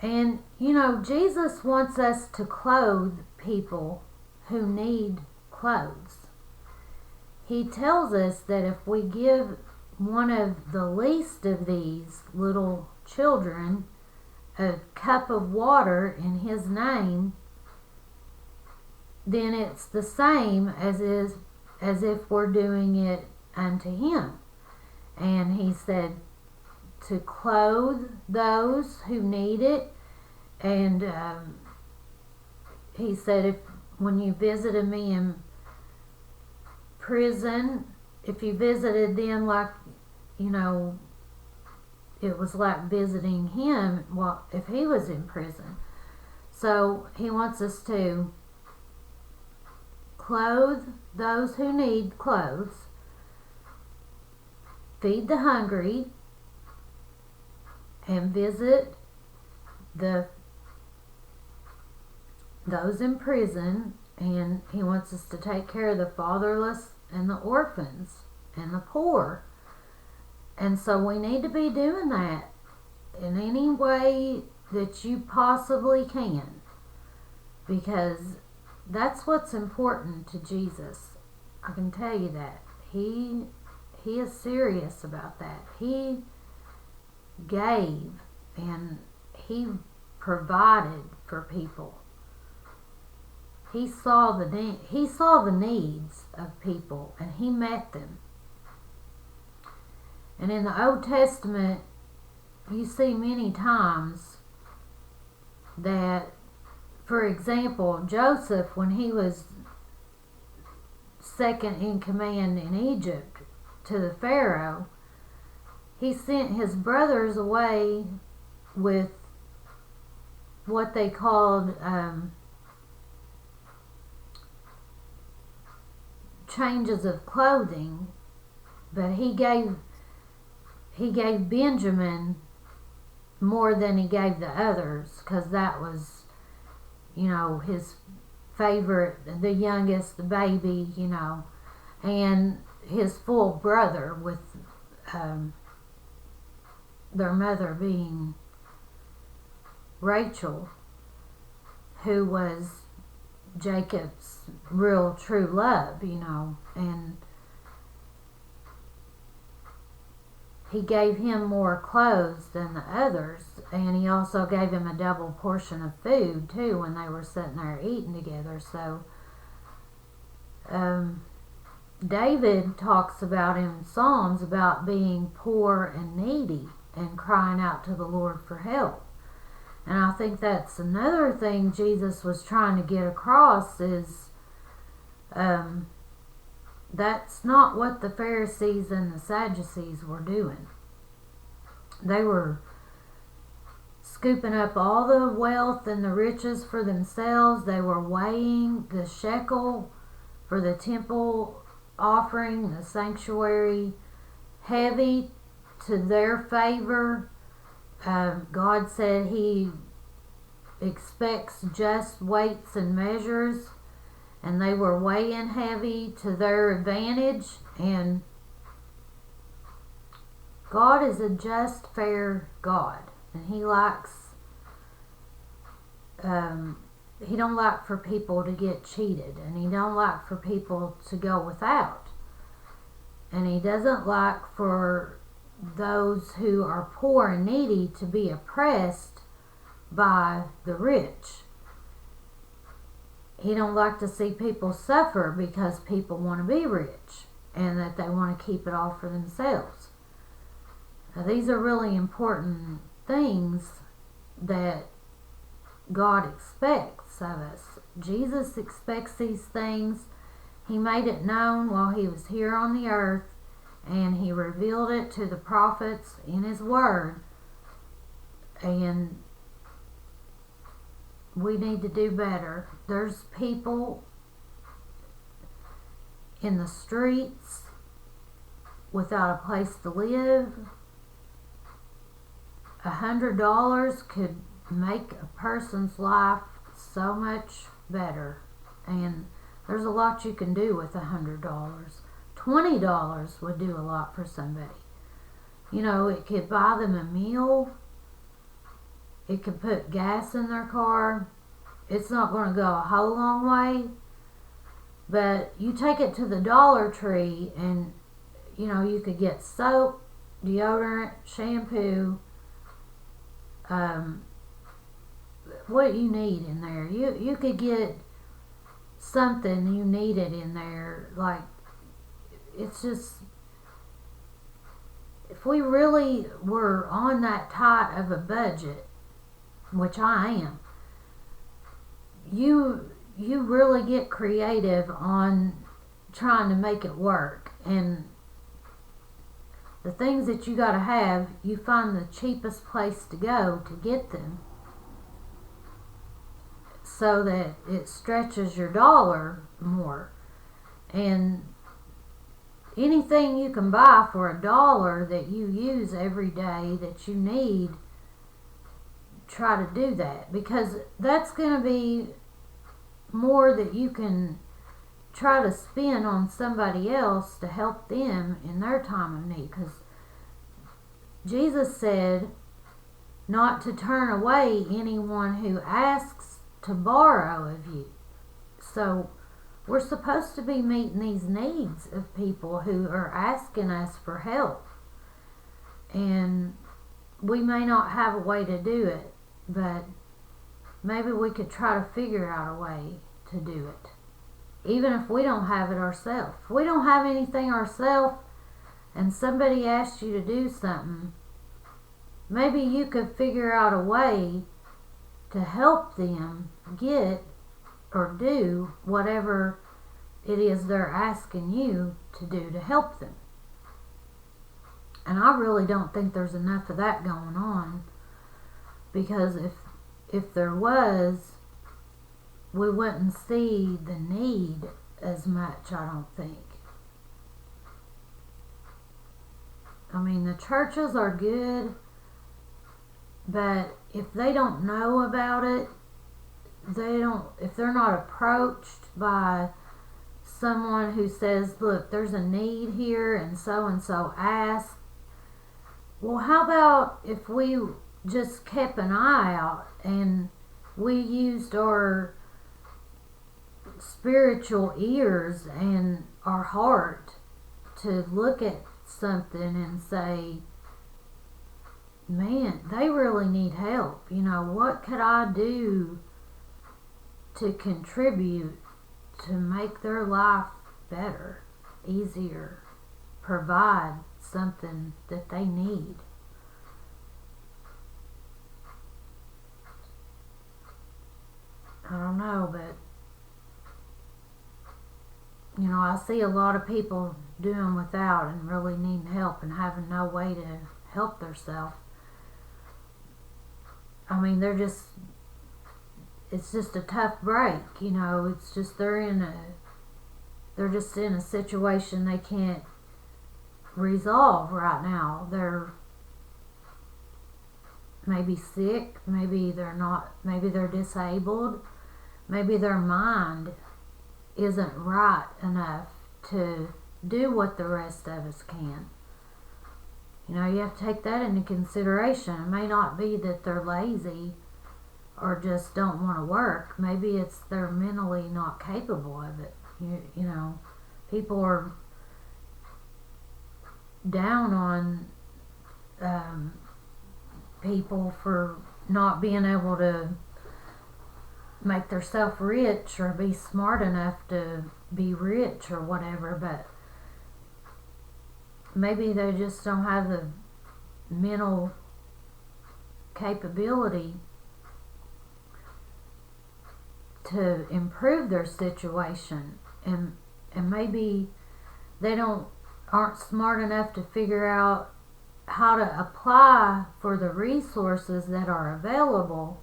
S1: And, you know, Jesus wants us to clothe people who need clothes. He tells us that if we give one of the least of these little children a cup of water in his name, then it's the same as if we're doing it unto him. And he said to clothe those who need it. And he said, if when you visited me prison, if you visited them like, you know, it was like visiting him if he was in prison. So he wants us to clothe those who need clothes, feed the hungry, and visit those in prison. And he wants us to take care of the fatherless and the orphans and the poor. And so we need to be doing that in any way that you possibly can, because that's what's important to Jesus. I can tell you that. He is serious about that. He gave and he provided for people. He saw the needs of people and he met them. And in the Old Testament, you see many times that, for example, Joseph, when he was second in command in Egypt to the Pharaoh, he sent his brothers away with what they called changes of clothing, but he gave Benjamin more than he gave the others, because that was, you know, his favorite, the youngest, the baby, you know, and his full brother, with their mother being Rachel, who was Jacob's real true love, you know. And he gave him more clothes than the others, and he also gave him a double portion of food too when they were sitting there eating together. So David talks about in Psalms about being poor and needy and crying out to the Lord for help. And I think that's another thing Jesus was trying to get across, is that's not what the Pharisees and the Sadducees were doing. They were scooping up all the wealth and the riches for themselves. They were weighing the shekel for the temple offering, the sanctuary, heavy to their favor. God said he expects just weights and measures, and they were weighing heavy to their advantage. And God is a just, fair God, and he likes he don't like for people to get cheated, and he don't like for people to go without, and he doesn't like for those who are poor and needy to be oppressed by the rich. He don't like to see people suffer because people want to be rich and that they want to keep it all for themselves. Now, these are really important things that God expects of us. Jesus expects these things. He made it known while he was here on the earth, and he revealed it to the prophets in his word. And we need to do better. There's people in the streets without a place to live. $100 could make a person's life so much better. And there's a lot you can do with $100. $20 would do a lot for somebody. You know, it could buy them a meal. It could put gas in their car. It's not going to go a whole long way, but you take it to the Dollar Tree and, you know, you could get soap, deodorant, shampoo, what you need in there. You could get something you needed in there. Like, it's just, if we really were on that tight of a budget, which I am, you really get creative on trying to make it work. And the things that you gotta have, you find the cheapest place to go to get them, so that it stretches your dollar more. And anything you can buy for $1 that you use every day that you need, try to do that, because that's going to be more that you can try to spend on somebody else to help them in their time of need. Because Jesus said not to turn away anyone who asks to borrow of you. So we're supposed to be meeting these needs of people who are asking us for help. And we may not have a way to do it, but maybe we could try to figure out a way to do it. Even if we don't have it ourselves. If we don't have anything ourselves and somebody asks you to do something, maybe you could figure out a way to help them get or do whatever it is they're asking you to do to help them. And I really don't think there's enough of that going on, because if there was, we wouldn't see the need as much, I don't think. I mean, the churches are good, but if they don't know about it, if they're not approached by someone who says, look, there's a need here and so asked, well, how about if we just kept an eye out and we used our spiritual ears and our heart to look at something and say, man, they really need help. What could I do to contribute to make their life better, easier, provide something that they need? I don't know, but I see a lot of people doing without and really needing help and having no way to help themselves. I mean, it's just a tough break, it's just they're just in a situation they can't resolve right now. They're maybe sick, maybe they're disabled, maybe their mind isn't right enough to do what the rest of us can. You have to take that into consideration. It may not be that they're lazy or just don't want to work. Maybe it's they're mentally not capable of it. People are down on people for not being able to make themselves rich or be smart enough to be rich or whatever, but maybe they just don't have the mental capability to improve their situation, and maybe they aren't smart enough to figure out how to apply for the resources that are available,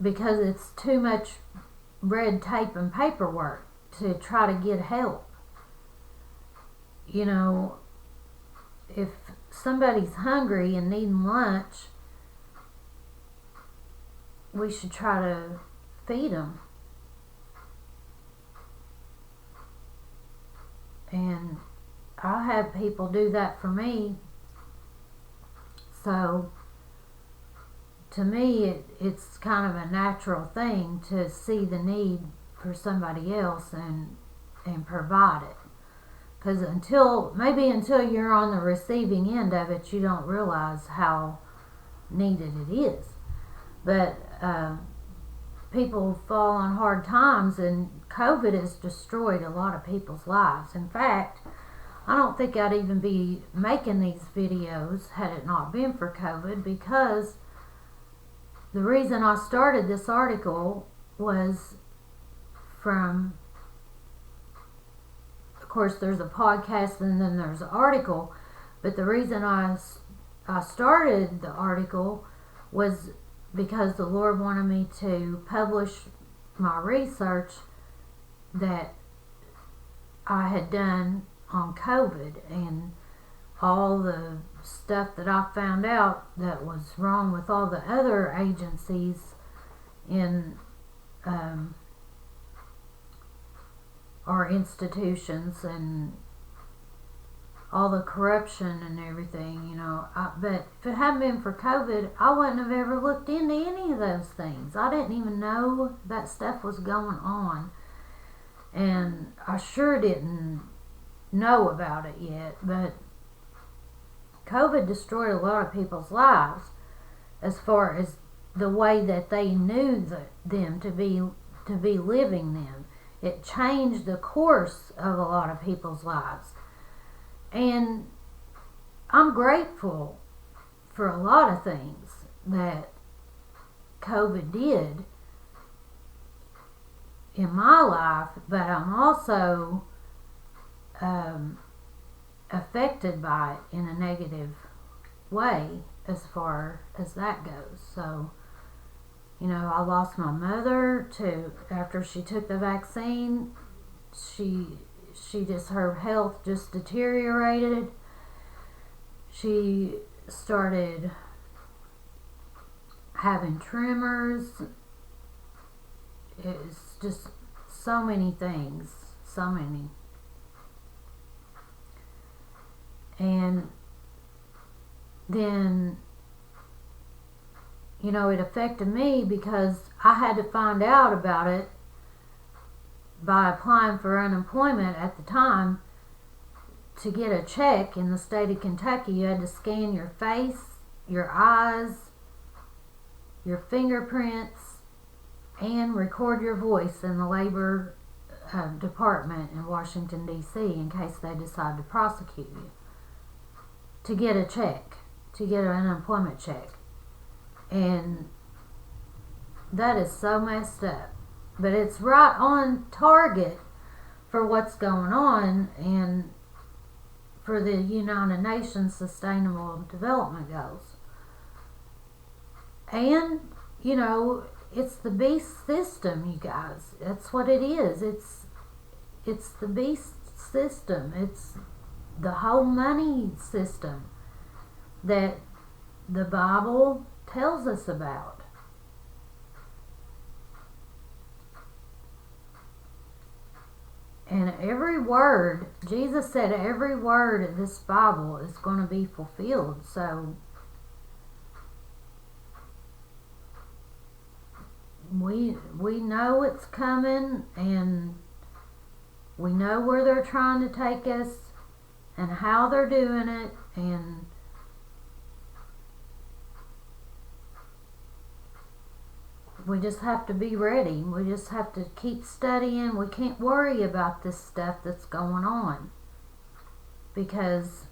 S1: because it's too much red tape and paperwork to try to get help. If somebody's hungry and needing lunch, we should try to feed them. And I have people do that for me. So to me, it's kind of a natural thing to see the need for somebody else and provide it. Because until you're on the receiving end of it, you don't realize how needed it is. But people fall on hard times, and COVID has destroyed a lot of people's lives. In fact, I don't think I'd even be making these videos had it not been for COVID, because the reason I started this article was from course, there's a podcast and then there's an article. But the reason I started the article was because the Lord wanted me to publish my research that I had done on COVID and all the stuff that I found out that was wrong with all the other agencies in our institutions and all the corruption and everything, but if it hadn't been for COVID, I wouldn't have ever looked into any of those things. I didn't even know that stuff was going on, and I sure didn't know about it yet. But COVID destroyed a lot of people's lives as far as the way that they knew them to be living them. It changed the course of a lot of people's lives. And I'm grateful for a lot of things that COVID did in my life, but I'm also affected by it in a negative way as far as that goes. So, I lost my mother after she took the vaccine. Her health just deteriorated. She started having tremors. It's just so many things, so many. And then, it affected me because I had to find out about it by applying for unemployment at the time. To get a check in the state of Kentucky, you had to scan your face, your eyes, your fingerprints, and record your voice in the labor department in Washington, D.C. in case they decide to prosecute you. To get a check, to get an unemployment check. And that is so messed up. But it's right on target for what's going on and for the United Nations Sustainable Development Goals. And, it's the beast system, you guys. That's what it is. It's the beast system. It's the whole money system that the Bible tells us about. And every word, Jesus said every word of this Bible is going to be fulfilled. So we know it's coming, and we know where they're trying to take us and how they're doing it, and we just have to be ready. We just have to keep studying. We can't worry about this stuff that's going on, because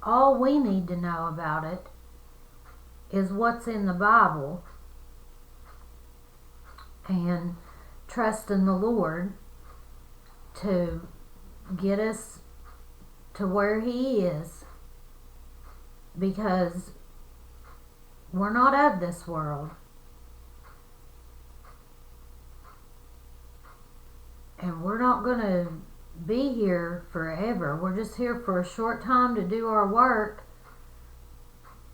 S1: all we need to know about it is what's in the Bible, and trust in the Lord to get us to where He is, because we're not of this world. And we're not going to be here forever. We're just here for a short time to do our work.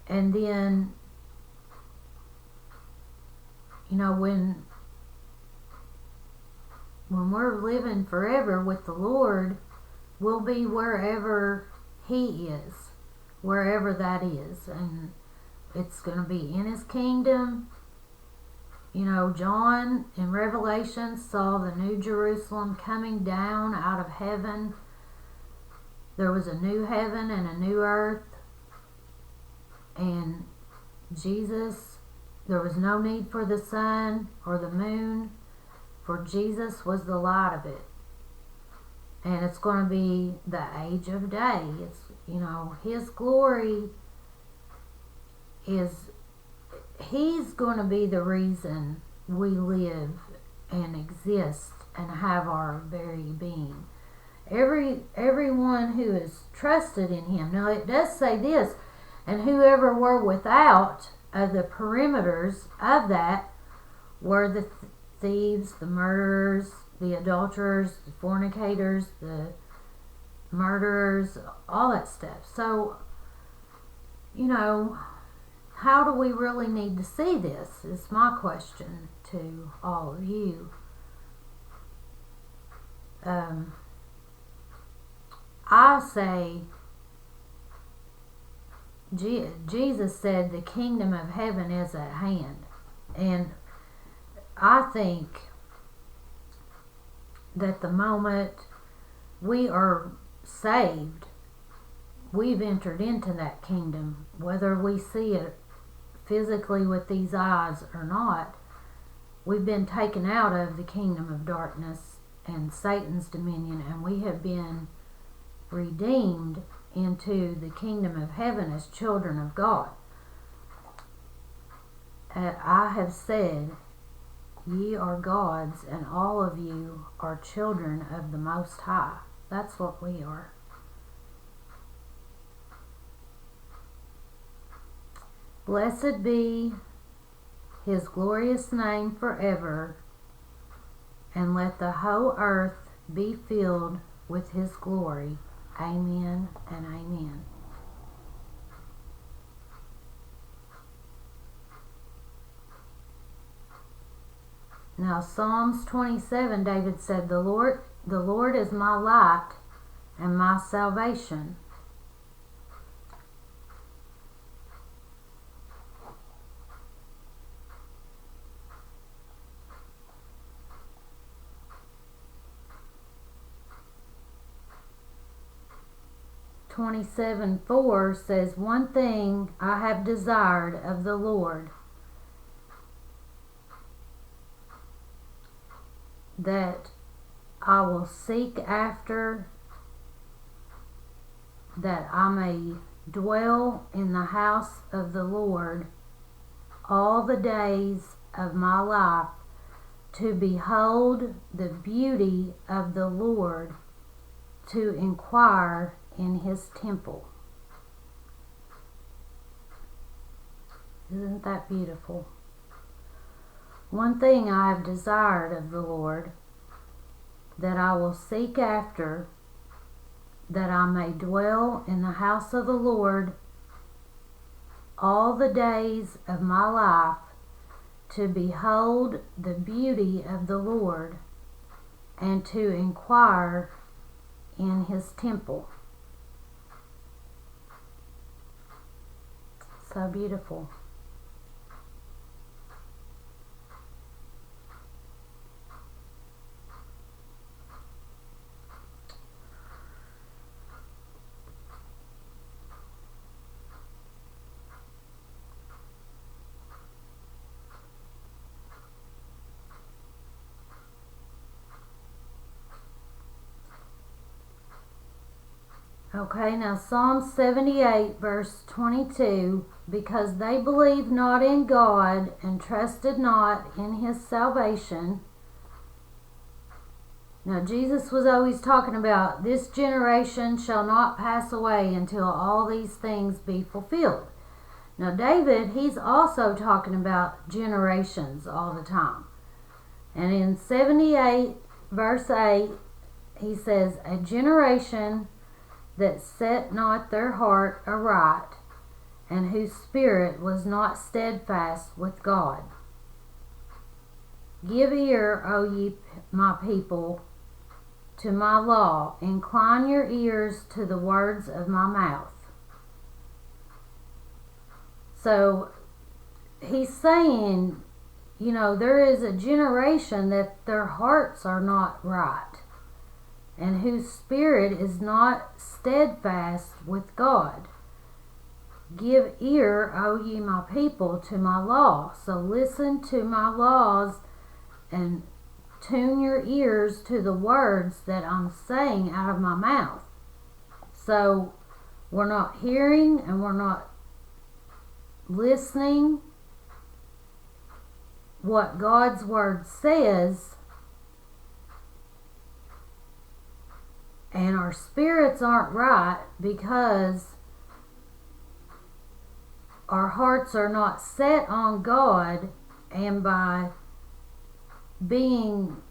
S1: And then, when we're living forever with the Lord, we'll be wherever He is. Wherever that is. And it's going to be in His kingdom. John in Revelation saw the New Jerusalem coming down out of heaven. There was a new heaven and a new earth. And Jesus, there was no need for the sun or the moon, for Jesus was the light of it. And it's going to be the age of day. It's, His glory is... He's going to be the reason we live and exist and have our very being. everyone who is trusted in him. Now it does say this, and whoever were without of the perimeters of that were the thieves, the murderers, the adulterers, the fornicators, the murderers, all that stuff. So, how do we really need to see this is my question to all of you. I say, Jesus said the kingdom of heaven is at hand. And I think that the moment we are saved, we've entered into that kingdom, whether we see it physically with these eyes or not. We've been taken out of the kingdom of darkness and Satan's dominion, and we have been redeemed into the kingdom of heaven as children of God. I have said, ye are God's, and all of you are children of the Most High. That's what we are. Blessed be his glorious name forever, and let the whole earth be filled with his glory. Amen and amen. Now Psalms 27, David said, the Lord is my light and my salvation. Twenty-seven 4 says, one thing I have desired of the Lord, that I will seek after, that I may dwell in the house of the Lord all the days of my life, to behold the beauty of the Lord, to inquire in his temple. Isn't that beautiful? One thing I have desired of the Lord, that I will seek after, that I may dwell in the house of the Lord all the days of my life, to behold the beauty of the Lord, and to inquire in his temple. So beautiful. Okay, now Psalm 78 verse 22, because they believed not in God and trusted not in his salvation. Now Jesus was always talking about, this generation shall not pass away until all these things be fulfilled. Now David, he's also talking about generations all the time. And in 78 verse 8, he says, a generation that set not their heart aright, and whose spirit was not steadfast with God. Give ear, O ye my people, to my law. Incline your ears to the words of my mouth. So he's saying, there is a generation that their hearts are not right, and whose spirit is not steadfast with God. Give ear, O ye my people, to my law. So listen to my laws and tune your ears to the words that I'm saying out of my mouth. So we're not hearing and we're not listening what God's word says, And our spirits aren't right because our hearts are not set on God, and by being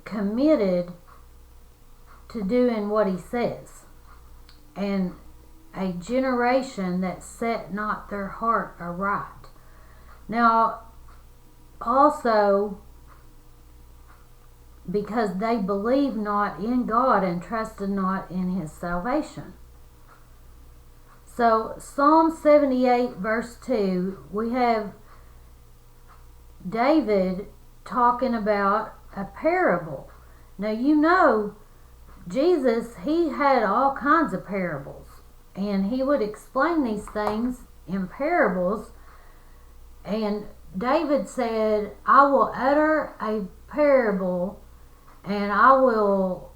S1: committed to doing what He says. And a generation that set not their heart aright. Now, also, because they believe not in God and trusted not in His salvation. So, Psalm 78 verse 2, we have David talking about a parable. Now, you know, Jesus, He had all kinds of parables, and He would explain these things in parables. And David said, I will utter a parable and I will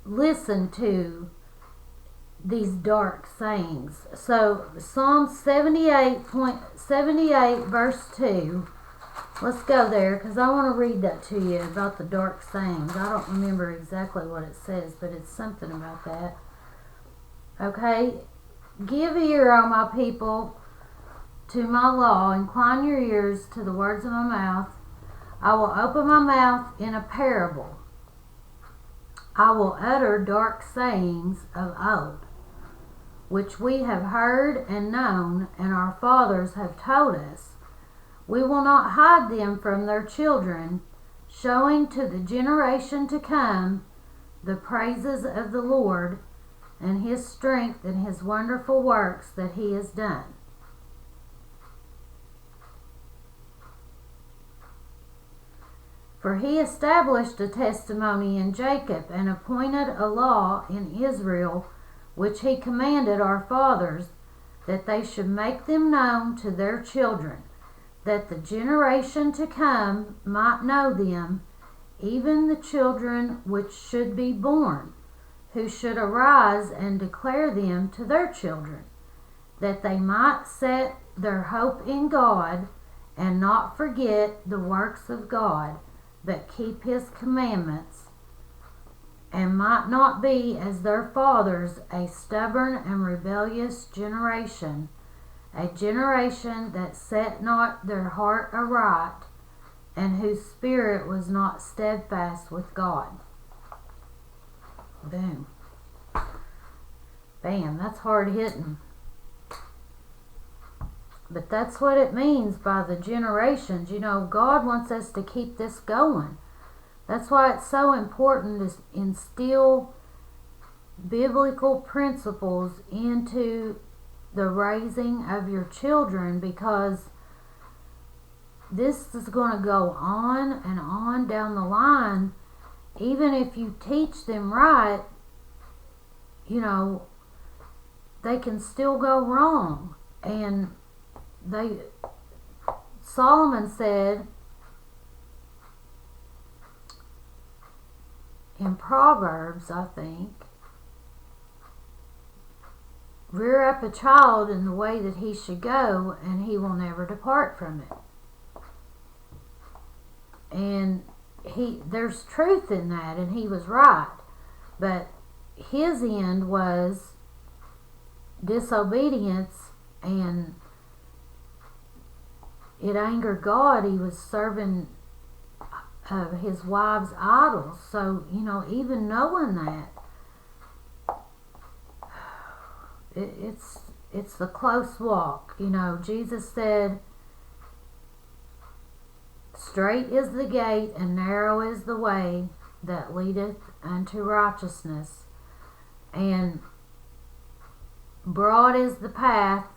S1: listen to these dark sayings. So Psalm 78 verse 2, let's go there because I want to read that to you about the dark sayings. I don't remember exactly what it says, but it's something about that. Okay, give ear, O my people, to my law. Incline your ears to the words of my mouth. I will open my mouth in a parable. I will utter dark sayings of old, which we have heard and known, and our fathers have told us. We will not hide them from their children, showing to the generation to come the praises of the Lord, and His strength and His wonderful works that He has done. For He established a testimony in Jacob, and appointed a law in Israel, which He commanded our fathers, that they should make them known to their children, that the generation to come might know them, even the children which should be born, who should arise and declare them to their children, that they might set their hope in God, and not forget the works of God, but keep His commandments, and might not be as their fathers, a stubborn and rebellious generation, a generation that set not their heart aright, and whose spirit was not steadfast with God. Boom. Bam, that's hard hitting. But that's what it means by the generations. You know, God wants us to keep this going. That's why it's so important to instill biblical principles into the raising of your children, because this is going to go on and on down the line. Even if you teach them right, you know, they can still go wrong. And Solomon said in Proverbs, I think, rear up a child in the way that he should go, and he will never depart from it. And there's truth in that, and he was right. But his end was disobedience, and it angered God. He was serving his wife's idols. So, you know, even knowing that, it's the close walk. You know, Jesus said, straight is the gate and narrow is the way that leadeth unto righteousness, and broad is the path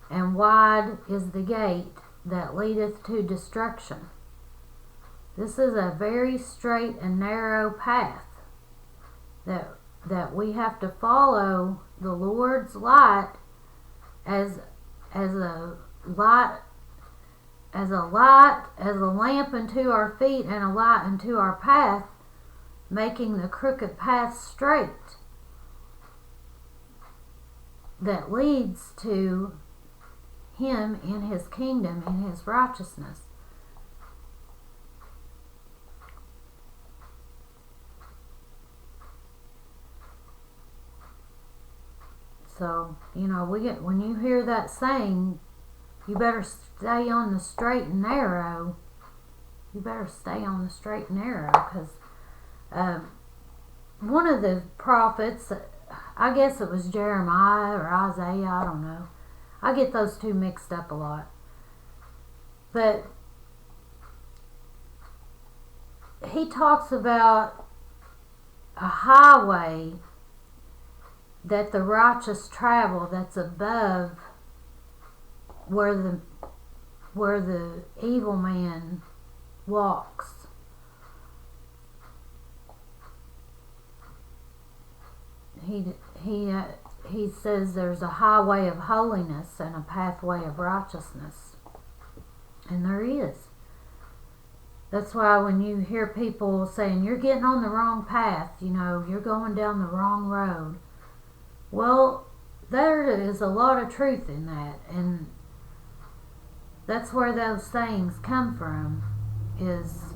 S1: and wide is the gate that leadeth to destruction. This is a very straight and narrow path that we have to follow the Lord's light as a lamp unto our feet and a light unto our path, making the crooked path straight that leads to Him in His kingdom, in His righteousness. So, when you hear that saying, you better stay on the straight and narrow. You better stay on the straight and narrow, because one of the prophets, I guess it was Jeremiah or Isaiah, I don't know. I get those two mixed up a lot. But he talks about a highway that the righteous travel that's above where the evil man walks. He says there's a highway of holiness and a pathway of righteousness, and there is. That's why when you hear people saying you're getting on the wrong path, you're going down the wrong road. Well, there is a lot of truth in that, and that's where those sayings come from, is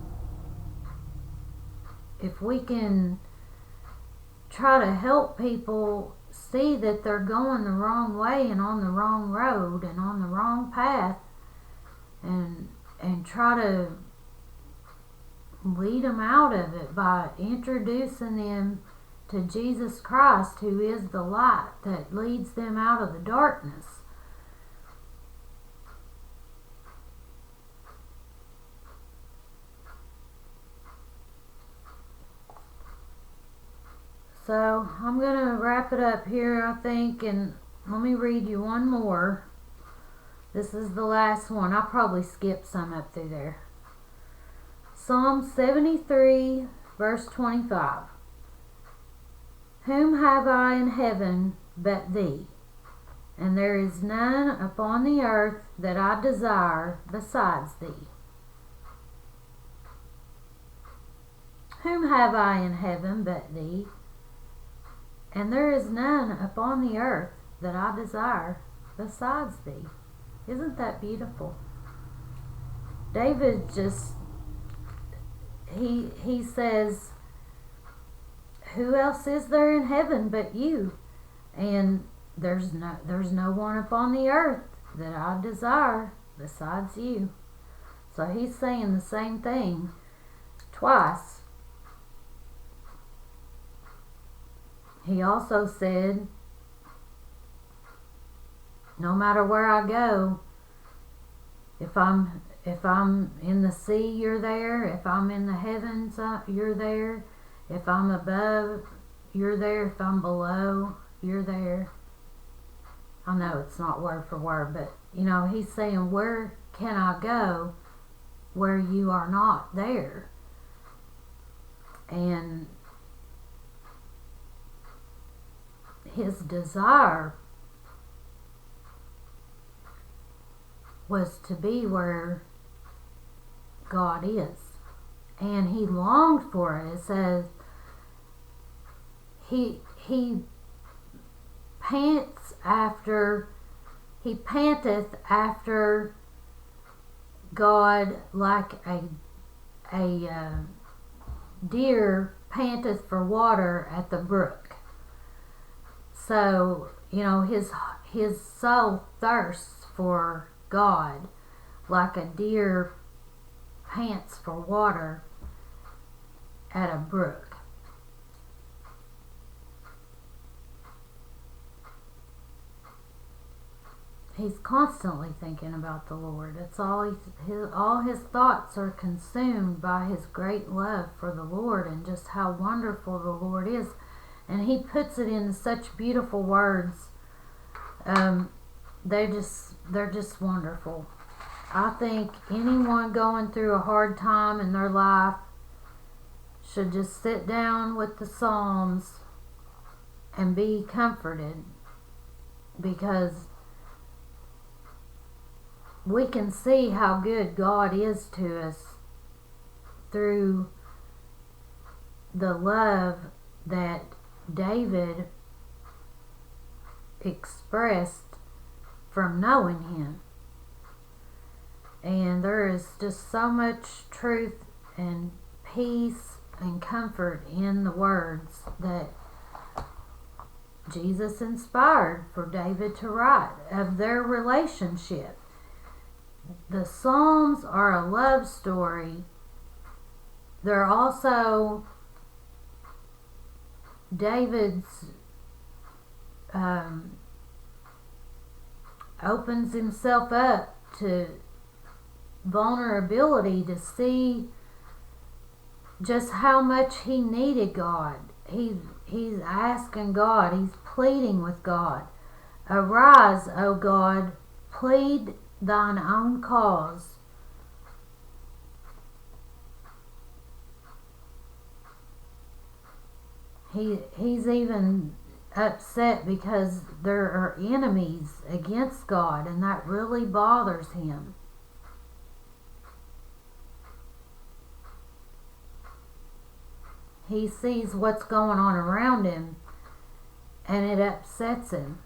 S1: if we can try to help people see that they're going the wrong way and on the wrong road and on the wrong path, and try to lead them out of it by introducing them to Jesus Christ, who is the light that leads them out of the darkness. So I'm going to wrap it up here, I think, and let me read you one more. This is the last one. I probably skipped some up through there. Psalm 73, verse 25. Whom have I in heaven but thee? And there is none upon the earth that I desire besides thee. Whom have I in heaven but thee? And there is none upon the earth that I desire besides thee. Isn't that beautiful? David just, he says, who else is there in heaven but you? And there's no one upon the earth that I desire besides you. So he's saying the same thing twice. He also said, no matter where I go, if I'm in the sea, you're there. If I'm in the heavens, you're there. If I'm above, you're there. If I'm below, you're there. I know it's not word for word, but he's saying, where can I go where you are not there? And his desire was to be where God is, and he longed for it. It says he panteth after God like a deer panteth for water at the brook. So his soul thirsts for God like a deer pants for water at a brook. He's constantly thinking about the Lord. It's all his thoughts are consumed by his great love for the Lord and just how wonderful the Lord is. And he puts it in such beautiful words. They're just wonderful. I think anyone going through a hard time in their life should just sit down with the Psalms and be comforted, because we can see how good God is to us through the love that David expressed from knowing him. And there is just so much truth and peace and comfort in the words that Jesus inspired for David to write of their relationship. The Psalms are a love story. They're also David's opens himself up to vulnerability to see just how much he needed God. He's asking God, he's pleading with God. Arise, O God, plead thine own cause. He's even upset because there are enemies against God, and that really bothers him. He sees what's going on around him, and it upsets him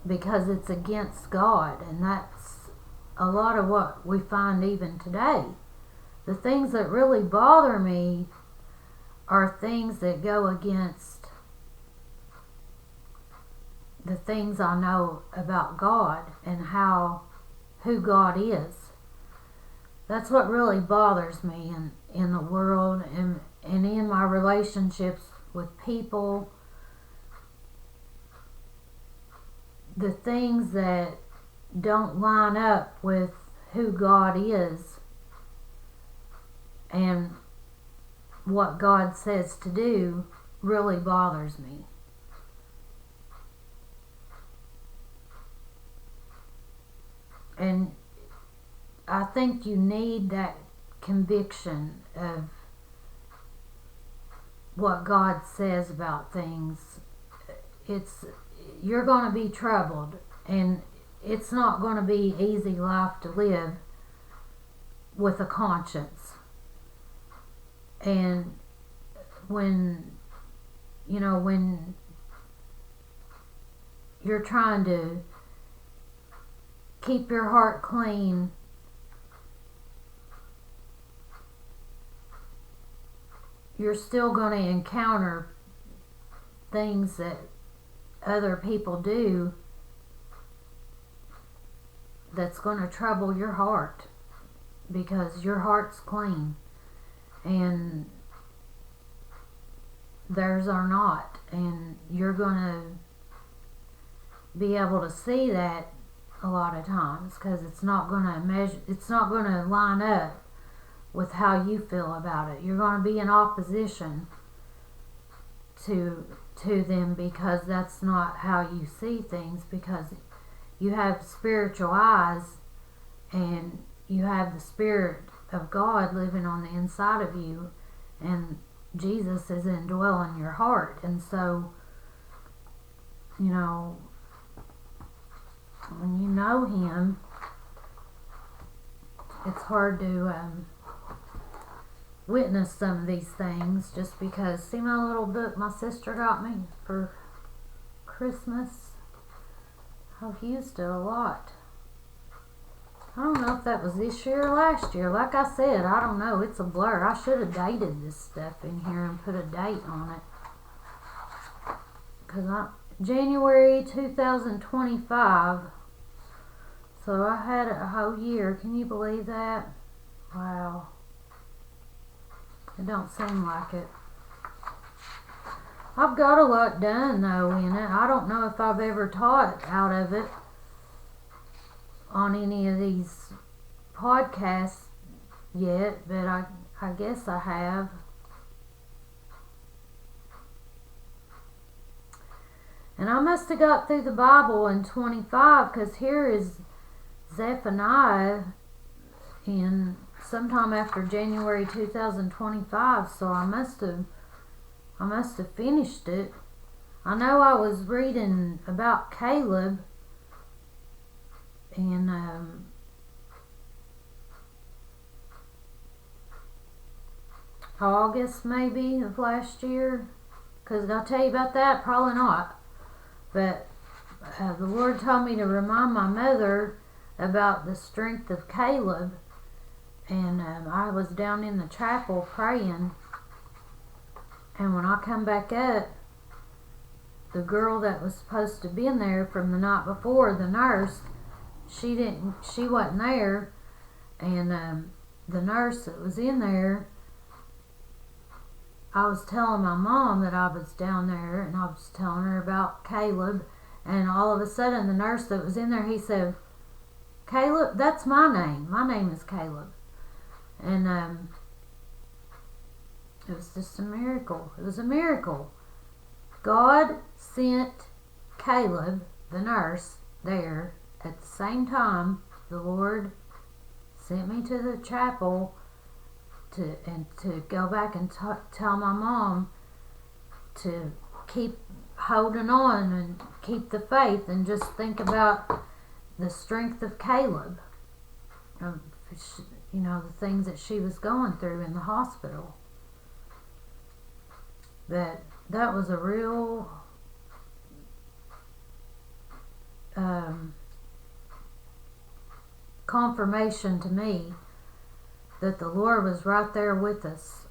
S1: because it's against God, and that's a lot of what we find even today. The things that really bother me are things that go against the things I know about God and who God is. That's what really bothers me in the world and in my relationships with people. The things that don't line up with who God is and what God says to do really bothers me. And I think you need that conviction of what God says about things. You're going to be troubled, and it's not going to be easy life to live with a conscience. And when you're trying to keep your heart clean, you're still going to encounter things that other people do that's going to trouble your heart because your heart's clean and theirs are not, and you're going to be able to see that a lot of times because it's not going to line up with how you feel about it. You're going to be in opposition to them because that's not how you see things, because you have spiritual eyes and you have the Spirit of God living on the inside of you, and Jesus is indwelling your heart. And so, when you know Him, it's hard to witness some of these things just because, see my little book my sister got me for Christmas? I've used it a lot. I don't know if that was this year or last year. Like I said, I don't know. It's a blur. I should have dated this stuff in here and put a date on it. Because January 2025. So I had it a whole year. Can you believe that? Wow. It don't seem like it. I've got a lot done though in it. I don't know if I've ever taught out of it on any of these podcasts yet, but I guess I have. And I must have got through the Bible in 25, because here is Zephaniah in sometime after January 2025, so I must have finished it. I know I was reading about Caleb in August maybe of last year, because I'll tell you about that, probably not, but the Lord told me to remind my mother about the strength of Caleb, and I was down in the chapel praying, and when I come back up, the girl that was supposed to be in there from the night before, the nurse, she wasn't there, and the nurse that was in there, I was telling my mom that I was down there, and I was telling her about Caleb, and all of a sudden the nurse that was in there, he said, "Caleb, that's my name. My name is Caleb." And it was just a miracle. It was a miracle. God sent Caleb, the nurse, there at the same time the Lord sent me to the chapel to go back and tell my mom to keep holding on and keep the faith and just think about the strength of Caleb. You know, the things that she was going through in the hospital. That was a real confirmation to me that the Lord was right there with us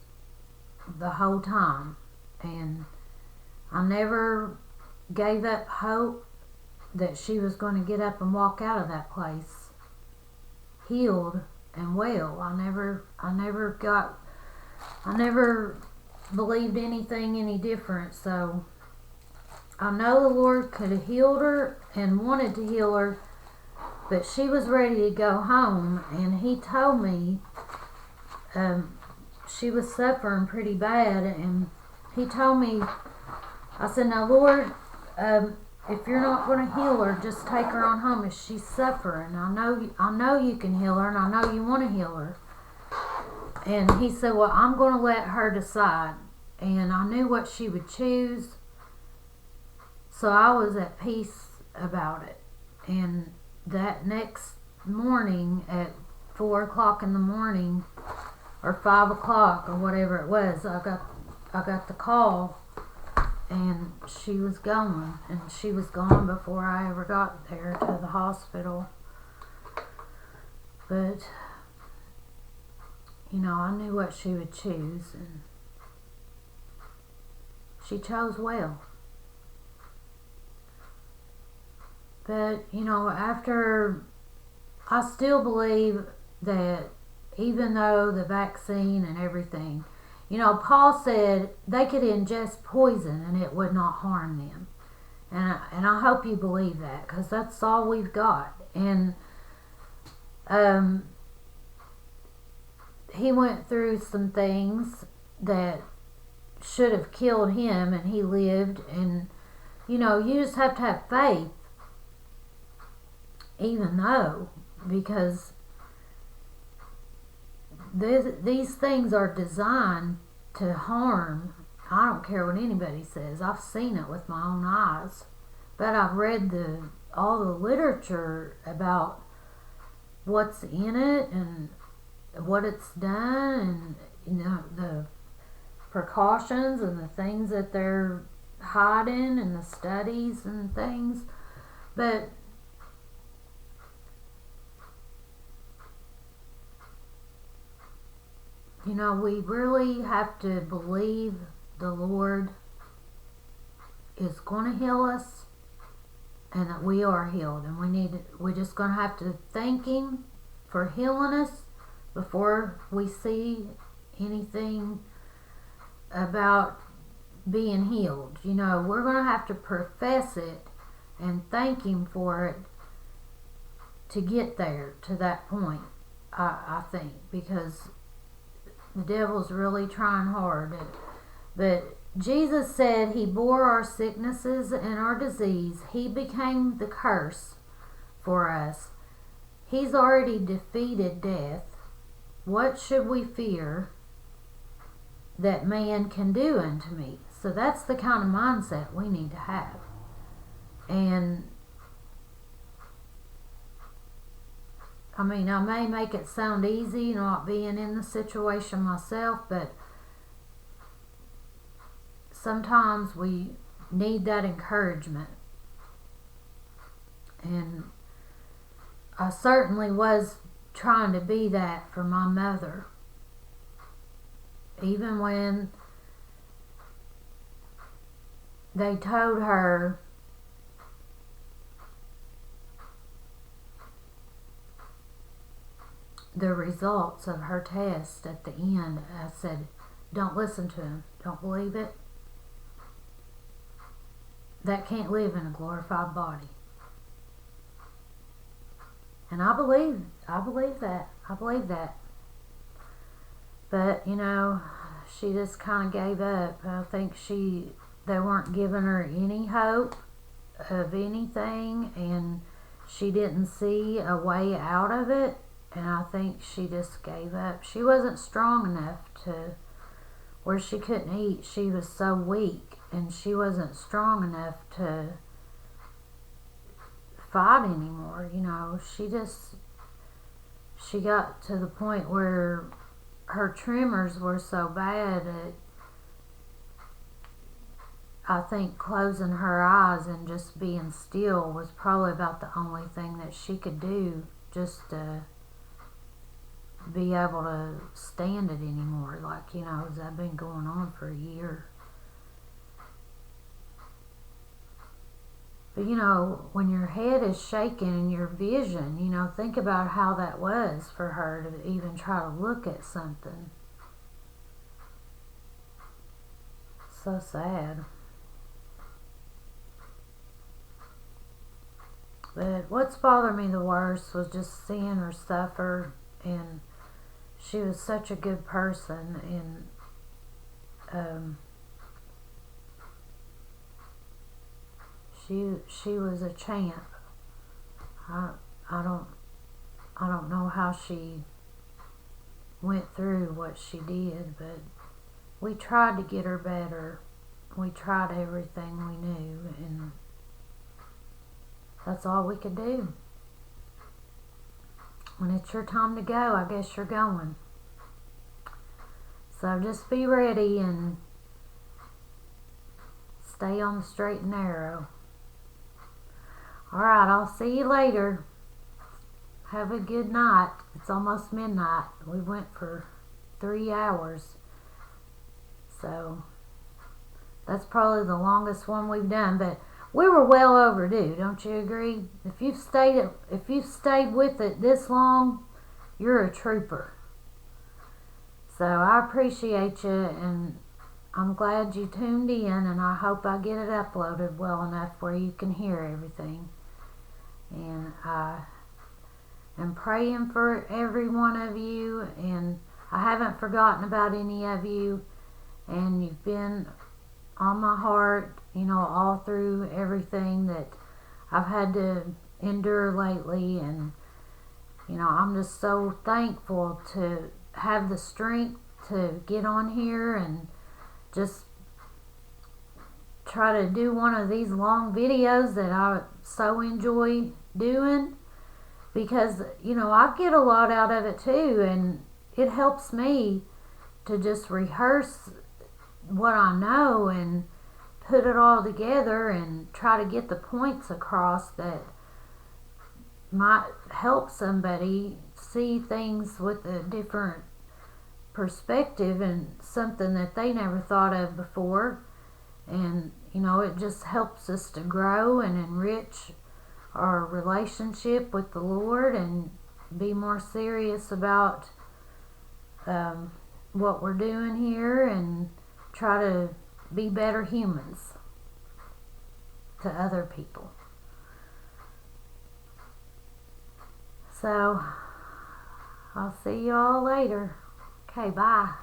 S1: the whole time. And I never gave up hope that she was going to get up and walk out of that place healed and well. I never believed anything any different. So I know the Lord could have healed her and wanted to heal her, but she was ready to go home, and He told me she was suffering pretty bad, and He told me, I said, "Now Lord, if you're not going to heal her, just take her on home. If she's suffering, I know you can heal her, and I know you want to heal her." And He said, "Well, I'm going to let her decide." And I knew what she would choose, so I was at peace about it. And that next morning at 4 o'clock in the morning, or 5 o'clock, or whatever it was, I got the call, and she was gone. And she was gone before I ever got there to the hospital. But, you know, I knew what she would choose, and she chose well. But, you know, I still believe that even though the vaccine and everything, you know, Paul said they could ingest poison and it would not harm them. And I hope you believe that, because that's all we've got. And he went through some things that should have killed him, and he lived. And, you know, you just have to have faith, even though, because these things are designed to harm. I don't care what anybody says. I've seen it with my own eyes. But I've read all the literature about what's in it and what it's done, and, you know, the precautions and the things that they're hiding and the studies and things. But you know, we really have to believe the Lord is going to heal us, and that we are healed. And we're just going to have to thank Him for healing us before we see anything about being healed. You know, we're going to have to profess it and thank Him for it to get there, to that point, I think, because the devil's really trying hard. But Jesus said He bore our sicknesses and our disease. He became the curse for us. He's already defeated death. What should we fear that man can do unto me? So that's the kind of mindset we need to have. And I mean, I may make it sound easy not being in the situation myself, but sometimes we need that encouragement. And I certainly was trying to be that for my mother. Even when they told her the results of her test at the end. I said, don't listen to him. Don't believe it. That can't live in a glorified body. And I believe that. I believe that. But, she just kind of gave up. I think they weren't giving her any hope of anything, and she didn't see a way out of it, and I think she just gave up. She wasn't strong enough to where she couldn't eat. She was so weak, and she wasn't strong enough to fight anymore. She got to the point where her tremors were so bad that I think closing her eyes and just being still was probably about the only thing that she could do just to be able to stand it anymore. That's been going on for a year. But when your head is shaking and your vision, think about how that was for her to even try to look at something. So sad. But what's bothered me the worst was just seeing her suffer, and she was such a good person, and she was a champ. I don't know how she went through what she did, but we tried to get her better. We tried everything we knew, and that's all we could do. When it's your time to go, I guess you're going. So just be ready and stay on the straight and narrow. Alright, I'll see you later. Have a good night. It's almost midnight. We went for 3 hours. So that's probably the longest one we've done, but we were well overdue, don't you agree? If you've stayed with it this long, you're a trooper. So I appreciate you, and I'm glad you tuned in, and I hope I get it uploaded well enough where you can hear everything. And I am praying for every one of you, and I haven't forgotten about any of you, and you've been on my heart, all through everything that I've had to endure lately, and I'm just so thankful to have the strength to get on here and just try to do one of these long videos that I so enjoy doing, because I get a lot out of it too, and it helps me to just rehearse what I know and put it all together and try to get the points across that might help somebody see things with a different perspective and something that they never thought of before. And it just helps us to grow and enrich our relationship with the Lord and be more serious about what we're doing here, and try to be better humans to other people. So I'll see you all later. Okay, bye.